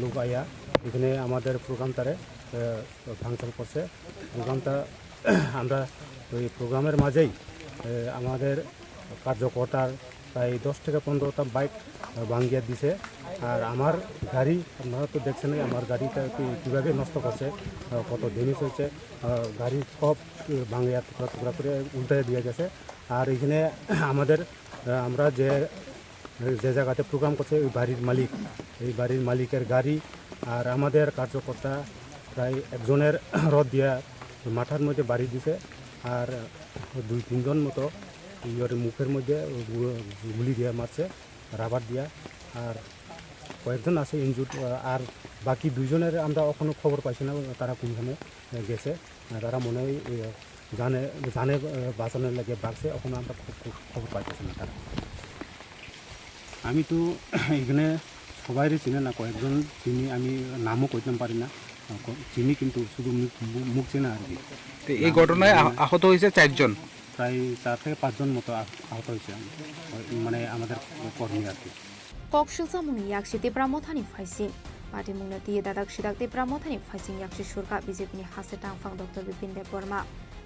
লোক আইয়া এখানে আমাদের প্রোগ্রামটারে ভাঙচুর করছে। প্রোগ্রামটা আমরা ওই প্রোগ্রামের মাঝেই আমাদের কার্যকর্তার প্রায় 10-15টা বাইক ভাঙিয়ে দিছে। আর আমার গাড়ি আপনারা তো দেখছেন আমার গাড়িটা কীভাবে নষ্ট করছে, কত ড্যামেজ হয়েছে, গাড়ি সব ভাঙিয়া টুকরা টুকরা করে উল্টে দিয়ে গেছে। আর এখানে আমাদের আমরা যে জায়গাতে প্রোগ্রাম করছে ওই বাড়ির মালিক, এই বাড়ির মালিকের গাড়ি আর আমাদের কার্যকর্তা প্রায় একজনের রড দিয়া মাথার মধ্যে বাড়ি দিছে। আর 2-3 জন মতো ইয়ের মুখের মধ্যে গুলি দিয়ে মারছে রাবার দিয়া। আর কয়েকজন আছে ইনজুর্ড। আর বাকি 2 জনের আমরা এখনও খবর পাইছি না তারা কোনখানে গেছে। তারা মনে হয় জানে বাঁচানোর লাগে বাঁচছে, এখনও আমরা খবর পাইতেছি না তারা। আমি তো এখানে সবাইরে চিনে না, কয়েকজন চিনি, আমি নামও কইতে পারি না, চিনি কিন্তু শুধু মুখ চেনা আর কি। এই ঘটনায় আহত হয়েছে 4 জন, প্রায় 4 থেকে 5 জন মতো আহত হয়েছে, মানে আমাদের কর্মী আর কি। কক্সিলসা মুনি ইয়াকসি টিপ্রামথানি ফাইসিং পার্টি মুংনা দিয়ে দাদাক সিদাক টিপ্রামথানি ফাইসিং ইয়াকসি সুরকা বিজেপিनि हासे टांगफां डॉक्टर बिपिन देब बर्मा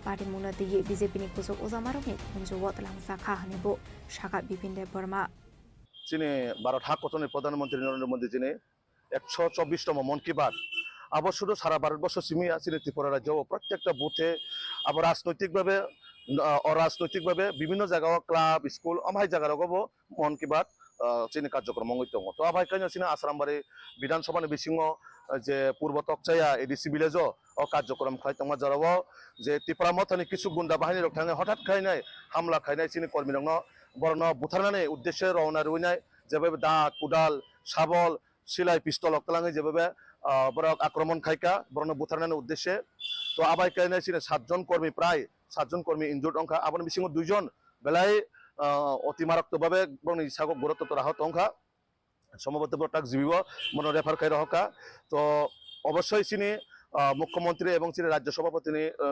पार्टी मुंना दिए बिजेपिनि कुसुक ओजामारकनि उनजुवत लांजाखा हनिबो शाखा बिपिन देब बर्मा যিনি ভারত হাকতনের প্রধানমন্ত্রী নরেন্দ্র মোদী যিনি 124তম মন কি বাত আবার শুধু সারা ভারতবর্ষ সিমিয়া চিনি ত্রিপুরা রাজ্য প্রত্যেকটা বুথে আবার অরাজনৈতিকভাবে বিভিন্ন জায়গা ক্লাব স্কুল আমাই জায়গার মন কি বাত চিনি কার্যক্রম দङ তো আবাই কাইনা চিনি আসামবাড়ি বিধানসভাनि বিसिङाव যে পূর্ব তকচাইয়া এডিসি ভিলেজ ও কার্যক্রম খাইতংমা যারাও যে ত্রিপুরা মথানি কিছু গুন্ডা বাহিনী রক थाङो হঠাৎ খাইনাय হামলা খাইনাय চিনি কর্মী দङ বরণ বুথারনাनै উদ্দেশ্যে রওনা রইনাय যেভাবে দা কুদাল শাবল সিলাই পিস্তল অকলাঙে যেভাবে বড় আক্রমণ খাইকা বরণ বুথারনাनै উদ্দেশ্যে তো আবাই কাইনাय চিনি 7 জন কর্মী প্রায় 7 জন কর্মী ইনজুর্ড অংখা আবার বিसिङाव 2 জন বেলায় অতি মারাত্মকভাবে বরণ ইসাগক গুরুত্ব আহত অংখা সম্ভবত তাক জীবিব মনে রেফার খাই রহকা। তো অবশ্যই চিনি মুখ্যমন্ত্রী এবং চিনি রাজ্য সভাপতি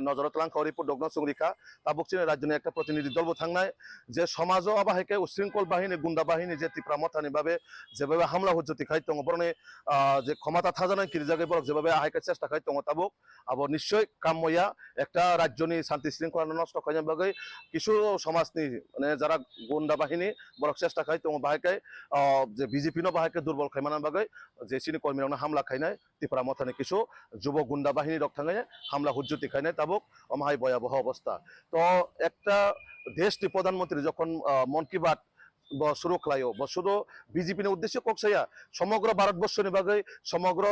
নজরত লাংখা রিপোর্ট দগ্ন সুরিখা তাবুক চিনি রাজ্যের একটা প্রতিনিধি দলবো থাকনায় যে সমাজও আবাহিকে উশৃঙ্খল বাহিনী গুন্ডা বাহিনী যে ত্রিপুরা মথানি ভাবে যেভাবে হামলা হুজ্জতি খাই দङ বরণে যে ক্ষমতা থাজানায় কিরি জায়গায় বরক যেভাবে আহাইকে চেষ্টা খাই দङ তাবুক আবার নিশ্চয় কাম্যয়া একটা রাজ্যনি শান্তি শৃঙ্খলা নষ্ট খাইজার বাকে কিছু সমাজনি মানে যারা গুন্ডা বাহিনী বরক চেষ্টা খাই দङ বাহাইকে যে বিজেপি নো বাহাইকে দুর্বল খাইমানার বাকে যে চিনি কর্মীরা হামলা খাইনায় ত্রিপুরা মথানি কিছু যুব গুন্ডা বাহিনী রক থাঙে হামলা হুজ্জতি খাইনায় তাবুক অমাহাই ভয়াবহ অবস্থা। তো একটা দেশটি প্রধানমন্ত্রী যখন মন কি বাত শুরু খাইও শুধু বিজেপি উদ্দেশ্যে কক্সাইয়া সমগ্র ভারতবর্ষনি বাকে সমগ্র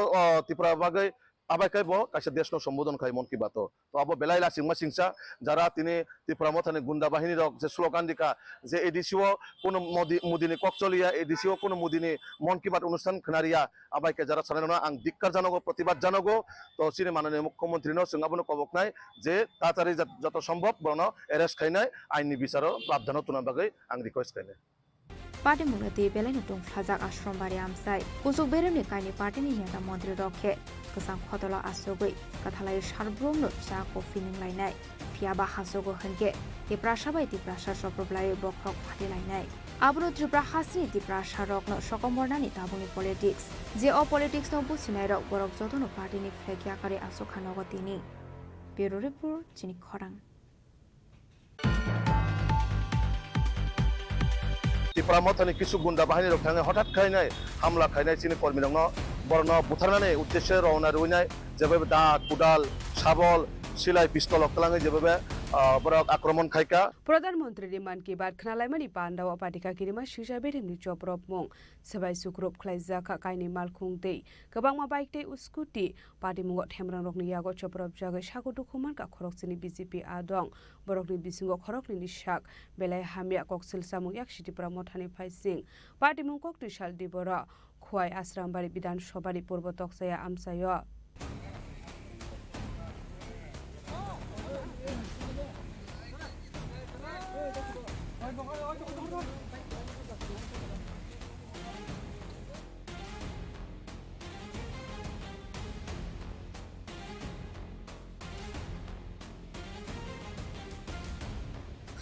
ত্রিপুরা বাকে আবাইকাই কাছে দেশ সম্বোধন খাই মন কি বাত তো আবার বেলাই লাসিংমা সিংসা যারা তিনি ত্রিপুরা মথানি গুন্ডা বাহিনীর যে স্লোগান দিকা যে এডিসিও কোনো মুদিনী ককচলিয়া এডিসিও কোনো মুদিনী মন কি বাত অনুষ্ঠান খারিয়া আবাইকে যারা সারানো আং ধিক্কার জানাগো প্রতিবাদ জানাগো তো চিনি মাননীয় মুখ্যমন্ত্রী সিংহাবনো কবক নাই যে তাড়াতাড়ি যত সম্ভব বরণ এরেস্ট খাইনায় আইনি বিচারও প্রাবধান তুনা বাকে আং রিকোয়েস্ট খাইনায় पार्टी मुंगती बेलायनो दं फ्लाजाक आश्रम बारि आमसाय कुसुक बेरेनि काइनि पार्टीनि नेता मन्त्री रखे गोसां खतला आसोगै कथालाय सारब्रमनो चा कफि निंलायनाय फियाबा हासोगो हनके तिप्रासा बाय तिप्रासा सप्रब्लाय बख्रक फाटिलायनाय आब्रो त्रिपुरा हासनि तिप्रासा रकनो सकमरनानि ताबुनि पलिटिक्स जे अ पलिटिक्स नो बुसिनाय रक बरक जतनो पार्टीनि फ्लेग याकारे आसोखानगो तिनि ब्युरो रिपोर्ट चिनि खरां। ত্রিপুরা মথানি কিছু গুন্ডা বাহিনী রক थाङो হঠাৎ খাইনায় হামলা খাইনায় চিনি কর্মী দङ বরণ বুথারনাनै উদ্দেশ্যে রওনা রইনায় যেভাবে দা কুদাল শাবল সিলাই পিস্তল অকলাঙে যেভাবে বরক আক্রমণ খাইকা प्रधानमंत्री मन की बात खनालायमानि पान्डाव पाटिका किरिमा सिजा बेरेमनि चप्रप मं सबाय सुक्रुप खलायजाखा कायनि मालखुं दै गोबांमा बाइक दै स्कुटि पाटिमुंग थेमरां रकनि यागो चप्रप जागै सागो दुखुमान का खरकसिनि बीजेपी आदं बरकनि बिसिंगो खरकनि निशाक बेलाय हामिया कक्सिल सामुं याकसिटिप्रा मथानि फाइसिं पाटिमुंग कक्ति साल दिबरा खुवाय आश्रामबारि विधानसभानि पूर्व तकसाया आमसायो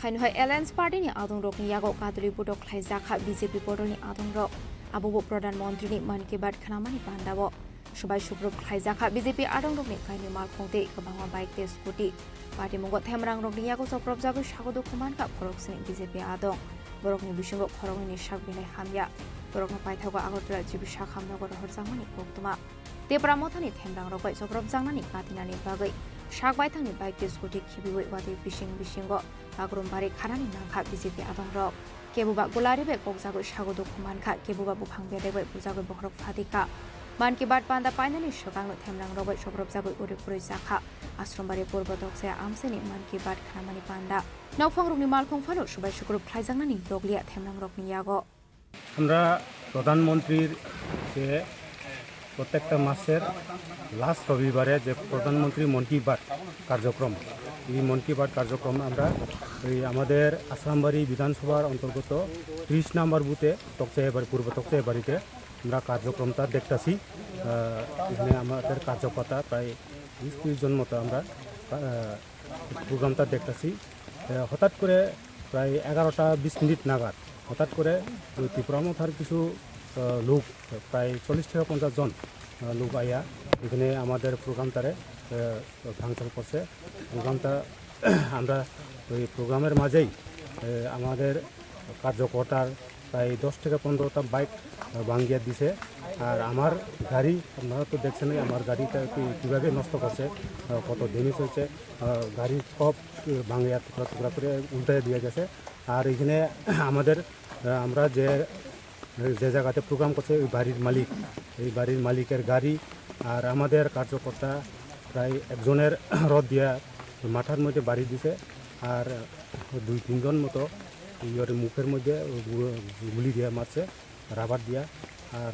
खाइनहाय एलायन्स पार्टीनि आदं रकनि यागो कादुलि बुटक खलायजाखा बीजेपी पदलनि आदं रक आबो प्रधानमंत्रीनि मन की बात खानामानि बान्दाबो सबाय सुग्रुप खलायजाखा बीजेपी आदं रकनि कायनि मालखंते गोबांमा बाइक ते स्कुटि पार्टी मुंगो थेमरां रकनि यागो सप्रब जागो सागो दुखुमान का खरकसिनि बीजेपी आदं बरकनि बिसिंगो खरगनि साग बिलाय हामिया बरकनि पाइथागो आगरतला जिबिसा खामनगो रहरजांमानि कोक्तमा तेप्रा मथानि थेमरां रकबाय सप्रब जांनानि कातिनानि बागै साग बायथांनि बाइक ते स्कुटि खिबिवै वादे बिसिंगो बागुरुम्बारि खानानि नांखा बीजेपी आदं रक केबुबा गुलारिबे ककजागो सागो दुखुमानखा केबुबा बुफां बेदेबे बुजागो बखरक फादिका मान की बात पान्दा पाइनानि सगांनो थेमरां रगै सब्रब जागो उरिपुरै जाखा आश्रमबारि पूर्व दक्साया आमसेनि मान की बात खानामानि पान्दा नावफां रकनि मालखं फानो सबाय सुग्रुप फ्लाइजांनानि दगलिया थेमरां रकनि यागो আমরা প্রধানমন্ত্রীর যে প্রত্যেকটা মাসের লাস্ট রবিবারে যে প্রধানমন্ত্রী মন কি বাত কার্যক্রম এই মন কি বাত কার্যক্রম আমরা এই আমাদের আসামবাড়ি বিধানসভার অন্তর্গত 30 নম্বর বুথে তকচাইবাড়ি পূর্ব তকচাইবাড়িতে আমরা কার্যক্রমটা দেখতেছি এখানে আমাদের কার্যকর্তা প্রায় 20-30 জন মতো আমরা প্রোগ্রামটা দেখতেছি হঠাৎ করে প্রায় 11টা 20 মিনিট নাগাদ হঠাৎ করে ওই ত্রিপুরা মথার কিছু লোক প্রায় 40-50 জন লোক আইয়া এখানে আমাদের প্রোগ্রামটারে ভাঙচুর করছে প্রোগ্রামটা আমরা ওই প্রোগ্রামের মাঝেই আমাদের কার্যকর্তার প্রায় 10-15টা বাইক ভাঙিয়ে দিছে আর আমার গাড়ি আপনারা তো দেখছেন আমার গাড়িটা কীভাবে নষ্ট করছে কত ড্যামেজ হয়েছে গাড়ি সব ভাঙিয়া টুকরা টুকরা করে উল্টে দিয়ে গেছে আর এখানে আমাদের আমরা যে জায়গাতে প্রোগ্রাম করছে ওই বাড়ির মালিক এই বাড়ির মালিকের গাড়ি আর আমাদের কার্যকর্তা প্রায় একজনের রদ দিয়া মাথার মধ্যে বাড়ি দিছে আর 2-3 জন মতো ইয়ের মুখের মধ্যে গুলি দিয়ে মারছে রাবার দিয়া আর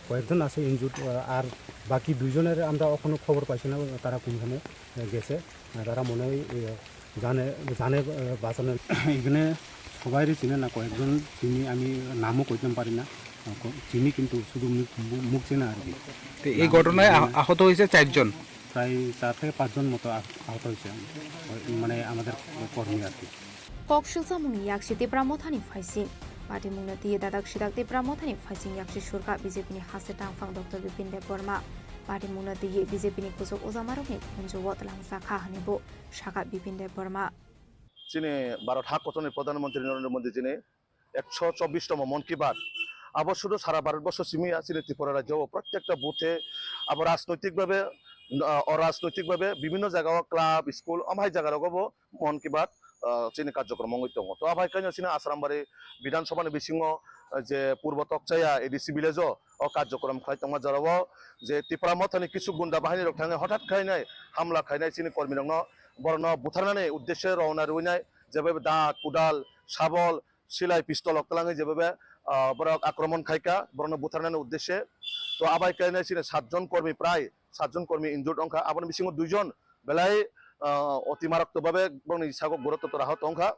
কয়েকজন আছে ইনজুর্ড আর বাকি 2 জনের আমরা এখনও খবর পাইছি না তারা কোনখানে গেছে তারা মনে হয় জানে বাঁচানো এখানে সবাই চিনে না কয়েকজন চিনি আমি নামও কইতে পারি না চিনি কিন্তু শুধু মুখ চেনা আর কি এই ঘটনায় আহত হয়েছে 4 জন প্রায় 4 থেকে 5 জন মতো আহত হয়েছে মানে আমাদের কর্মী আর কি ককশিলসা মুনি ইয়াকসি তেপ্রা মথানি ফাইসিং पार्टी मुंगना दिए दादाक सिदाक तेप्रा मथानि फाइसिं याकसि सुरका बीजेपी नि हासे टांगफां डॉक्टर बिपिन देब बर्मा पार्टी मुंगना दिए बीजेपी नि कुसुक ओजामारकनि कुंजो तलांसाखा हनिबो शाखा बिपिन देब बर्मा चीनी भारत हाक गठনের প্রধানমন্ত্রী নরেন্দ্র মোদী যিনি 124তম মন কি বাত আবার শুধু সারা ভারতবর্ষ সীমিত আছে ত্রিপুরা রাজ্য প্রত্যেকটা বুথে আবার অরাজনৈতিকভাবে বিভিন্ন জায়গায় ক্লাব স্কুল অমাই জায়গারগবো মন কি বাত চীনি কার্যক্রম দङ তো আবাইকানো চিনি আশ্রামবাড়ি বিধানসভাनि বিसिङाव যে পূর্ব তকচায়া এডিসি ভিলেজ ও কার্যক্রম খাইতং যারাব যে ত্রিপুরা মথানি কিছু গুন্ডা বাহিনী রক थाङो হঠাৎ খাইনাय হামলা খাইনাय চিনি কর্মী দङ বরন বুথারনাनै উদ্দেশ্যে রওনা রইনাय যেভাবে দা কুদাল শাবল সিলাই পিস্তল অকলাঙে যেভাবে বরক আক্রমণ খাইকা বরন বুথারনাनै উদ্দেশ্যে তো আবাইকানো চিনি 7 জন কর্মী প্রায় 7 জন কর্মী ইনজুর্ড অংখা আবার বিसिङाव 2 জন বেলায় অতি মারাত্মকভাবে বনি সাগক গুরুত্ব রাহত অংখা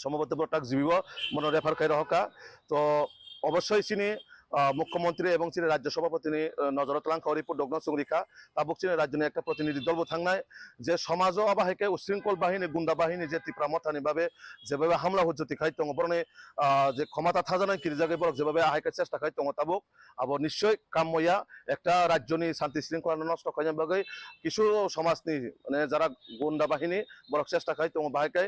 সম্ভবত টাক জীবিব মনে রেফার খাই রহকা তো অবশ্যই চিনি মুখ্যমন্ত্রী এবং চিনি রাজ্য সভাপতি নজরত লাংখা রিপোর্ট ডগ্ন সংরিখা তাবুক চিনি রাজ্যের একটা প্রতিনিধি দলবো থাকনায় যে সমাজ আবাহিকে উশৃঙ্খল বাহিনী গুন্ডা বাহিনী যে ত্রিপুরা মথানি ভাবে যেভাবে হামলা হুজ্জতি খাইতং বরনে যে ক্ষমতা থাজানায় কিরি জায়গায় বরক যেভাবে আহাইকে চেষ্টা খাইতং তাবুক আবার নিশ্চয় কাম্যয়া একটা রাজ্যনি শান্তি শৃঙ্খলা নষ্ট খাইজার বাকে কিছু সমাজনি মানে যারা গুন্ডা বাহিনী বরক চেষ্টা খাইতং বাহাইকে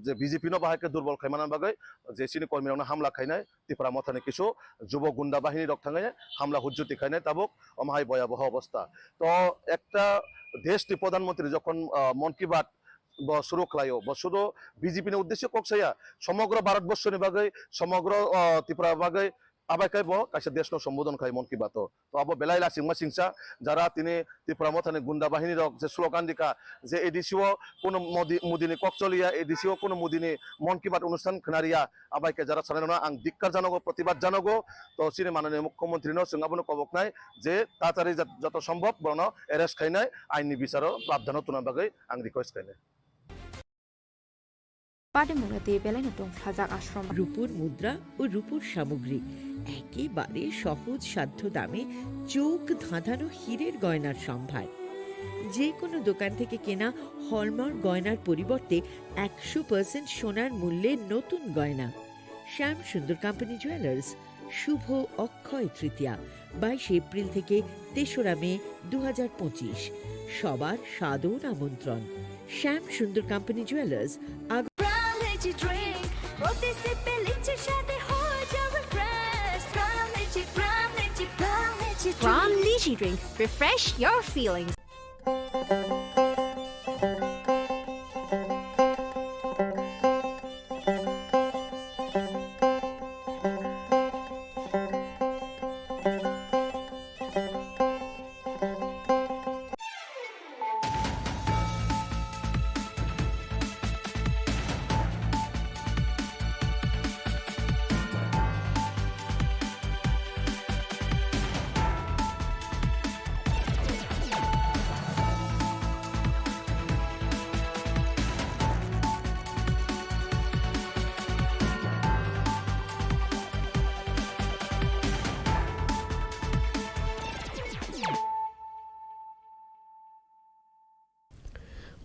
যে বিজেপি ন বাহাইকে দুর্বল খাইমানার বাকে যে চিনি কর্মীরা হামলা খাইনায় ত্রিপুরা মথানি কিছু যুব গুন্ডা বাহিনী রক থাঙে হামলা হুজ্জতি খাইনায় তাবুক অমাহাই ভয়াবহ অবস্থা তো একটা দেশটি প্রধানমন্ত্রী যখন মন কি বাত শুরু খাইও শুধু বিজেপি উদ্দেশ্য কক্সাইয়া সমগ্র ভারতবর্ষের বাকে সমগ্র ত্রিপুরা বাকে আবাইকাই কাছে দেশ সম্বোধন খাই মন কি বাত তো আবো বেলাই লাসিংমা সিংসা যারা তিনি ত্রিপুরা মথানে গুন্ডা বাহিনী রক যে স্লোগান দিকা যে এডিসিও কোনো মুদিনী ককচলিয়া এডিসিও কোনো মুদিনী মন কি বাত অনুষ্ঠান খারিয়া আবাইকে যারা সারানো আং ধিক্কার জানাগো প্রতিবাদ জানাগো তো চিনি মাননীয় মুখ্যমন্ত্রী সিঙ্গাবনো কবক নাই যে তাড়াতাড়ি যত সম্ভব বরণ এরেস্ট খাইনাই আইনি বিচারও প্রাবধান তুনার বাকে আং রিকোয়েস্ট খাইনাই পাটিমুগাতে বেলাইন দং ফ্লাজাক আশ্রম রূপোর মুদ্রা ও রূপোর সামগ্রী একেবারে সহজ সাধ্য দামে চোখ ধাঁধানো হীরের গয়নার সম্ভার। যে কোনো দোকান থেকে কেনা হলমার্ক গয়নার পরিবর্তে 100% সোনার মূল্যে নতুন গয়না। শ্যাম সুন্দর কোম্পানি জুয়েলার্স, শুভ অক্ষয় তৃতীয়া 22 এপ্রিল থেকে 3রা মে 2025। সবার সাদর আমন্ত্রণ। শ্যাম সুন্দর company jewellers. Crown Lychee Drink. Refresh your feelings.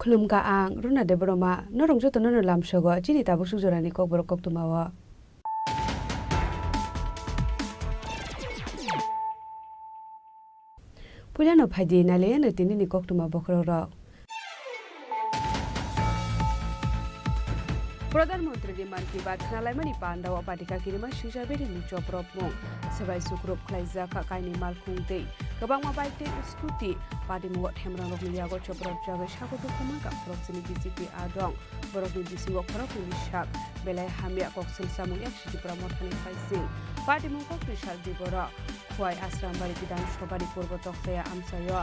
Khulumga ang runa de broma norong joto no lam shogo chini tabu sujorani kok borok kok tumawa Pulano phadi nale no tini ni kok tuma bokro ro প্রধানমন্ত্রী মান কি বাত খালাইমানি পান্ডাও পাটিকা কিরিমা সুজাবেরি নিচো প্রপমং সবাই সুক্রুপ খাইজা কাকাইনি মালখুংতেই गोबां bike scooty party मुग थेमरांग मिलियागो चप्रब जागे सागतो खमागा प्रक्सिनि BJP आदं बरकनि बिसिंगो खरकनि साक बेलाय हामिया कक्सिल सामुं एक्सिटिप्रा मथानि फाइसिं party मुग क्रिसाल दिगरा खवाय आश्रामबारि बिधान सभानि पूर्व तख्ताया आमसायो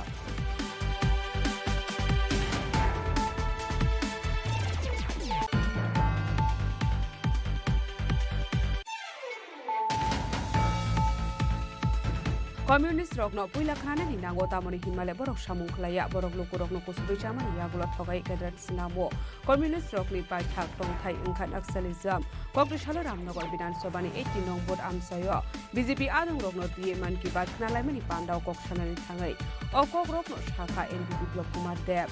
Communist rok no puila khana ni nango tamoni himale borok samung khlaya borok lukurok no kusubui chamani yagulo thogai kedrat sinamo Communist rok ni pai thak tong thai ingkhan naxalism kokri shala ramnagar bidan sobani 18 nong bot amsayo BJP adung rok no tie man ki bat khnalai mani pandao kok sanani thangai okok rok no shakha NPP blok kumar dev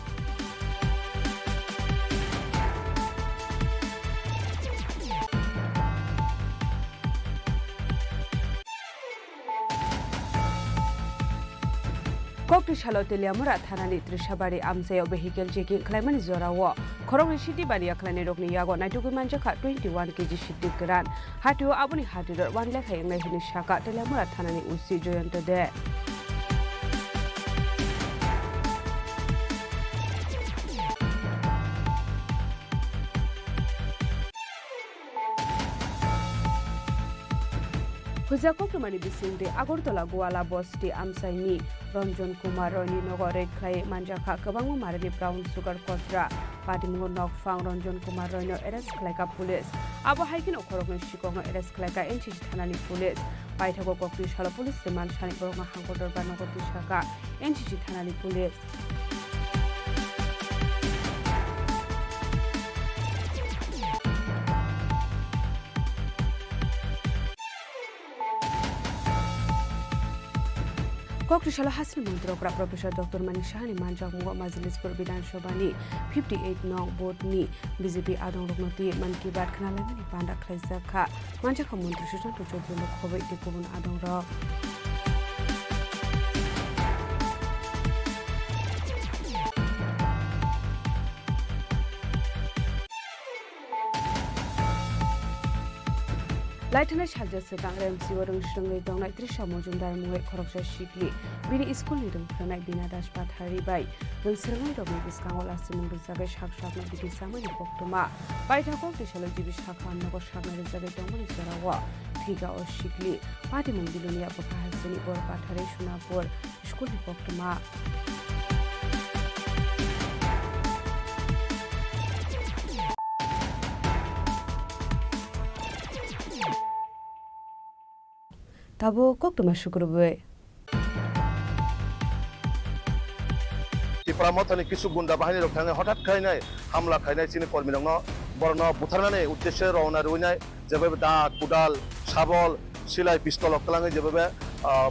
Kokri Shalotelia Mura Thanani Trishabari Amsayo vehicle checking Climani Zorawa Khorong City Baria Klani Rokni Yago Natuku Manjaka 21 kg Shiti Gran Hatu Abuni Hatu 1 lakh English Shaka Telamura Thanani Usi Joyanta de Hujakok Mani Bisinde Agortola Guala Bosti Amsaini Ranjan Kumar Roni Nogoret Clay Manjaka Kabangu Marani Brown Sugar Kotra Patimungo Nok Fang Ranjan Kumar Rono Eres Kleka Police Abo Hiking Okorogan Shikongo Eres Kleka Enchi Tanani Police Paitago Kokri Shala Police Demand Shani Boroma Hankodor Banogoti Shaka Enchi Tanani Police Kokrishala Hasil Montrokra Professor Dr. Manik Shahani Manjak Mungo Majlis Perbidan Shobani 58 Nong Botni BJP Adong Roknoti Man Ki Baat Khnalani Panda Khlaizaka Manjak Mantri Shujan to Chodri Lokhobe Tikubun Adong Rok लाइथानाय सालजासे Congress MC व रोंस्रोङै दंनाय त्रिशा मजुमदार मुङै खरकसा सिगलि बिनि स्कुलनि रोंफ्रानाय बिना दास बाथारि bye रोंस्रोङै रगनि बिस्काङाव लासि मुं रोजागै सागसागनाय बिदि सामोनि बक्तमा बायथाखौ दिसालो जिबि साखा नगो सागनाय रोजागै दंमोन जराव फिगा अ सिगलि पार्टी मुं बिलुनिया बखा हासिनि बर बाथारि सुनापुर स्कुलनि बक्तमा Tabo kok tu masuk rube. Tripura মথানি কিছু গুন্ডা বাহিনী রক্ষাঙ্গে হঠাৎ খাইনাই হামলা খাইনাই চিনি কর্মী রং বরণ বুথারনাनै উদ্দেশ্যে রওনা রইনাই যেভাবে দাঁত কুদাল শাবল সিলাই পিস্তল অক্কলাঙে যেভাবে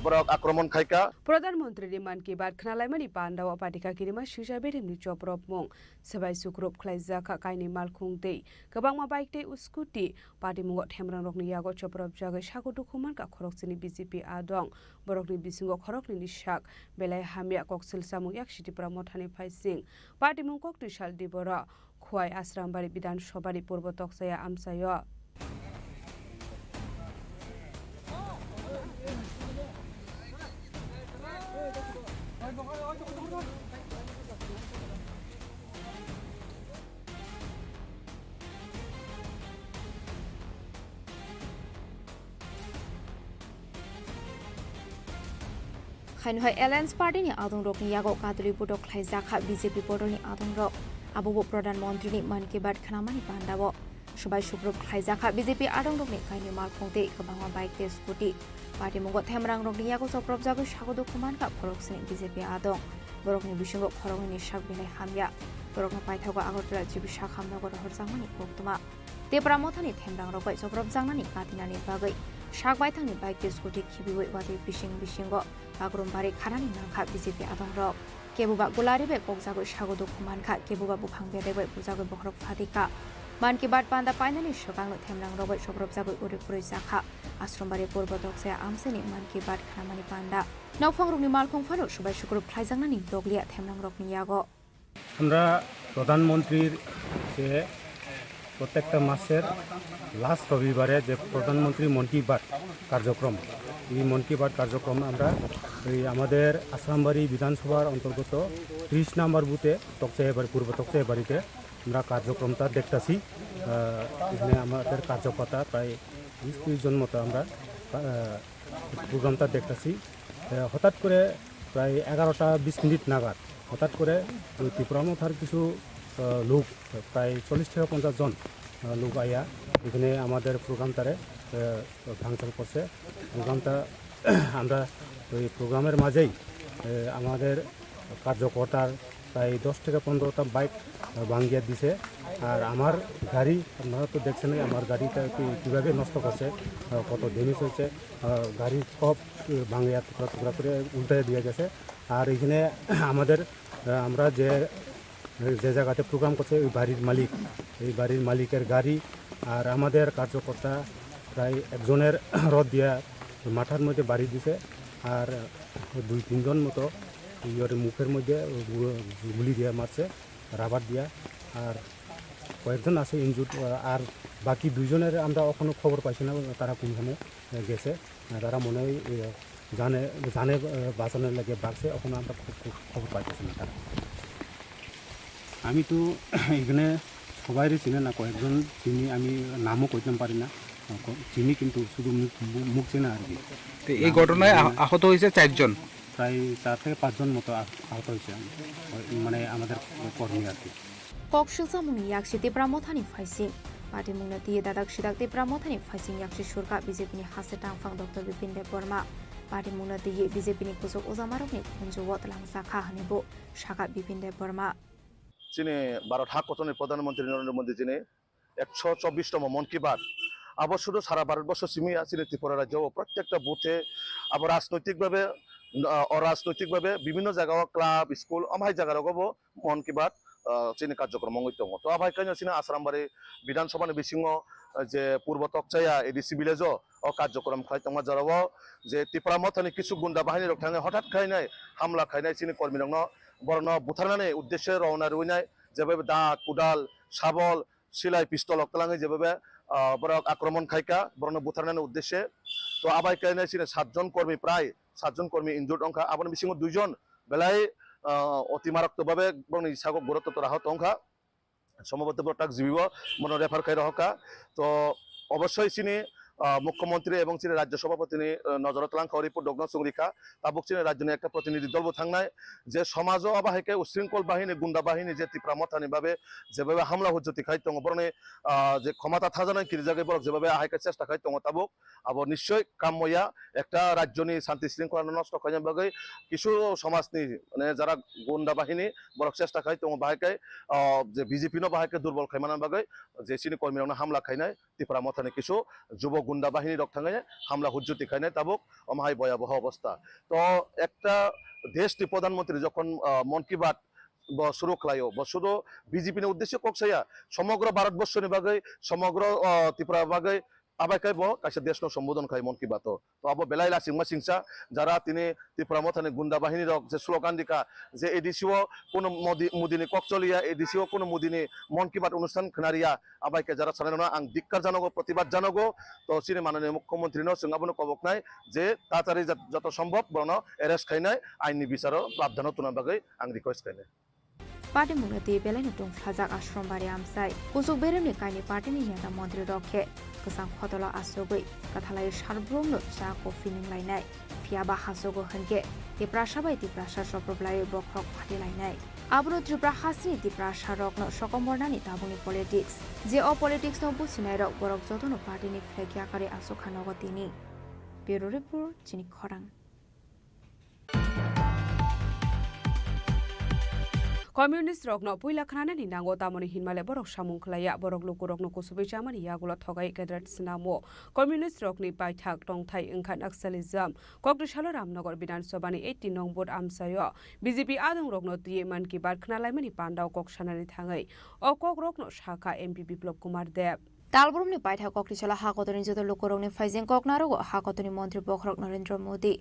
বরক আক্রমণ খাইকা प्रधानमन्त्री मन की बात खनालायमानि पान्डाव पाटिका किरिमा सिजा बेरेमनि चप्रप मुं सबाय सुक्रुप खलाइजाखा काइनि मालखुं दै गोबांमा बाइक दै स्कुटि पार्टी मुंग थेमरां रकनि यागो चप्रप जागै सागु दुखुमान का खरकसिनि बीजेपी आदं बरकनि बिसिंग खरकनि निशाक बेलाय हामिया कक्सिल सामुं याक सिटिपुरा मथानि फाइसिं पार्टी मुं कक्ति साल दिबरा खुवाय आश्रामबारि विधानसभानि पूर्व तक्साया आमसायो खाइनहाय एलायन्स पार्टी नि आदुं रकनि यागो कादुलि बुदो खलाइजाखा बीजेपी बदलनि आदुं रक आबो प्रधानमन्त्री नि मन की बात खानामानि पान्डाव सबाय सुग्रुप खलाइजाखा बीजेपी आदुं रकनि काइनि मालखंते गोबांमा बाइक ते स्कुटि पार्टी मुंगो थेमरां रकनि यागो सप्रब जागो सागो दुखुमान का खरकसिनि बीजेपी आदं बरकनि बिसिंगो खरगनि साग बिलाय हामिया बरकना पाइथागो आगरतला जिबि साखामनगर हरजांमानि बक्तमा तेप्रा मथानि थेमरां रकै सप्रब जांनानि कातिनानि बागै साग बायथांनि बाइक ते स्कुटि खिबिवै वादै बिसिंगो बागुरुम्बारि खानानि नांखा बीजेपी आदं रक केबुबा गुलारिबे ककजागो सागो दुखुमानखा केबुबा बुफां बेदेबै बुजागो बखरक फादिका मान की बात पान्दा पाइनानि सगांनो थेमरां रबै सब्रब जागो उरिपुरै जाखा आश्रमबारि पूर्व दक्साया आमसेनि मान की बात खानामानि पान्दा नावफां रुगनि मालखं फानो सबाय सुग्रुप खाइजांनानि दगलिया थेमरां रकनि यागो আমরা প্রধানমন্ত্রীর যে প্রত্যেকটা মাসের লাস্ট রবিবারে যে প্রধানমন্ত্রী মন কি বাত কার্যক্রম এই মন কি বাত কার্যক্রম আমরা এই আমাদের আসামবাড়ি বিধানসভার অন্তর্গত 30 নম্বর বুথে তকচাইবাড়ি পূর্ব তকচাইবাড়িতে আমরা কার্যক্রমটা দেখতেছি এখানে আমাদের কার্যকর্তা প্রায় 20-30 জন মতো আমরা প্রোগ্রামটা দেখতেছি হঠাৎ করে প্রায় 11টা 20 মিনিট নাগাদ হঠাৎ করে ওই ত্রিপুরা মথার কিছু লোক প্রায় 40-50 জন লোক আইয়া এখানে আমাদের প্রোগ্রামটারে ভাঙচুর করছে প্রোগ্রামটা আমরা ওই প্রোগ্রামের মাঝেই আমাদের কার্যকর্তার প্রায় 10-15টা বাইক ভাঙিয়ে দিছে আর আমার গাড়ি আপনারা তো দেখছেন আমার গাড়িটা কীভাবে নষ্ট করছে কত ড্যামেজ হয়েছে গাড়ি সব ভাঙিয়া টুকরা টুকরা করে উল্টে দিয়ে গেছে আর এখানে আমাদের আমরা যে জায়গাতে প্রোগ্রাম করছে ওই বাড়ির মালিকের গাড়ি আর আমাদের কার্যকর্তা প্রায় একজনের রড দিয়া মাথার মধ্যে বাড়ি দিছে আর 2-3 জন মতো ইয়ের মুখের মধ্যে গুলি দিয়ে মারছে রাবার দিয়া আর কয়েকজন আছে ইনজুর আর বাকি 2 জনের আমরা এখনও খবর পাইছি না তারা কোনখানে গেছে তারা মনে হয় জানে বাঁচানোর লাগে বাড়ছে এখন আমরা খবর পাইতেছি না তারা আমি তো এখানে সবাইরই চিনে না কয়েকজন চিনি আমি নামও কইতে পারি না চিনি কিন্তু শুধু মুখ চেনা আর কি এই ঘটনায় আহত হয়েছে 4 জন প্রায় 4 থেকে 5 জন মতো আহত হয়েছে মানে আমাদের কর্মী আর কি কক্সিলসা মুনি याक्सि तेप्रा मथानि फाइसिं पार्टी मुंगना दिए दादाक सिदाक तेप्रा मथानि फाइसिं याक्सि सुरका बीजेपी नि हासे टांगफां डॉक्टर बिपिन देब बर्मा पार्टी मुंगना दिए बीजेपी नि कुजो ओजामारकनि खुनजुव तलांसाखा हनिबो शाखा बिपिन देब बर्मा যিনি ভারত হাকতনের প্রধানমন্ত্রী নরেন্দ্র মোদী যিনি 124তম মন কি বাত আবার শুধু সারা ভারতবর্ষ সীমিত আছে ত্রিপুরা রাজ্য প্রত্যেকটা বুথে আবার অরাজনৈতিকভাবে বিভিন্ন জায়গায় ক্লাব স্কুল আমায় জায়গায় মন কি বাত চিনি কার্যক্রম দङ তো আবাই কাইনো চিনি আশ্রামবাড়ি বিধানসভানি বিসিङ যে পূর্ব তকচাইয়া এডিসি ভিলেজ কার্যক্রম খাইতং যারাও যে ত্রিপুরা মথানি কিছু গুন্ডা বাহিনী রক্ষাঙ্গে হঠাৎ খাইনাই হামলা খাইনাই চিনি কর্মী রং বরণ বুথারনাनै উদ্দেশ্যে রওনা রইনাই যেভাবে দাঁত কুদাল শাবল সিলাই পিস্তল অক্কলাঙে যেভাবে বড় আক্রমণ খাইকা বড় বুথারনানের উদ্দেশ্যে তো আবাই কাইনে চিনে 7 জন কর্মী প্রায় 7 জন কর্মী ইনজুর্ড অংখা আবার বিসিং 2 জন বেলায় অতি মারাত্মকভাবে বড় ইসাগো গুরুত্ব রাহত অংখা সম্ভবত বড় জীবিব মনে রেফার খাই রহকা তো অবশ্যই চিনি মুখ্যমন্ত্রী এবং চিনি রাজ্য সভাপতি নজরত লাং খাওয়ারিপুর ডগ্ন সুংরিখা তাবুক চিনি রাজ্যের একটা প্রতিনিধি দল থাকনায় যে সমাজ আবাহিকে উশৃঙ্খল বাহিনী গুন্ডা বাহিনী যে তীব্র মতানিভাবে যেভাবে হামলা হুজ্জতি খাই দङ বরণে যে ক্ষমতা থাজানায় কিরি জায়গায় বরক যেভাবে আহাইকে চেষ্টা খাই দङ তাবুক আবার নিশ্চয় কাম্যয়া একটা রাজ্যনি শান্তি শৃঙ্খলা নষ্ট খাইজার বাকে কিছু সমাজনি মানে যারা গুন্ডা বাহিনী বরক চেষ্টা খাই দङ বাহাইকে যে বিজেপি ন বাহাইকে দুর্বল খাইমানার বাকে যে চিনি কর্মীরা হামলা খাইনায় তীব্র মতানি কিছু যুব গুন্ডা বাহিনী রক থাঙে হামলা হুজ্জতি খাইনায় তাবুক অমাহাই ভয়াবহ অবস্থা তো একটা দেশটি প্রধানমন্ত্রী যখন মন কি বাত শুরু খাইও শুধু বিজেপি উদ্দেশ্য ককসাইয়া সমগ্র ভারতবর্ষ নিবাগে সমগ্র ত্রিপুরা বাগে আবাইকাই কাছে দেশ সম্বোধন খাই মন কি বাত তো আবো বেলাইলা সিংমা সিংসা যারা তিনি ত্রিপুরা মথানে গুন্ডা বাহিনী রক যে স্লোগান দিকা যে এডিসিও কোনো মুদিনী ককচলিয়া এডিসিও কোনো মুদিনী মন কি বাত অনুষ্ঠান খানারিয়া আবাইকে যারা সানানো আং ধিক্কার জানাগো প্রতিবাদ জানাগো তো চিনি মাননীয় মুখ্যমন্ত্রী সিঙ্গাবনো কবক নাই যে তাড়াতাড়ি যত সম্ভব বরণ এরেস্ট খাইনায় আইনি বিচারও প্রাবধান তুনা বাগে আং রিকোয়েস্ট খাইনায় पार्टी मुनति बेलायनो दं फाजाक आश्रम बारि आमसाय कुसुक बेरेमनि काइनि पार्टीनि नेता मन्त्री रखे गोसां खतला आसोगै कथालाय सारब्रमनो चा कफि निंलायनाय फियाबा हासोगो हनके तिप्रासाबाय तिप्रासा सप्रब्लाय बख्रक फाटिलायनाय आबनो त्रिपुरा हासनि तिप्रासा रकनो सकम्बरनानि ताबुनि पलिटिक्स जे अ पलिटिक्स नो बुसिनाय रक बरक जतनो पार्टीनि फ्लेगियाकारि आसोखानगो तिनि ब्युरो रिपोर्ट चिनि खरां कम्युनिस्ट रकनो पुइला खनानानि नांगो तामनि हिनमाले बरक सामुं खलाया बरक लोको रकनो कुसुबै चामानि यागुला थगाय केद्राट सिनामो कम्युनिस्ट रकनि बायथाक टंथाय ओंखा नक्सलिजम कक्रिसालो रामनगर विधानसभानि 18 नं भोट आमसायो बीजेपी आदं रकनो तुये मान की बात खनालायमानि पान्डाव कक्सानानि थाङै अ कक रकनो शाखा एमपी बिप्लब कुमार देव तालबुरुमनि बायथा कक्रिसाला हाकतनि जत लोकरंनि फाइजें ककनारो हाकतनि मन्त्री बखरक नरेन्द्र मोदी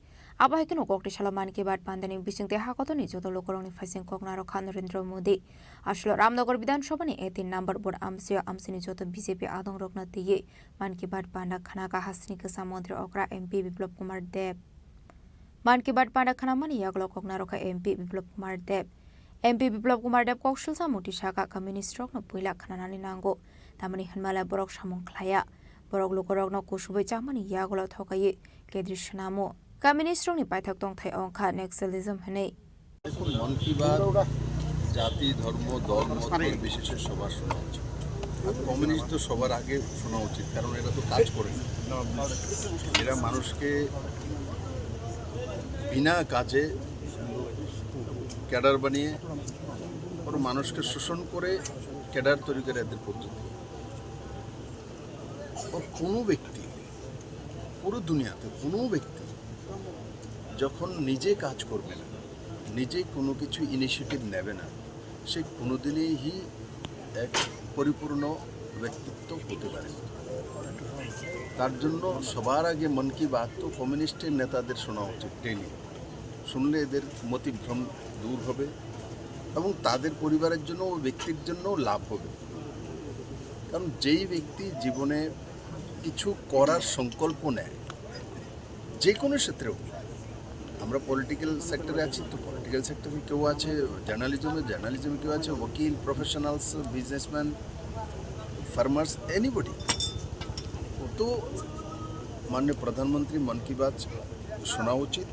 आबाहिकनो कक्रिसाला मान की बात पान्दानि बिसिंते हाकतनि जत लोकरंनि फाइजें ककनारो खा नरेन्द्र मोदी आसलो रामनगर विधानसभानि 18 नम्बर बोर्ड आमसिया आमसिनि जत बीजेपी आदं रकना तिये मान की बात पान्दा खानाका हासनि गोसा मन्त्री अक्रा एमपी बिप्लब कुमार देव मान की बात पान्दा खाना मानि यागलो ककनारो खा एमपी बिप्लब कुमार देव एमपी बिप्लब कुमार देव कक्सुलसा मोटी शाखा कम्युनिस्ट रकनो पुइला खानानानि नांगो तामनि हनमाला बरक सामुं खलाया बरक लोकरकनो कुसुबै चामानि यागलो थकाये केद्रि सनामो कम्युनिस्ट रकनि पाइथाक दंथाय अंखा नेक्सलिजम हनै मन की बात জাতি ধর্ম দল মত বিশেষে সবার শোনা উচিত আর কমিউনিস্ট তো সবার আগে শোনা উচিত কারণ এরা তো কাজ করে না এরা মানুষকে বিনা কাজে ক্যাডার বানিয়ে ওর মানুষকে শোষণ করে ক্যাডার তৈরি করে এদের পদ্ধতি ওর কোনো ব্যক্তি পুরো দুনিয়াতে কোনো ব্যক্তি যখন নিজে কাজ করবে না নিজে কোনো কিছু ইনিশিয়েটিভ নেবে না সে কোনোদিনই এক পরিপূর্ণ ব্যক্তিত্ব হতে পারে না তার জন্য সবার আগে মন কি বাত তো কমিউনিস্টের নেতাদের শোনা উচিত ডেলি শুনলে এদের মতিভ্রম দূর হবে এবং তাদের পরিবারের জন্য ও ব্যক্তির জন্য লাভ হবে কারণ যেই ব্যক্তি জীবনে কিছু করার সংকল্প নেয় যে কোনো ক্ষেত্রেও আমরা পলিটিক্যাল সেক্টরে আছি তো পলিটিক্যাল সেক্টরে কেউ আছে জার্নালিজমে কেউ আছে ওকিল প্রফেশনালস বিজনেসম্যান ফার্মার্স এনিবডি তো মাননীয় প্রধানমন্ত্রী মন কি বাত শোনা উচিত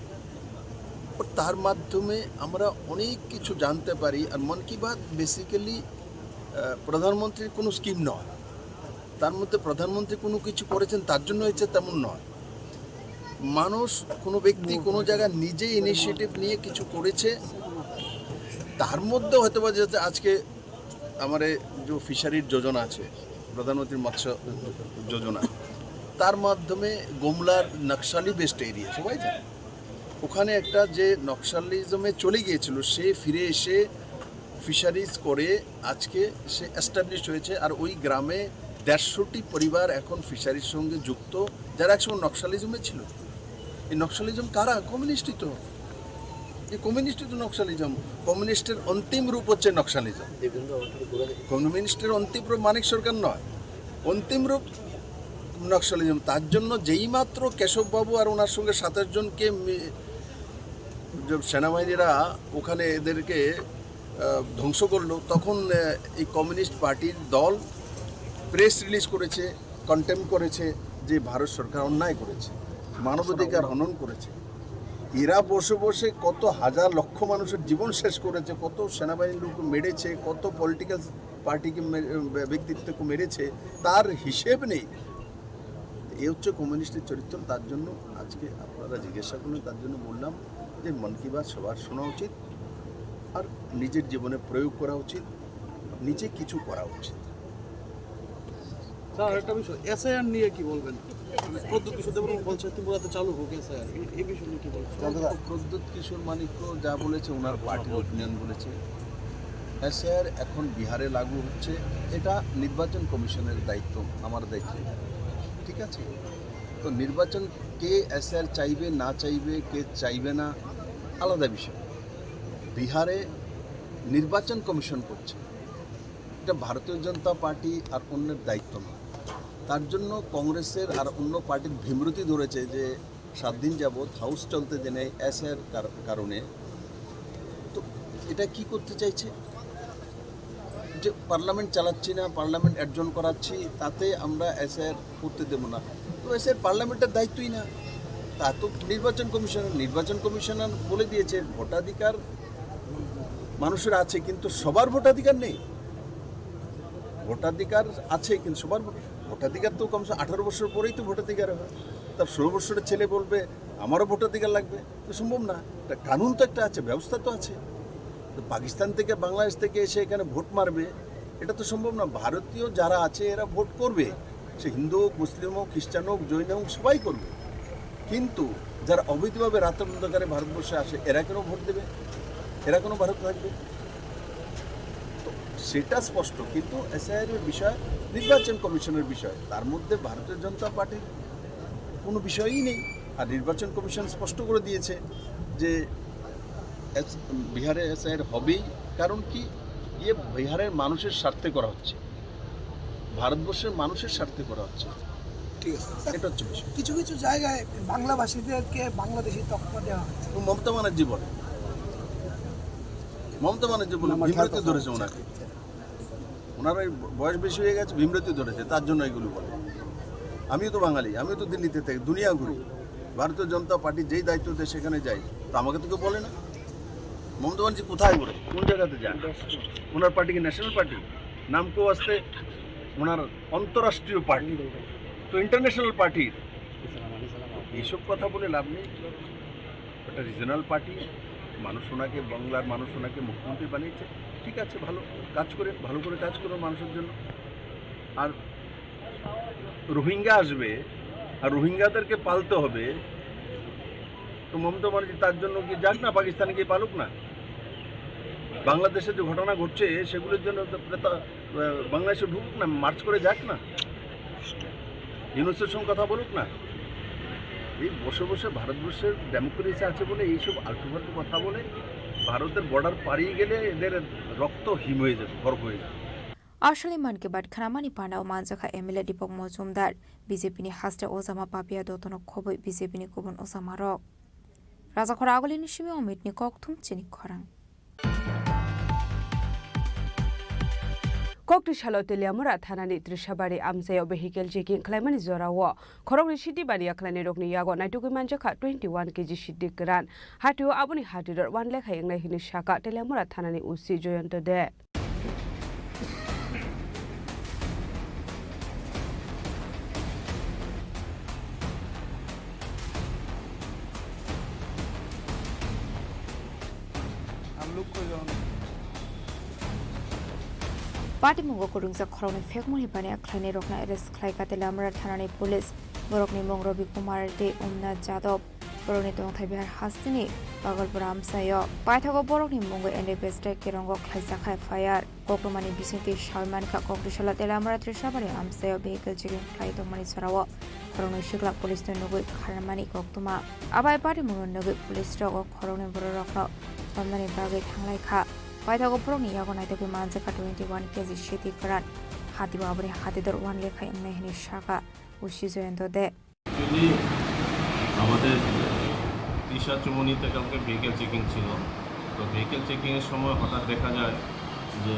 ও তার মাধ্যমে আমরা অনেক কিছু জানতে পারি আর মন কি বাত বেসিক্যালি প্রধানমন্ত্রীর কোনো স্কিম নয় তার মধ্যে প্রধানমন্ত্রী কোনো কিছু করেছেন তার জন্য হয়েছে তেমন নয় মানুষ কোনো ব্যক্তি কোনো জায়গায় নিজে ইনিশিয়েটিভ নিয়ে কিছু করেছে তার মধ্যে হয়তো বা যাতে আজকে আমার যে ফিশারির যোজনা আছে প্রধানমন্ত্রী মৎস্য যোজনা তার মাধ্যমে গোমলার নকশালি বেস্ট এরিয়া সবাই জানে ওখানে একটা যে নকশালিজমে চলে গিয়েছিল সে ফিরে এসে ফিশারিজ করে আজকে সে এস্টাবলিশ হয়েছে আর ওই গ্রামে 150টি পরিবার এখন ফিশারির সঙ্গে যুক্ত যারা একসময় নকশালিজমে ছিল এই নকশালিজম কারা কমিউনিস্টই তো এই কমিউনিস্টই তো নকশালিজম কমিউনিস্টের অন্তিম রূপ হচ্ছে নকশালিজম কমিউনিস্টের অন্তিম রূপ মানিক সরকার নয় অন্তিম রূপ নকশালিজম, তার জন্য যেই মাত্র কেশববাবু আর ওনার সঙ্গে 27 জনকে সেনাবাহিনীরা ওখানে এদেরকে ধ্বংস করলো, তখন এই কমিউনিস্ট পার্টির দল প্রেস রিলিজ করেছে, কন্টেম্প করেছে যে ভারত সরকার অন্যায় করেছে, মানবাধিকার হনন করেছে। এরা বসে বসে কত হাজার লক্ষ মানুষের জীবন শেষ করেছে, কত সেনাবাহিনীর লোক মেরেছে, কত পলিটিক্যাল পার্টিকে ব্যক্তিত্বকে মেরেছে, তার হিসেব নেই। এই হচ্ছে কমিউনিস্টের চরিত্র। তার জন্য আজকে আপনারা জিজ্ঞাসা করলেন, তার জন্য বললাম যে মন কি বাত সবার শোনা উচিত, আর নিজের জীবনে প্রয়োগ করা উচিত, নিজে কিছু করা উচিত। স্যার একটা বিষয়, এসআইআর নিয়ে কি বলবেন? প্রদ্যুৎ কিশোর দেববর্মা বলছে ত্রিপুরাতে চালু হোক এসআইআর, এই বিষয় নিয়ে কি বলছেন? প্রদ্যুৎ কিশোর মানিক্য যা বলেছে ওনার পার্টির ওপিনিয়ন বলেছে। এসআইআর এখন বিহারে লাগু হচ্ছে, এটা নির্বাচন কমিশনের দায়িত্ব, আমার দায়িত্ব, ঠিক আছে? তো নির্বাচন কে এসআইআর চাইবে না চাইবে, কে চাইবে না, আলাদা বিষয়। বিহারে নির্বাচন কমিশন করছে, এটা ভারতীয় জনতা পার্টি আর অন্যের দায়িত্ব না। তার জন্য কংগ্রেসের আর অন্য পার্টির ভীমরতি ধরেছে যে 7 দিন যাবৎ হাউস চলতে দেনে এসআইআর কারণে। তো এটা কি করতে চাইছে যে পার্লামেন্ট চালাচ্ছি না, পার্লামেন্ট অ্যাডজন করাচ্ছি, তাতে আমরা এসআইআর করতে দেব না। তো এসআইআর পার্লামেন্টের দায়িত্বই না, তা তো নির্বাচন কমিশনার বলে দিয়েছে ভোটাধিকার মানুষের আছে, কিন্তু সবার ভোটাধিকার নেই। ভোটাধিকার আছে কিন্তু সবার ভোটাধিকার তো কমসে 18 বছর পরেই তো ভোটাধিকার হয়। তার 16 বছরের ছেলে বলবে আমারও ভোটাধিকার লাগবে, তো সম্ভব না। একটা কানুন তো একটা আছে, ব্যবস্থা তো আছে। তো পাকিস্তান থেকে বাংলাদেশ থেকে এসে এখানে ভোট মারবে, এটা তো সম্ভব না। ভারতীয় যারা আছে এরা ভোট করবে, সে হিন্দু হোক, মুসলিম হোক, খ্রিস্টান হোক, জৈন হোক, সবাই করবে। কিন্তু যারা অবৈধভাবে রাতের অন্ধকারে ভারতবর্ষে আসে, এরা কেন ভোট দেবে? এরা কেন ভারত থাকবে? সেটা স্পষ্ট। কিন্তু এসআইআর বিষয় নির্বাচন কমিশনের বিষয়, তার মধ্যে ভারতীয় জনতা পার্টির কোনো বিষয়ই নেই। আর নির্বাচন কমিশন স্পষ্ট করে দিয়েছে যে বিহারে এসআইআর হবেই। কারণ কি, ইয়ে বিহারের মানুষের স্বার্থে করা হচ্ছে, ভারতবর্ষের মানুষের স্বার্থে করা হচ্ছে। ঠিক আছে, এটা হচ্ছে বিষয়। কিছু কিছু জায়গায় বাংলাভাষীদেরকে বাংলাদেশি তকমা দেওয়া হচ্ছে। মমতা ব্যানার্জি বলে, ভীমরতি ধরেছে ওনাকে, ওনার বয়স বেশি হয়ে গেছে, ভীমরতি ধরেছে, তার জন্য এগুলো বলে। আমিও তো বাঙালি, আমিও তো দিল্লিতে থাকি, দুনিয়া ঘুরি, ভারতীয় জনতা পার্টি যেই দায়িত্ব দেয় সেখানে যাই, তো আমাকে তো কেউ বলে না। মমতা ব্যানার্জি কোথায় ঘুরে, কোন জায়গাতে যান? ওনার পার্টি কি ন্যাশনাল পার্টি? নাম কেউ আসতে ওনার অন্তরাষ্ট্রীয় পার্টি, তো ইন্টারন্যাশনাল পার্টির এইসব কথা বলে লাভ নেই। একটা রিজনাল পার্টি, মানুষ ওনাকে, বাংলার মানুষ ওনাকে মুখ্যমন্ত্রী বানিয়েছে, ঠিক আছে, ভালো কাজ করে, ভালো করে কাজ করো মানুষের জন্য। আর রোহিঙ্গা আসবে আর রোহিঙ্গাদেরকে পালতে হবে, তো মমতা ব্যানার্জি তার জন্য কি যাক না, পাকিস্তানে গিয়ে পালুক না। বাংলাদেশে যে ঘটনা ঘটছে সেগুলোর জন্য বাংলাদেশে ঢুকুক না, মার্চ করে যাক না, ইউনুসের সঙ্গে কথা বলুক না। এই বসে বসে ভারতবর্ষের ডেমোক্রেসি আছে বলে এইসব আলটুফালটু কথা বলে ভারতের বর্ডার পাড়িয়ে গেলে এদের রক্ত হিম হয়ে যাবে, বরফ হয়ে যাবে। আসলে মান কি বাত খানামানি পান্ডাও মানজাখা এমএলএ দীপক মজুমদার বিজেপিনি হাস্তে ওজামা পাপিয়া দতনক খবই বিজেপিনি গুবুন ওজামা রক রাজাখরা আগলিনি সিমি অমিতনি ককথুম চিনি খরাং Kokti shalo teliamura thanani trishabari amsayo vehicle checking claimani zorawo khorong city bani aklani rokni yago naituki manjakha 21 kg shiddi gran hatio abuni hatidor 1 lakh hayang nai hini shaka teliamura thanani usi joyonto de Party Mungo Kurungsa Koroni Fekmuni Bani Aklani Rokna Eres Klaika Telamra Thanani Police Borokni Mongrobi Kumar De Umna Jadov Boroni Dong Thaibihar Hastini Bagalpur Amsayo Paithago Borokni Mungo Ende Beste Kirongo Klaisakha Fire Kokumani Bisinti Shalman Ka Kokrishala Telamra Trishabari Amsayo Vehicle Checking Klaito Mani Sarawa Koroni Shikla Police to Nugu Karamani Koktuma Abai Party Mungo Nugu Police Rogo Koroni Borokno Tomani Bagi Tanglaika Paithago Proni Yago Naitoki Manzaka 21 kg Shiti Karan Hati Babri Hatidor 1 Lekha Nehni Shaka উশি Jayanta De actually আমাদের দিশা চুমনিতে কালকে vehicle checking ছিল। তো vehicle চেকিংয়ের সময় হঠাৎ দেখা যায় যে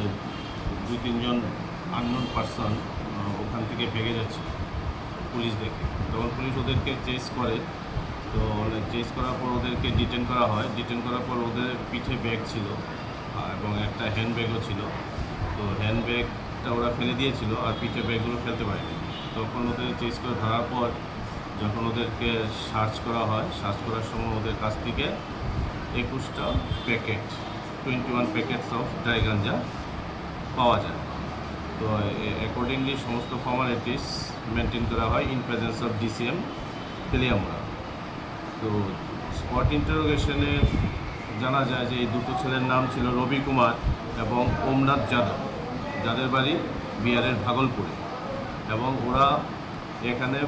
2-3 জন আননোন পার্সন ওখান থেকে ভেগে যাচ্ছে পুলিশ দেখে। তখন পুলিশ ওদেরকে চেস করে। তো চেস করার পর ওদেরকে ডিটেন করা হয়। ডিটেন করার পর ওদের পিঠে ব্যাগ ছিল এবং একটা হ্যান্ড ব্যাগও ছিল। তো হ্যান্ড ব্যাগটা ওরা ফেলে দিয়েছিল আর পিঠে ব্যাগগুলো ফেলতে পারেনি। তখন ওদের চেস করে ধরার পর যখন ওদেরকে সার্চ করা হয়, সার্চ করার সময় ওদের কাছ থেকে 21টা প্যাকেট 21 প্যাকেটস অফ ড্রাই গাঞ্জা পাওয়া যায়। তো অ্যাকর্ডিংলি সমস্ত ফর্মালিটিস মেনটেন করা হয় in presence of DCM Teliamura. তো স্পট ইন্টারোগেশনে জানা যায় যে এই দুটো ছেলের নাম ছিল রবি কুমার এবং ওমনাথ যাদব, যাদের বাড়ি বিহারের ভাগলপুরে, এবং ওরা এখানে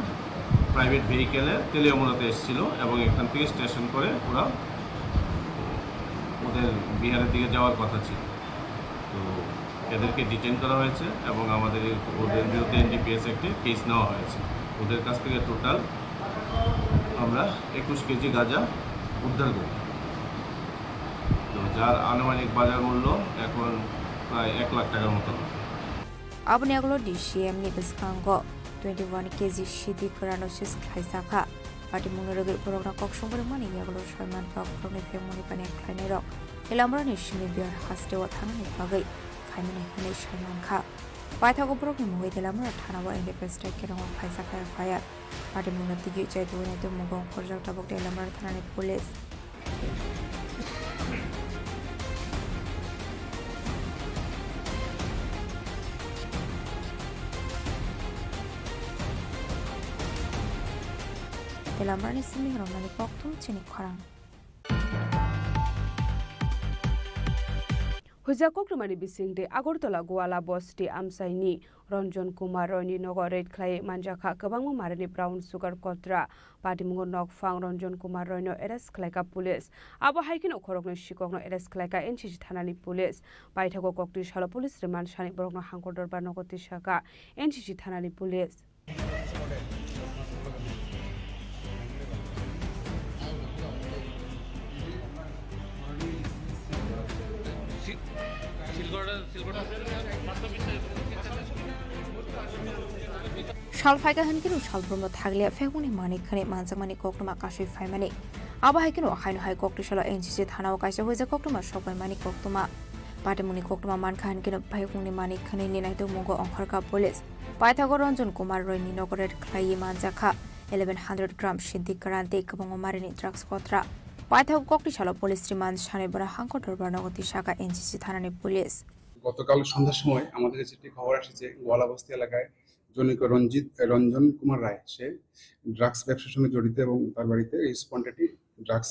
প্রাইভেট ভেহিকেলে তেলিয়ামুড়াতে এসেছিল এবং এখান থেকে স্টেশন করে ওরা ওদের বিহারের দিকে যাওয়ার কথা ছিল। তো এদেরকে ডিটেন করা হয়েছে এবং আমাদের ওদের বিরুদ্ধে এনডিপিএস একটি কেস নেওয়া হয়েছে। ওদের কাছ থেকে টোটাল আমরা 21 কেজি গাঁজা উদ্ধার করি। তো যার আনুমানিক বাজার মূল্য এখন প্রায় 1 লাখ টাকার মতো। Abni aglo DCM ni biskango 21 kg shidi krano sis khaisaka pati munoroge program kok songore mani aglo shaiman kok prone femoni pane khlaine rok elamra ni shini biar haste wa thana ni bagai faimani hane shaiman kha paithago program moi delamra thana wa inde pesta kerong khaisaka fire pati munoti gi chai do ne to mugong korjak tabok elamra thana ni police Elamrani Chini Khorang Chini Khorang Hujakokmani bisingde Agortola Goala Bosti Amsaini Ranjan Kumar Roni Nogo Red Clay Manjaka Kabangmo Marani Brown Sugar Kotra Patimungo Nok Fang Ranjan Kumar Rono Eres Kleka Police Abo Hiking Okorogno Shikogno Eres Kleka Enchi Thanani Police Baitago Kokti Shala Police Remand Shani Borogno Hankodor Banogoti Shaka Enchi Thanani Police Shalfaiga Hankino Shalbromo Taglia Feguni Mani Kane Manzamani Koktuma Kashi Faimani Abahikino Haino High Koktishala NCC Hanao Kaisa was a Koktuma shop by Mani Koktuma Patamuni Koktuma Mankan Kino Payuni Mani Kane Ninaito Mongo on Harka Police Pythagoranjon Kumar Roni Nogoret Clay Manzaka 1100 grams Shindi Karante Kabongo Marini Drugs Kotra Pythag Koktishala Police Remand Shanibara Hankotor Banogoti Shaka NCC Thanani Police গতকাল সন্ধ্যার সময় আমাদের কাছে একটি খবর আসছে গোয়ালাবস্তি এলাকায় জনৈক রঞ্জন কুমার রায়, সে ড্রাগস ব্যবসার সঙ্গে জড়িত এবং তার বাড়িতে এই কোয়ান্টিটি ড্রাগস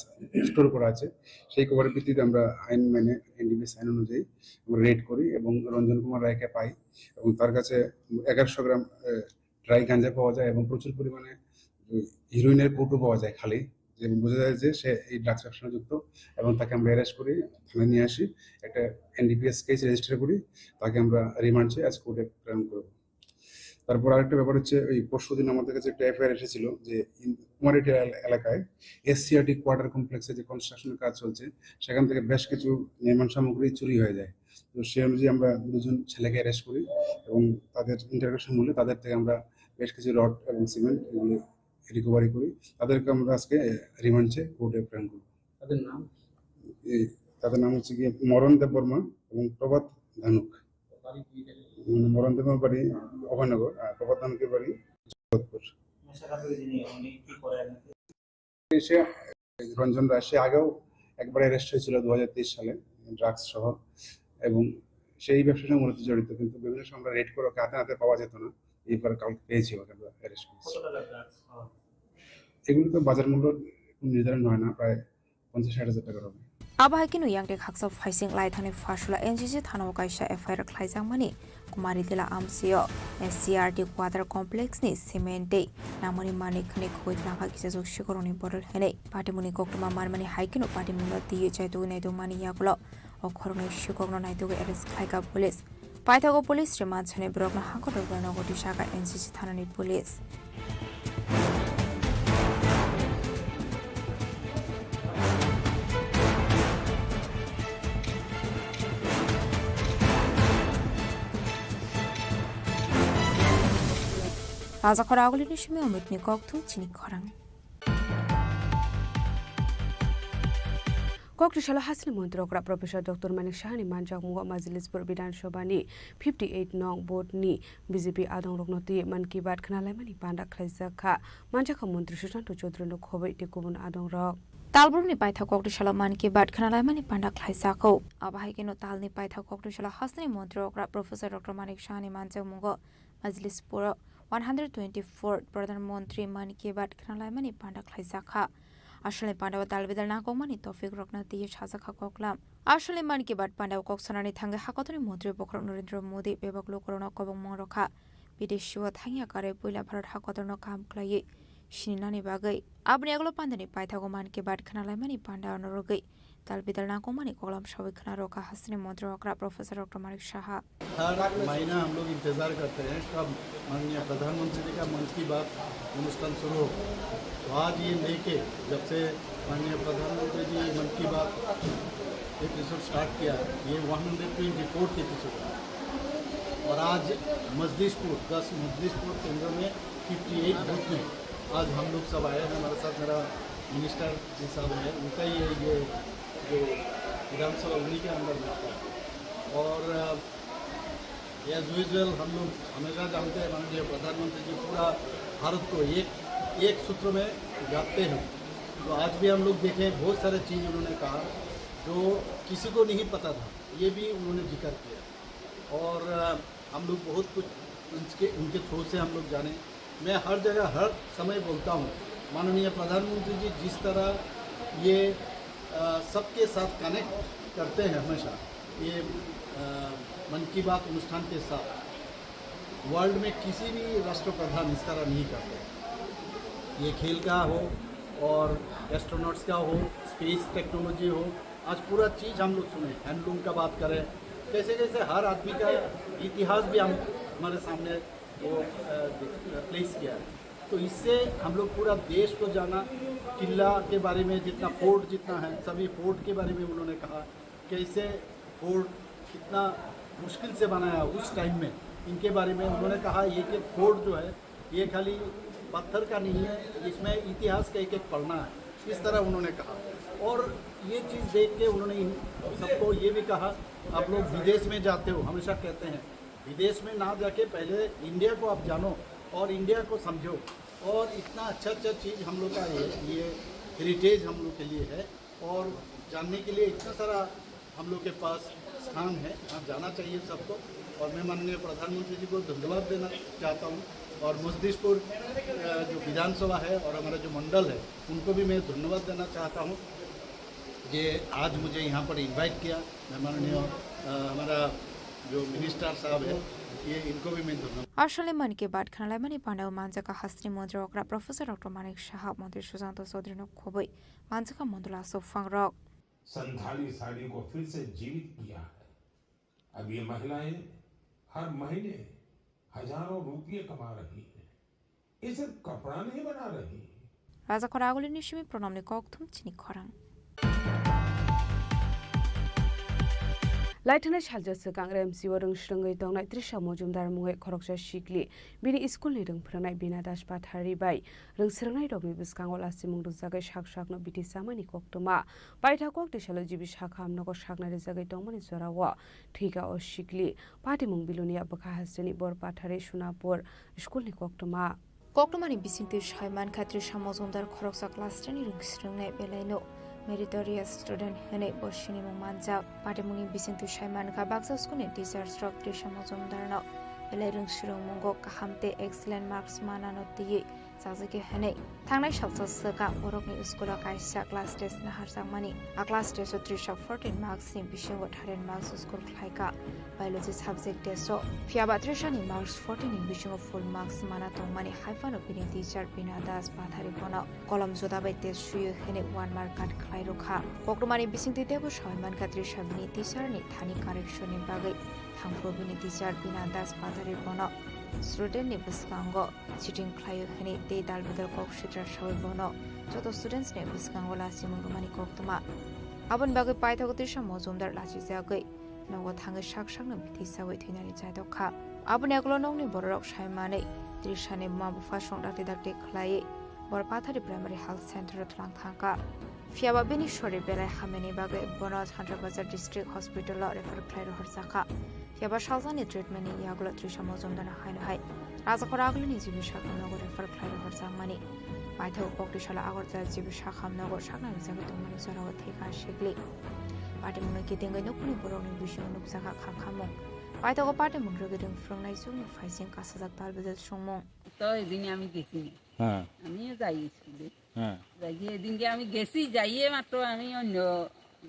স্টোর করা আছে। সেই খবরের ভিত্তিতে আমরা আইন মেনে এনডিপিএস আইন অনুযায়ী আমরা রেড করি এবং রঞ্জন কুমার রায়কে পাই এবং তার কাছে 1100 গ্রাম ড্রাই গাঁজা পাওয়া যায় এবং প্রচুর পরিমাণে হিরোইনের কৌটো পাওয়া যায় খালি, এবং বোঝা যায় যে সে এই ড্রাগস ব্যবসার সঙ্গে যুক্ত এবং তাকে আমরা অ্যারেস্ট করি, থানায় নিয়ে আসি, একটা এনডিপিএস কেস রেজিস্টার করি, তাকে আমরা রিমান্ড চেয়ে আজ কোর্টে প্রেরণ করব। তারপর আরেকটা ব্যাপার হচ্ছে ওই পরশুদিন আমাদের কাছে একটা এফআইআর এসেছিল যে কুমারিটি এলাকায় এসসিআরটি কোয়ার্টার কমপ্লেক্সে যে কনস্ট্রাকশনের কাজ চলছে সেখান থেকে বেশ কিছু নির্মাণ সামগ্রী চুরি হয়ে যায়। তো সেই অনুযায়ী আমরা 2 জন ছেলেকে অ্যারেস্ট করি এবং তাদের ইন্টারোগেশন মূল্যে তাদের থেকে আমরা বেশ কিছু রড এবং সিমেন্ট এগুলো রিকভারি করি। তাদেরকে আমরা আজকে রিমান্ড চেয়ে কোর্টে প্রেরণ করব। তাদের নাম হচ্ছে গিয়ে মরণ দেব বর্মা এবং প্রভাত ধানুক। মরণ দেব বাড়ি অভয়নগর আর প্রভাত ধানুকের বাড়ি জগৎপুর। সে রঞ্জন রায়, সে আগেও একবার অ্যারেস্ট হয়েছিল 2023 সালে ড্রাগস সহ, এবং সেই ব্যবসার সঙ্গে মূলত জড়িত, কিন্তু বিভিন্ন সময় আমরা রেড করে ওকে হাতে হাতে পাওয়া যেত না, এইবার কালকে পেয়েছি ওকে আমরা অ্যারেস্ট করেছি। এগুলো তো বাজার মূল্য নির্ধারণ হয় না, প্রায় 50-60 হাজার টাকার হবে। Abahikino Yangde Haksa Faising Laithani Fashula NCC Thano Kaisha FIR Klaizangmani Kumari Dila Amsio SCRT Quarter Complex ni Cemente Namani Mani Khani Khoi Naka Kisazo Shikoroni Bottle Hene Patimuni Koktuma Marmani Haikino Patimuna Di Chaitu Nedo Mani Yakulo Okoroni Shikogno Naito Eres Kaika Police पाइथागो police रे मानछने ब्रकना हाकटर गणगति शाखा NCC थानानि police राजा खरागुली निशमे अमित निकक्थु चिनी खराङ कक्रिशाला हासिल मन्त्रकरा प्रोफेसर डाक्टर मानिक शाहनी मानजामुंग मजलिसपुर विधानसभानि 58 नং बोर्डनि बीजेपी आदं रगनति मन की बात खनालायमानि पान्डा खलाइजाखा मानजाखा मन्त्री सुशान्त चौधरीनो खबै टेकुबुन आदं रग तालबुरनि पाइथा कक्रिशाला मन की बात खनालायमानि पान्डा खलाइजाखौ आबाहायकेनो तालनि पाइथा कक्रिशाला हासिल मन्त्रकरा प्रोफेसर डाक्टर मानिक शाहनी मानजामुंग मजलिसपुर 124 प्रधानमन्त्री मन की बात खनालायमानि पान्डा खलाइजाखा आशले पांडव तालबेदल नागौमानि तौफिक रखना दिए छाजाखा ककलाम आशले मन की बात पांडव कक्सनानि थांगे हाकतनि मन्त्री बखरक नरेन्द्र मोदी बेबकलो करना कबं मंगरखा विदेशिव थांगिया कारे पहिला भारत हाकतरनो काम खलायै सिनिनानि बागै आबनि आगलो पान्दनि पाइथागो मन की बात खनालायमानि पांडव नरगै तालबेदल नागौमानि कलम सबै खना रोका हासनि मन्त्री अकरा प्रोफेसर डॉक्टर मानिक शाह हर महीना हम लोग इंतजार करते हैं कब माननीय प्रधानमंत्री जी का मन की बात अनुष्ठान शुरू हो। तो आज ये लेके जब से माननीय प्रधानमंत्री जी मन की बात एपिसोड स्टार्ट किया ये 124th एपिसोड और आज मजलिसपुर 10 मजलिसपुर केंद्र में 58 बूथ में आज हम लोग सब आए हैं। हमारे साथ मेरा मिनिस्टर जी साहब है, उनका ही है ये जो विधानसभा उन्हीं के अंदर लगता है। और एज यूजुअल हम लोग हमेशा जानते हैं माननीय प्रधानमंत्री जी पूरा भारत को एक सूत्र में गाते हैं। तो आज भी हम लोग देखें बहुत सारे चीज़ उन्होंने कहा जो किसी को नहीं पता था, ये भी उन्होंने जिक्र किया और हम लोग बहुत कुछ उनके थ्रू से हम लोग जाने। मैं हर जगह हर समय बोलता हूँ माननीय प्रधानमंत्री जी जिस तरह ये सबके साथ कनेक्ट करते हैं हमेशा ये मन की बात अनुष्ठान के साथ वर्ल्ड में किसी भी राष्ट्रप्रधान इस तरह नहीं करते। ये खेल का हो और एस्ट्रोनॉट्स का हो, स्पेस टेक्नोलॉजी हो, आज पूरा चीज़ हम लोग सुने। हैंडलूम का बात करें, कैसे कैसे हर आदमी का इतिहास भी हम हमारे सामने वो प्लेस किया है। तो इससे हम लोग पूरा देश को जाना। किला के बारे में जितना फोर्ट जितना है सभी फोर्ट के बारे में उन्होंने कहा, कैसे फोर्ट कितना मुश्किल से बनाया उस टाइम में, इनके बारे में उन्होंने कहा। ये कि फोर्ट जो है ये खाली पत्थर का नहीं है, इसमें इतिहास का एक पढ़ना है, इस तरह उन्होंने कहा। और ये चीज़ देख के उन्होंने सबको ये भी कहा आप लोग विदेश में जाते हो, हमेशा कहते हैं विदेश में ना जाके पहले इंडिया को आप जानो और इंडिया को समझो। और इतना अच्छा चीज़ हम लोग का ये हेरिटेज हम लोग के लिए है और जानने के लिए इतना सारा हम लोग के पास स्थान है, आप जाना चाहिए सबको। और मैं माननीय प्रधानमंत्री जी को धन्यवाद देना चाहता हूँ और मजलिसपुर जो विधानसभा है और हमारा जो मंडल है उनको भी मैं धन्यवाद देना चाहता हूँ कि आज मुझे यहाँ पर इनवाइट किया। मैं माननीय हमारा जो मिनिस्टर साहब है ये इनको भी मैं धन्यवाद। आशले मन की बात खनालायमानि पाण्डव मानजाका हास्नि मन्त्री अकरा प्रोफेसर डॉक्टर मानिक शाह मन्त्री सुशान्त चौधरीनो खबै मानजाका मन्डला सोफांगरक संथाली साड़ी को फिर से जीवित किया है। अब ये महिलाएं हर महीने हजारों रुपये कमा रही हैं। ये सिर्फ कपड़ा नहीं बना रही। राजा खरागुली निशिमी प्रणमनि कक्थुम चिनी खराङ लाइटनाय सालजो कांग्रेस एमसीओ रोंस्रोङै दंनाय त्रिशा मजुमदार मुङै खरकसा सिग्लि बिनि स्कुलनि रोंफोरोंनाय बिना दास पाथारि बाय रोंस्रोंनाय रगनि बिस्कांगो लासि मुंदु जागै साकसाकनो बिति सामानि कक्तमा पाइथा कक दिसालो जिबि साखा आमनगो साकनाय जागै दंमानि जराव ठिका अ सिग्लि पार्टी मुं बिलुनिया बखा हासनि बर पाथारि सुनापुर स्कुलनि कक्तमा कक्तमानि बिसिंति सायमान खात्रि सामजुमदार खरकसा क्लास 10 नि रोंस्रोंनाय बेलायनो मेरिटोरियस स्टूडेंट हने बसिनि मुं मानजा पाटेमुनि बिसिंतु सायमान का बाक्सा स्कुलनि टीचर स्ट्रक त्रिशा मजुमदारनो बेलाय रोंस्रों मुंगो काहामते एक्सीलेंट मार्क्स मानानो तियै जाजोगे हनै थांनाय सप्ताहसोगा बरकनि स्कुला कायसा क्लास टेस्ट नाहारजांमानि आ क्लास टेस्ट 314 मार्क्स नि बिसिंग 13 मार्क्स स्कुल खायका बायोलॉजी सब्जेक्ट टेस्ट फियाबा 3 नि मार्क्स 14 नि बिसिंग फुल मार्क्स माना तंमानि हाइफानो बिनि टीचर बिना दास बाथारि बनो कलम जोदा बाय टेस्ट सुयो हनै 1 मार्क काट खलाय रखा पक्टमानि बिसिंति देबो सयमान कात्रि सबनि टीचर नि थानि करेक्शन नि बागै थांफ्रो बिनि टीचर बिना दास बाथारि बनो स्टूडेंट ने बिस्कांगो चिटिंग खलायो हनै दे दाल बदल कक शित्र सबै बनो जत स्टूडेंट्स ने बिस्कांगो लासि मुरुमानि कक्तमा आबन बागै पाइथागति समो जमदार लासि जागै नगो थाङै साकसांनो बिथि सावै थैनानै जायदखा आबन एकलो नंनि बरक सायमानै त्रिशाने माबु फासं दाते दाते खलायै बर पाथारि प्राइमारि हेल्थ सेंटर थलां थांका फियाबा बेनि शरीर बेलाय हामेनि बागै बनज हान्ड्रा बाजार डिस्ट्रिक्ट हॉस्पिटल रेफर खलाय हरजाखा फियाबा सालजानि ट्रिटमेन्टनि यागलो त्रिशा मजमदार हायनहाय राजाखर आगलनि जिबि शाखामनगर रेफर खलाय हरजांमानि माइथाव पक्टिशाला आगरतला जिबि शाखामनगर शाखनानि जागै दंमानि जराव थेका शेगलि पार्टी मुनो गेदेंगै नखुनि बर'नि बिसिङाव नुजाखा खामखामो पाइथाव पार्टी मुनो गेदें फ्रंनाय जुगनि फाइसिं कासाजाक तालबेजल सुंमो তো এদিন আমি গেছি হ্যাঁ আমিও যাই স্কুলে হ্যাঁ যাই এদিনকে আমি গেছি যাইয়ে মাত্র আমি অন্য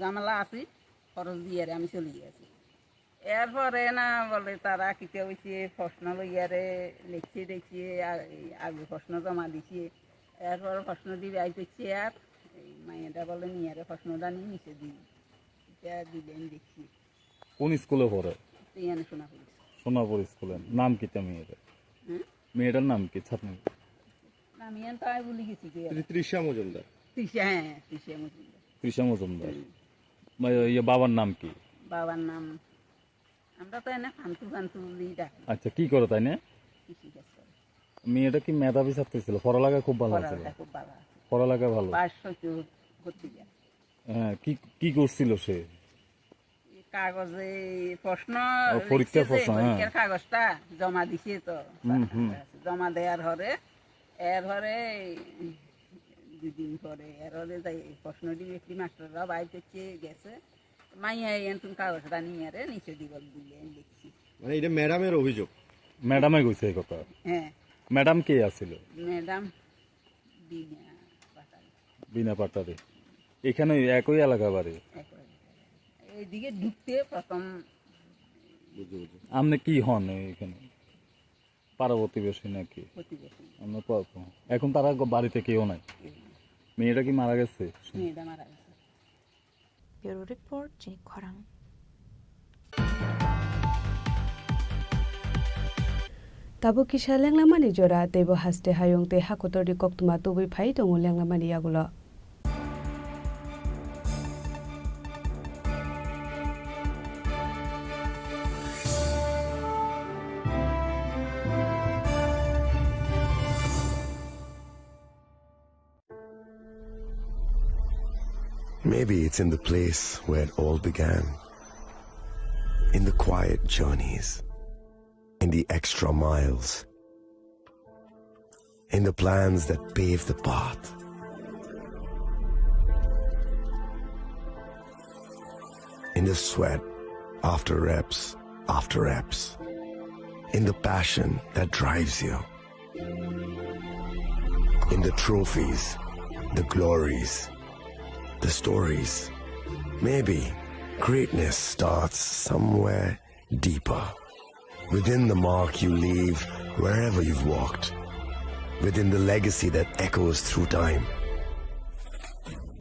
জামালা আছি খরচ দিয়ে আমি চলে গেছি এরপরে না বলে তারা কিতে হয়েছে প্রশ্ন লইয়ারে লিখছে দেখছে আগে প্রশ্ন জমা দিছে এরপর প্রশ্ন দিবে আইতেছে আর মায়েরা বলে নিয়ারে প্রশ্নটা নিয়ে নিচে দিই এটা দিলেন দেখছি কোন স্কুলে পড়ে ইয়ানে শোনা হয়েছে সোনাপুর স্কুলে নাম কি তা মেয়ের মেয়েটার নাম কি ছাত্র আমি তাই বলি গেছি তৃষা মজুমদার তৃষা হ্যাঁ তৃষা মজুমদার তৃষা মজুমদার ইয়ে বাবার নাম কি বাবার নাম আমরা তো এনে ফান্তু ফান্তু ডাকি আচ্ছা কি করে তাই না কৃষিকাজ করে মেয়েটা কি মেধাবী ছাত্র ছিল পড়ালেখা খুব ভালো ছিল খুব ভালো পড়ালেখা ভালো হ্যাঁ কি কি করছিল সে কাগজে প্রশ্ন পরীক্ষার প্রশ্ন পরীক্ষার কাগজটা জমা দিছে তো জমা দেওয়ার হরে এর হরে দুদিন পরে এর হরে যাই প্রশ্ন দিবে একটি মাস্টাররা বাইতে গেছে মাইয়া এনতুন কাগজটা নিয়ে আরে নিচে দিবল দিলে দেখছি মানে এটা ম্যাডামের অভিযোগ ম্যাডামে কইছে এই কথা হ্যাঁ ম্যাডাম কে আছিল ম্যাডাম বিনা পাটারে এখানে একই এলাকা বাড়ি এইদিকে ঢুকতে প্রথম আপনি কি হন এখানে পার্বতীবেশী নাকি আমরা এখন তারা বাড়িতে কেউ নাই মেয়েটা কি মারা গেছে মেয়েটা মারা গেছে ব্যুরো রিপোর্ট চিনি খরাং Tabu kisah lenglamani jora tebo haste hayong te hakotor di koktuma tubuy phai tongo lenglamani yagulo. Maybe it's in the place where it all began, in the quiet journeys, in the extra miles, in the plans that pave the path. In the sweat after reps, in the passion that drives you, in the trophies, the glories, the stories. Maybe greatness starts somewhere deeper. Within the mark you leave wherever you've walked. Within the legacy that echoes through time.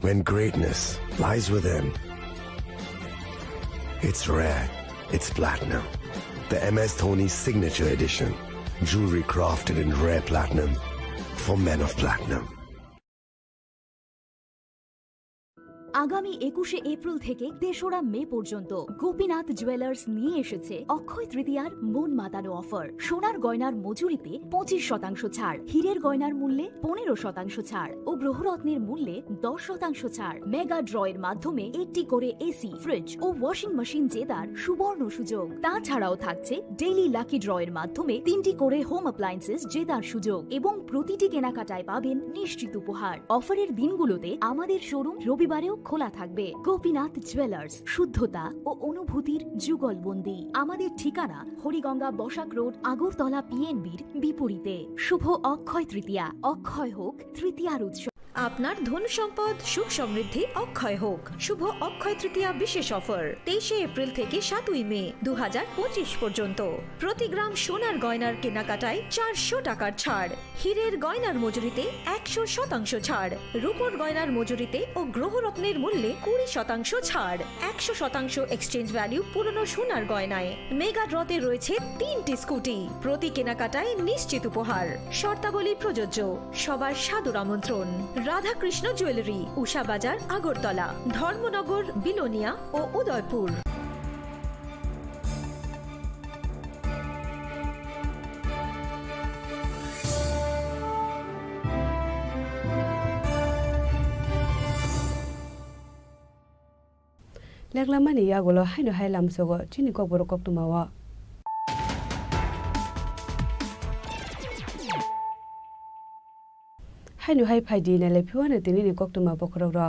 When greatness lies within, it's rare, it's platinum. The MS Dhoni Signature Edition. Jewelry crafted in rare platinum for men of platinum. আগামী 21শে April থেকে 3রা মে পর্যন্ত Gopinath jewellers নিয়ে এসেছে অক্ষয় তৃতীয়ার মন মাতানো offer. সোনার গয়নার মজুরিতে 25% ছাড়, হীরের গয়নার মূল্যে 15% ছাড় ও গ্রহরত্নের মূল্যে 10% ছাড়। মেগা ড্রয়ের মাধ্যমে একটি করে এসি, ফ্রিজ ও ওয়াশিং মেশিন জেতার সুবর্ণ সুযোগ। তাছাড়াও থাকছে ডেইলি লাকি ড্রয়ের মাধ্যমে 3টি করে হোম অ্যাপ্লায়েন্সেস জেতার সুযোগ এবং প্রতিটি কেনাকাটায় পাবেন নিশ্চিত উপহার। অফারের দিনগুলোতে আমাদের শোরুম রবিবারেও খোলা থাকবে। গোপীনাথ জুয়েলার্স, শুদ্ধতা ও অনুভূতির যুগলবন্দি। আমাদের ঠিকানা হরিগঙ্গা বসাক রোড, আগরতলা পিএনবির বিপরীতে। শুভ অক্ষয় তৃতীয়া, অক্ষয় হোক তৃতীয়ার উৎসব। আপনার ধন সম্পদ সুখ সমৃদ্ধি অক্ষয় হোক। শুভ অক্ষয় তৃতীয়া বিশেষ অফার 23 এপ্রিল থেকে 7 মে 2025 পর্যন্ত। প্রতি গ্রাম সোনার গয়নার কেনাকাটায় 400 টাকার ছাড়, হীরের গয়নার মজুরিতে 100% ছাড়, রূপোর গয়নার মজুরিতে ও গ্রহরত্নের মূল্যে 20% ছাড়, 100% এক্সচেঞ্জ ভ্যালু পুরনো সোনার গয়নায়। মেগা ড্রতে রয়েছে 3টি স্কুটি, প্রতি কেনাকাটায় নিশ্চিত উপহার। শর্তাবলী প্রযোজ্য। সবার সাদর আমন্ত্রণ। রাধাকৃষ্ণ জুয়েলারি, উষা বাজার, আগরতলা, ধর্মনগর, বিলোনিয়া ও উদয়পুর। লেগলামানি ইয়াগুলো হাইনো হাইলামসগো চিনি কবর কক্তুমাওয়া হাইনো হাই ফাইদি নালে ফিওয়ানে তিনি কক্তুমা বখররা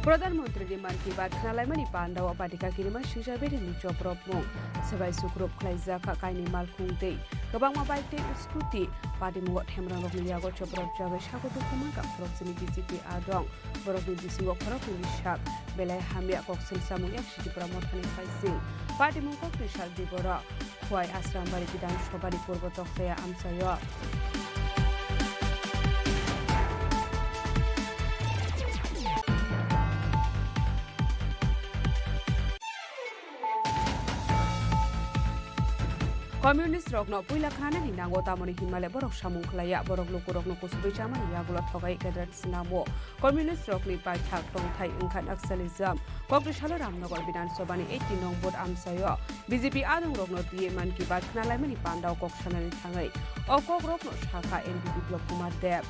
प्रधानमन्त्री मान की बात खनालायमानि पान्दाव पाटिका किरिमा सिजाबेरि निचप्रपमु सबाय सुक्रुप खलाइजाखा काइनि मालखुंतै गोबां माबायते स्कुटि पाटिमुग थेमरांगनि यागो चप्रप जाबे सागतो खमाका प्रक्सिनि बिजेपि आदं बरफनि बिसिंगो खरफनि साक बेलाय हामिया कक्सिल सामुया सिटिपुरा मथानि फाइसिं पाटिमुग कक्रिसाल दिबरा खुवाय आश्रामबारि विधानसभानि पूर्व तख्ताया आमसायो कम्युनिस्ट रकनो पुइला खाना नि नांगो तामनि हिमालय बरक सामुं खलाया बरक लोकरकनो कुसुबै चामानि यागुला थगाय गेदेर सिनामो कम्युनिस्ट रकनि पाइथाक टंथाय ओंखार नक्सलिजम कक्रिसाल रामनगर विधानसभानि 80 नं भोट आमसायो बीजेपी आदं रकनो दिए मान की बात खनालायमानि पान्दाव कक्सानानि थाङै अकक रकनो शाखा एनपी बिप्लब कुमार देव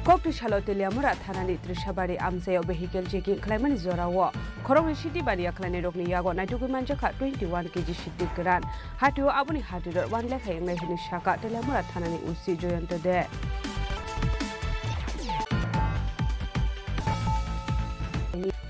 कक्रिसाल तेलियामुरा थानानि त्रिसाबारि आमसायाव भेहिकेल चेकिं खालामनानै जरावो खरंनि सिटी बारिया खालामनाय रकनि यागो नायटुगु मानजाखा 21 केजि सिटी गोरान हाथियो आबुनि हाथिदर 1 लाख हायंनाय हिनि शाखा तेलियामुरा थानानि उसी जयन्त दे